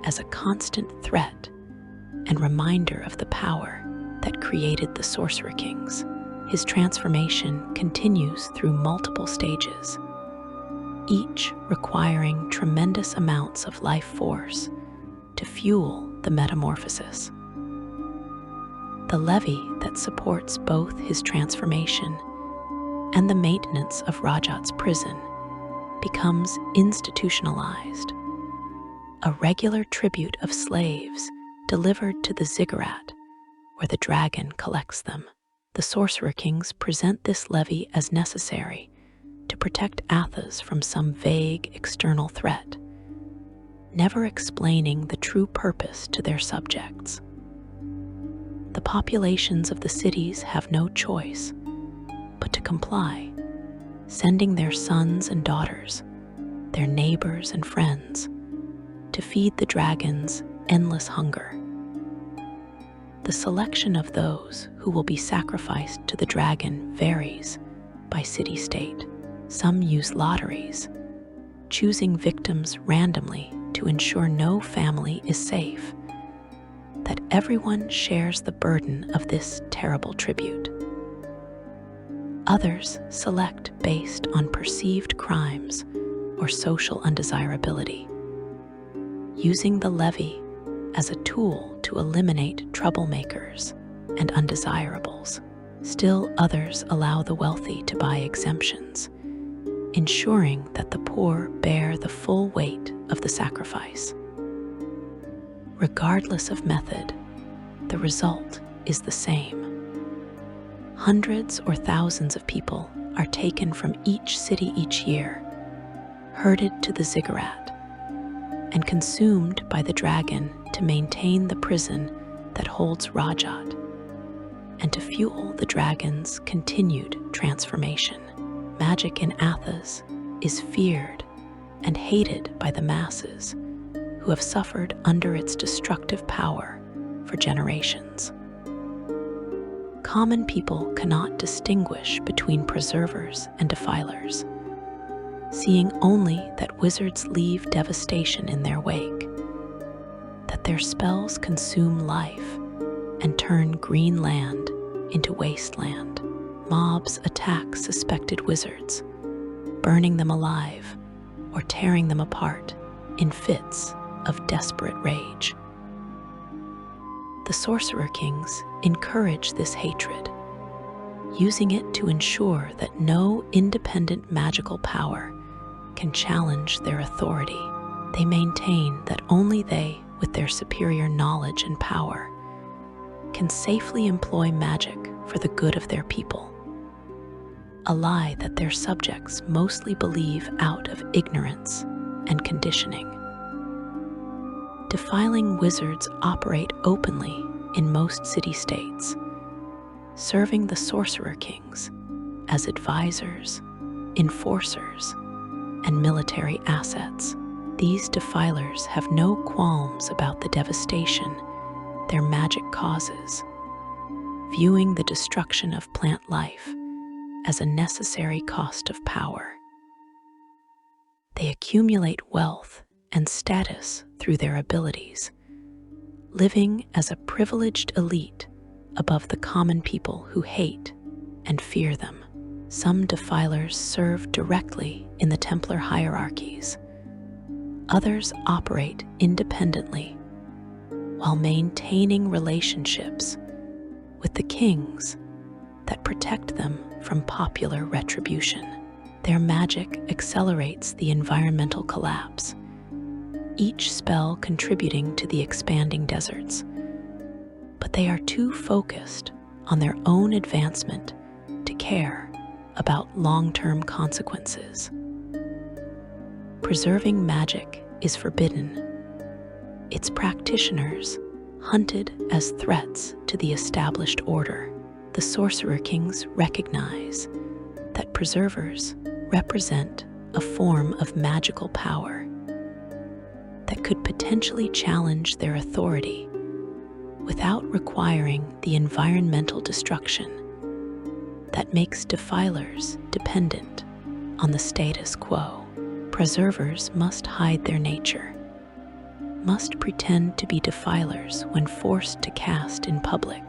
as a constant threat and reminder of the power that created the sorcerer-kings. His transformation continues through multiple stages, each requiring tremendous amounts of life force to fuel the metamorphosis. The levy that supports both his transformation and the maintenance of Rajaat's prison becomes institutionalized, a regular tribute of slaves delivered to the ziggurat where the dragon collects them. The sorcerer-kings present this levy as necessary to protect Athas from some vague external threat, never explaining the true purpose to their subjects. The populations of the cities have no choice but to comply, sending their sons and daughters, their neighbors and friends, to feed the dragon's endless hunger. The selection of those who will be sacrificed to the dragon varies by city-state. Some use lotteries, choosing victims randomly to ensure no family is safe, that everyone shares the burden of this terrible tribute. Others select based on perceived crimes or social undesirability, using the levy as a tool to eliminate troublemakers and undesirables. Still others allow the wealthy to buy exemptions, ensuring that the poor bear the full weight of the sacrifice. Regardless of method, the result is the same. Hundreds or thousands of people are taken from each city each year, herded to the ziggurat, and consumed by the dragon to maintain the prison that holds Rajaat and to fuel the dragon's continued transformation. Magic in Athas is feared and hated by the masses who have suffered under its destructive power for generations. Common people cannot distinguish between preservers and defilers, seeing only that wizards leave devastation in their wake, that their spells consume life and turn green land into wasteland. Mobs attack suspected wizards, burning them alive or tearing them apart in fits of desperate rage. The sorcerer-kings encourage this hatred, using it to ensure that no independent magical power can challenge their authority. They maintain that only they, with their superior knowledge and power, can safely employ magic for the good of their people, a lie that their subjects mostly believe out of ignorance and conditioning. Defiling wizards operate openly in most city-states, serving the sorcerer-kings as advisors, enforcers, and military assets. These defilers have no qualms about the devastation their magic causes, viewing the destruction of plant life as a necessary cost of power. They accumulate wealth and status through their abilities, living as a privileged elite above the common people who hate and fear them. Some defilers serve directly in the Templar hierarchies. Others operate independently while maintaining relationships with the kings that protect them from popular retribution. Their magic accelerates the environmental collapse, each spell contributing to the expanding deserts. But they are too focused on their own advancement to care about long-term consequences. Preserving magic is forbidden, its practitioners hunted as threats to the established order. The sorcerer-kings recognize that preservers represent a form of magical power that could potentially challenge their authority without requiring the environmental destruction that makes defilers dependent on the status quo. Preservers must hide their nature, must pretend to be defilers when forced to cast in public,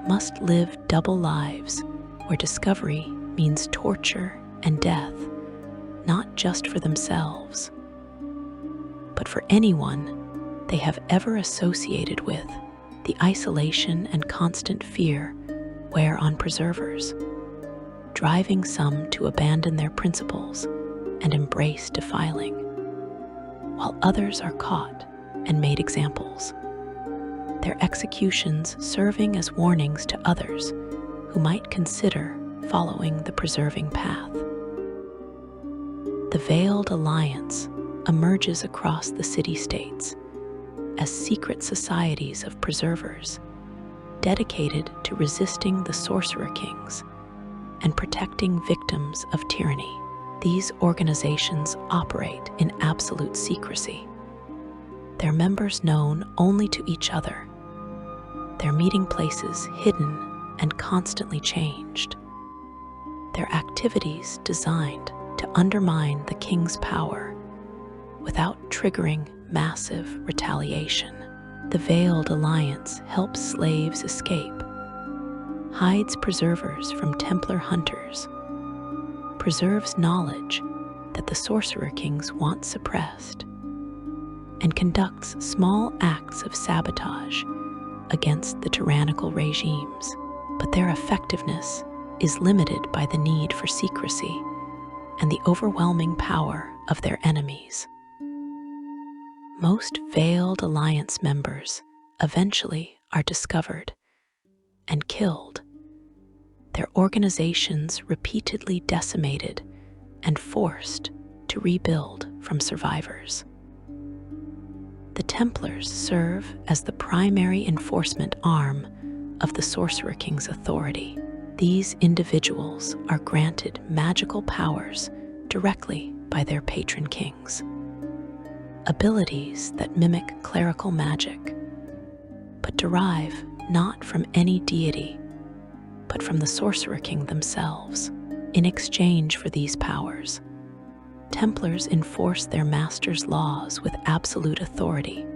must live double lives where discovery means torture and death, not just for themselves, but for anyone they have ever associated with. The isolation and constant fear wear on preservers, driving some to abandon their principles and embrace defiling, while others are caught and made examples, their executions serving as warnings to others who might consider following the preserving path. The Veiled Alliance emerges across the city-states as secret societies of preservers dedicated to resisting the sorcerer-kings and protecting victims of tyranny. These organizations operate in absolute secrecy, their members known only to each other, their meeting places hidden and constantly changed, their activities designed to undermine the king's power without triggering massive retaliation. The Veiled Alliance helps slaves escape, hides preservers from Templar hunters, preserves knowledge that the sorcerer-kings want suppressed, and conducts small acts of sabotage against the tyrannical regimes. But their effectiveness is limited by the need for secrecy and the overwhelming power of their enemies. Most Veiled Alliance members eventually are discovered and killed, their organizations repeatedly decimated and forced to rebuild from survivors. The Templars serve as the primary enforcement arm of the Sorcerer-King's authority. These individuals are granted magical powers directly by their patron kings, abilities that mimic clerical magic, but derive not from any deity, but from the Sorcerer-King themselves. In exchange for these powers, Templars enforce their master's laws with absolute authority,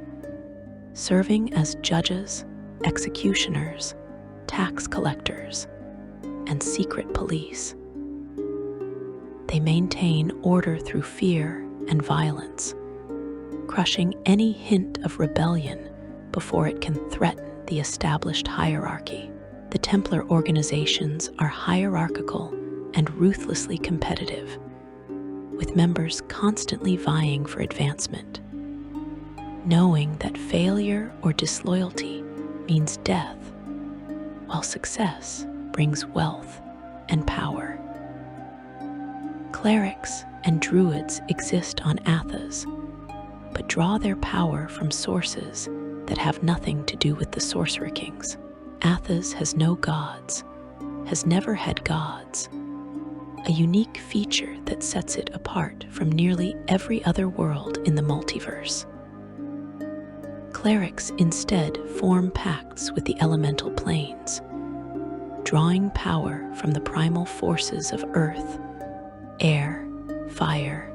serving as judges, executioners, tax collectors, and secret police. They maintain order through fear and violence, crushing any hint of rebellion before it can threaten the established hierarchy. The Templar organizations are hierarchical and ruthlessly competitive, with members constantly vying for advancement, knowing that failure or disloyalty means death, while success brings wealth and power. Clerics and druids exist on Athas, but draw their power from sources that have nothing to do with the Sorcerer-Kings. Athas has no gods, has never had gods, a unique feature that sets it apart from nearly every other world in the multiverse. Clerics instead form pacts with the elemental planes, drawing power from the primal forces of earth, air, fire,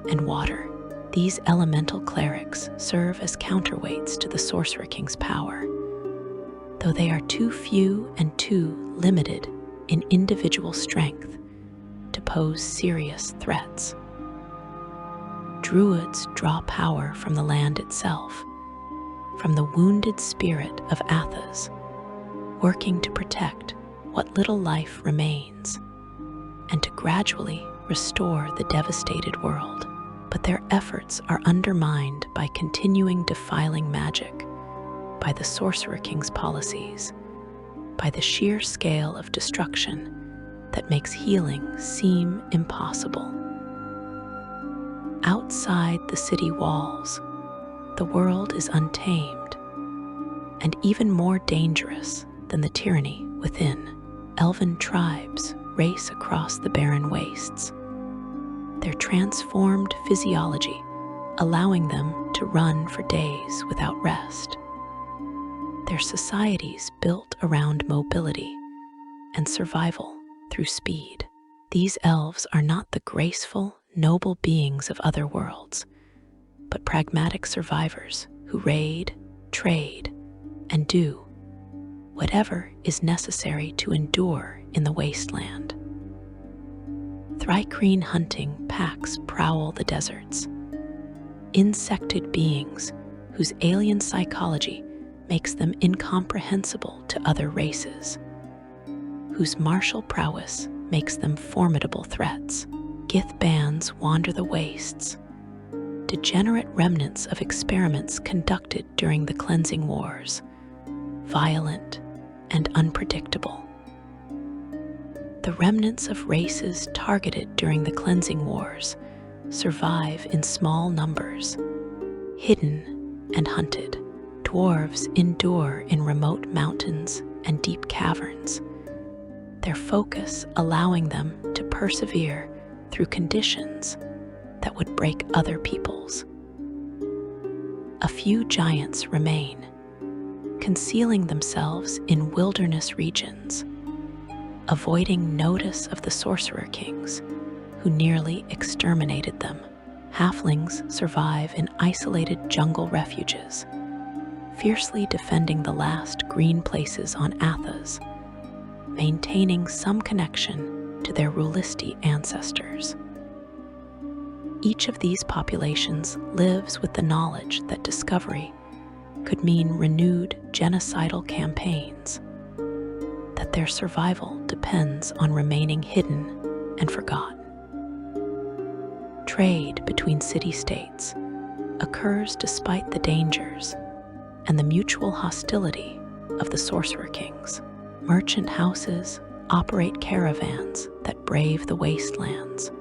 and water. These elemental clerics serve as counterweights to the Sorcerer-King's power, though they are too few and too limited in individual strength to pose serious threats. Druids draw power from the land itself, from the wounded spirit of Athas, working to protect what little life remains and to gradually restore the devastated world. But their efforts are undermined by continuing defiling magic, by the Sorcerer-King's policies, by the sheer scale of destruction that makes healing seem impossible. Outside the city walls, the world is untamed and even more dangerous than the tyranny within. Elven tribes race across the barren wastes, their transformed physiology allowing them to run for days without rest. Their societies built around mobility and survival through speed. These elves are not the graceful, noble beings of other worlds, but pragmatic survivors who raid, trade, and do whatever is necessary to endure in the wasteland. Thrycreen hunting packs prowl the deserts, insected beings whose alien psychology makes them incomprehensible to other races, whose martial prowess makes them formidable threats. Gith bands wander the wastes, degenerate remnants of experiments conducted during the cleansing wars, violent and unpredictable. The remnants of races targeted during the cleansing wars survive in small numbers, hidden and hunted. Dwarves endure in remote mountains and deep caverns, their focus allowing them to persevere through conditions that would break other people's. A few giants remain, concealing themselves in wilderness regions, avoiding notice of the sorcerer-kings, who nearly exterminated them. Halflings survive in isolated jungle refuges, fiercely defending the last green places on Athas, maintaining some connection to their rhulisti ancestors. Each of these populations lives with the knowledge that discovery could mean renewed genocidal campaigns, that their survival depends on remaining hidden and forgotten. Trade between city-states occurs despite the dangers and the mutual hostility of the sorcerer-kings. Merchant houses operate caravans that brave the wastelands,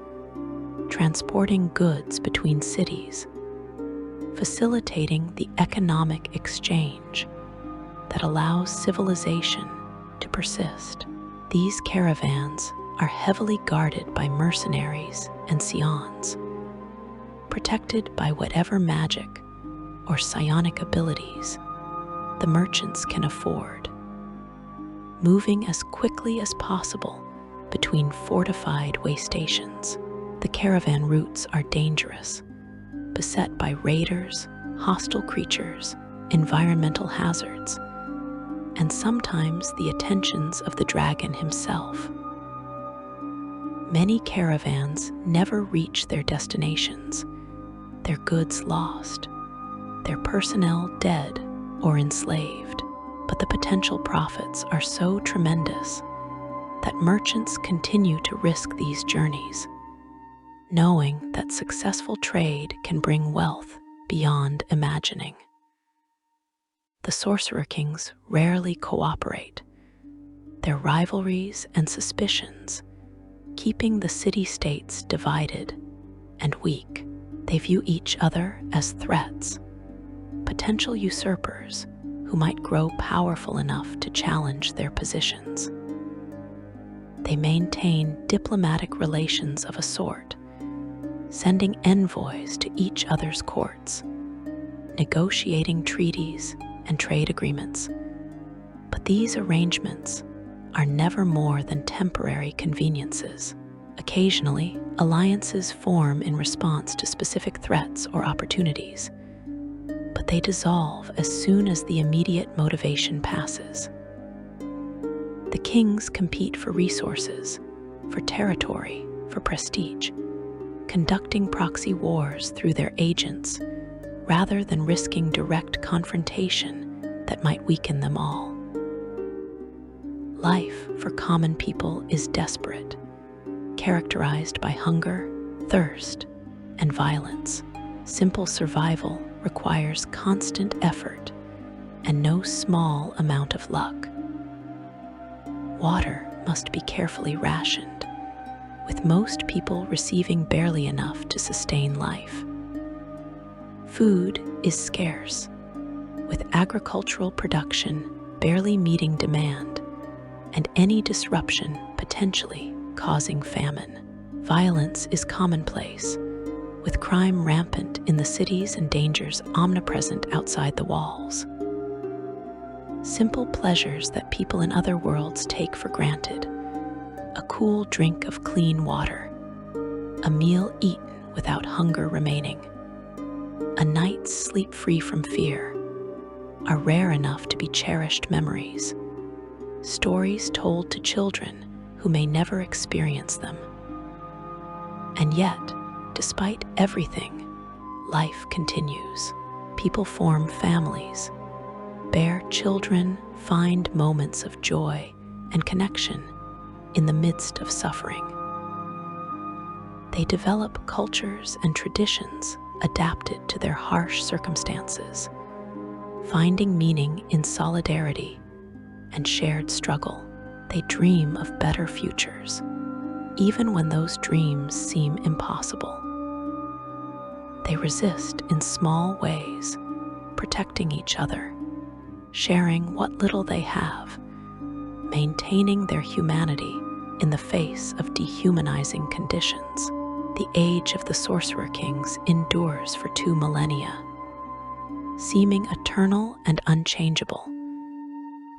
transporting goods between cities, facilitating the economic exchange that allows civilization to persist. These caravans are heavily guarded by mercenaries and scions, protected by whatever magic or psionic abilities the merchants can afford, moving as quickly as possible between fortified way stations. The caravan routes are dangerous, beset by raiders, hostile creatures, environmental hazards, and sometimes the attentions of the dragon himself. Many caravans never reach their destinations, their goods lost, their personnel dead or enslaved. But the potential profits are so tremendous that merchants continue to risk these journeys, knowing that successful trade can bring wealth beyond imagining. The sorcerer-kings rarely cooperate, their rivalries and suspicions keeping the city-states divided and weak. They view each other as threats, potential usurpers who might grow powerful enough to challenge their positions. They maintain diplomatic relations of a sort, sending envoys to each other's courts, negotiating treaties and trade agreements. But these arrangements are never more than temporary conveniences. Occasionally, alliances form in response to specific threats or opportunities, but they dissolve as soon as the immediate motivation passes. The kings compete for resources, for territory, for prestige, conducting proxy wars through their agents rather than risking direct confrontation that might weaken them all. Life for common people is desperate, characterized by hunger, thirst, and violence. Simple survival requires constant effort and no small amount of luck. Water must be carefully rationed, with most people receiving barely enough to sustain life. Food is scarce, with agricultural production barely meeting demand and any disruption potentially causing famine. Violence is commonplace, with crime rampant in the cities and dangers omnipresent outside the walls. Simple pleasures that people in other worlds take for granted, a cool drink of clean water, a meal eaten without hunger remaining, a night's sleep free from fear, are rare enough to be cherished memories, stories told to children who may never experience them. And yet, despite everything, life continues. People form families, bear children, find moments of joy and connection in the midst of suffering. They develop cultures and traditions adapted to their harsh circumstances, finding meaning in solidarity and shared struggle. They dream of better futures, even when those dreams seem impossible. They resist in small ways, protecting each other, sharing what little they have, maintaining their humanity in the face of dehumanizing conditions. The age of the sorcerer-kings endures for 2 millennia, seeming eternal and unchangeable.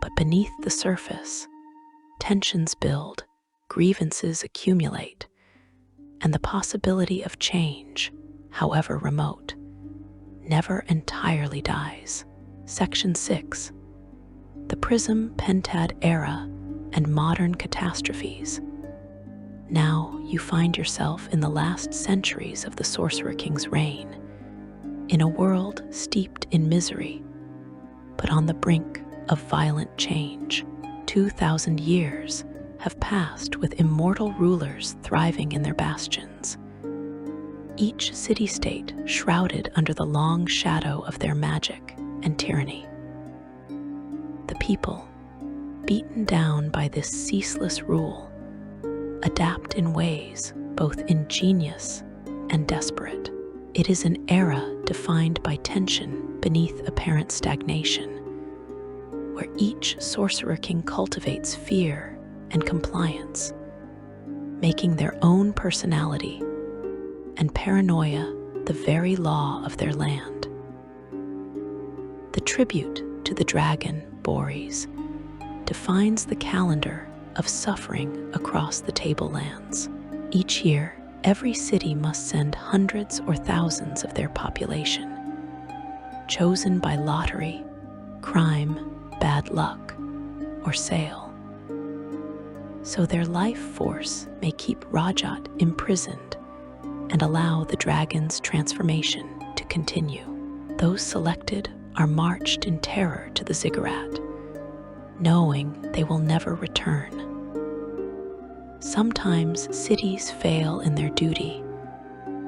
But beneath the surface, tensions build, grievances accumulate, and the possibility of change, however remote, never entirely dies. Section 6. The Prism Pentad Era and Modern Catastrophes. Now you find yourself in the last centuries of the Sorcerer King's reign, in a world steeped in misery, but on the brink of violent change. 2,000 years have passed with immortal rulers thriving in their bastions, each city-state shrouded under the long shadow of their magic and tyranny. The people, beaten down by this ceaseless rule, adapt in ways both ingenious and desperate. It is an era defined by tension beneath apparent stagnation, where each sorcerer king cultivates fear and compliance, making their own personality and paranoia the very law of their land. The tribute to the dragon, Boris, defines the calendar of suffering across the tablelands. Each year, every city must send hundreds or thousands of their population, chosen by lottery, crime, bad luck, or sale. So their life force may keep Rajaat imprisoned and allow the dragon's transformation to continue. Those selected are marched in terror to the ziggurat, knowing they will never return. Sometimes cities fail in their duty,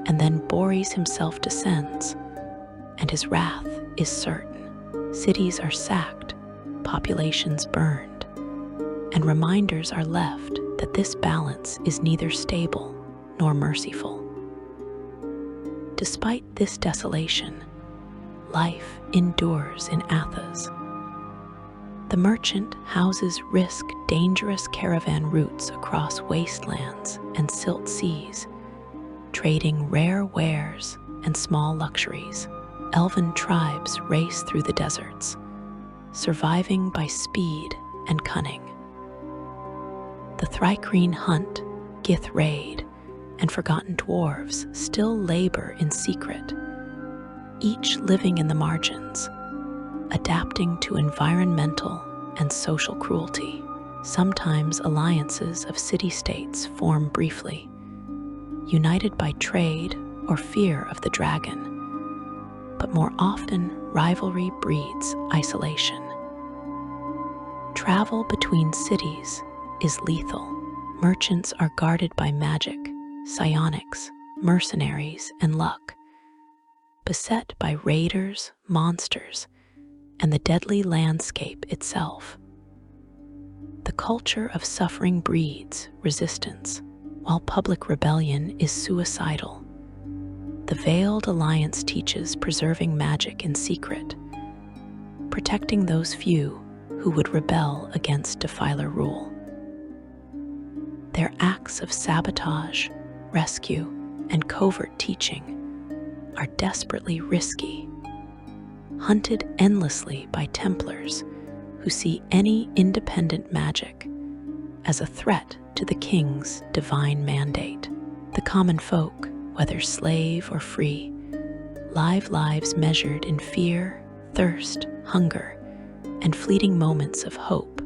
and then Boris himself descends, and his wrath is certain. Cities are sacked, populations burned, and reminders are left that this balance is neither stable nor merciful. Despite this desolation, life endures in Athas. The merchant houses risk dangerous caravan routes across wastelands and silt seas, trading rare wares and small luxuries. Elven tribes race through the deserts, surviving by speed and cunning. The Thrycreen hunt, Gith raid, and forgotten dwarves still labor in secret, each living in the margins, adapting to environmental and social cruelty. Sometimes alliances of city-states form briefly, united by trade or fear of the dragon, but more often rivalry breeds isolation. Travel between cities is lethal. Merchants are guarded by magic, psionics, mercenaries, and luck, beset by raiders, monsters, and the deadly landscape itself. The culture of suffering breeds resistance, while public rebellion is suicidal. The Veiled Alliance teaches preserving magic in secret, protecting those few who would rebel against defiler rule. Their acts of sabotage, rescue, and covert teaching are desperately risky, hunted endlessly by Templars who see any independent magic as a threat to the king's divine mandate. The common folk, whether slave or free, live lives measured in fear, thirst, hunger, and fleeting moments of hope.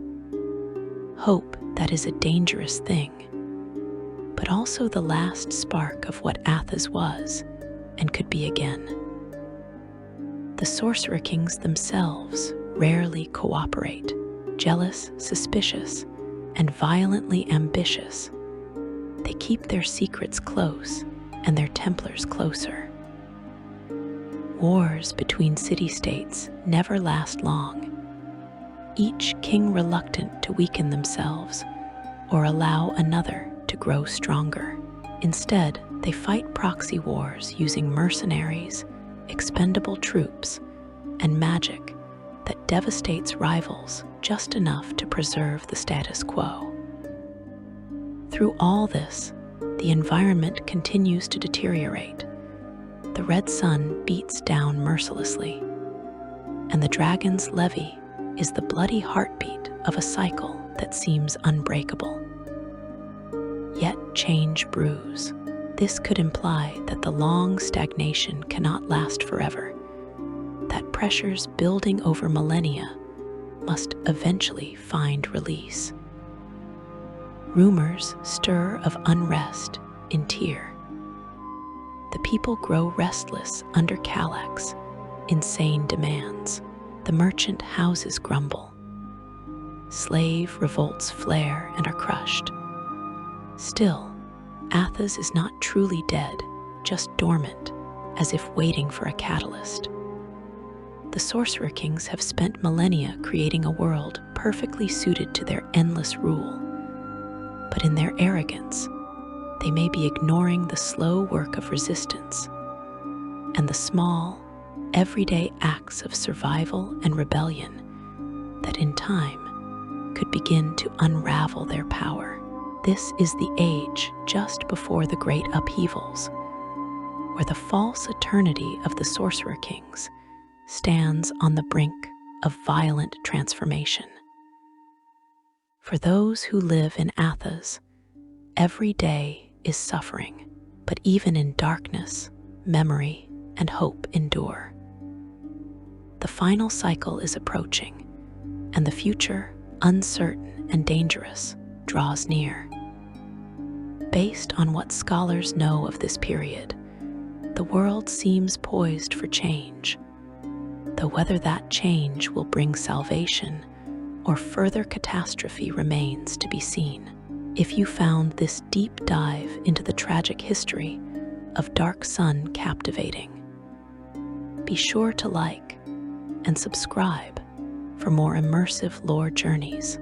Hope that is a dangerous thing, but also the last spark of what Athas was and could be again. The sorcerer-kings themselves rarely cooperate, jealous, suspicious, and violently ambitious. They keep their secrets close and their Templars closer. Wars between city-states never last long, each king reluctant to weaken themselves or allow another to grow stronger. Instead, they fight proxy wars using mercenaries, expendable troops, and magic that devastates rivals just enough to preserve the status quo. Through all this, the environment continues to deteriorate. The red sun beats down mercilessly, and the dragon's levy is the bloody heartbeat of a cycle that seems unbreakable. Yet change brews. This could imply that the long stagnation cannot last forever, that pressures building over millennia must eventually find release. Rumors stir of unrest in Tyr. The people grow restless under Kalak's insane demands. The merchant houses grumble. Slave revolts flare and are crushed. Still, Athas is not truly dead, just dormant, as if waiting for a catalyst. The sorcerer-kings have spent millennia creating a world perfectly suited to their endless rule. But in their arrogance, they may be ignoring the slow work of resistance and the small, everyday acts of survival and rebellion that in time could begin to unravel their power. This is the age just before the great upheavals, where the false eternity of the sorcerer-kings stands on the brink of violent transformation. For those who live in Athas, every day is suffering, but even in darkness, memory and hope endure. The final cycle is approaching, and the future, uncertain and dangerous, draws near. Based on what scholars know of this period, the world seems poised for change, though whether that change will bring salvation or further catastrophe remains to be seen. If you found this deep dive into the tragic history of Dark Sun captivating, be sure to like and subscribe for more immersive lore journeys.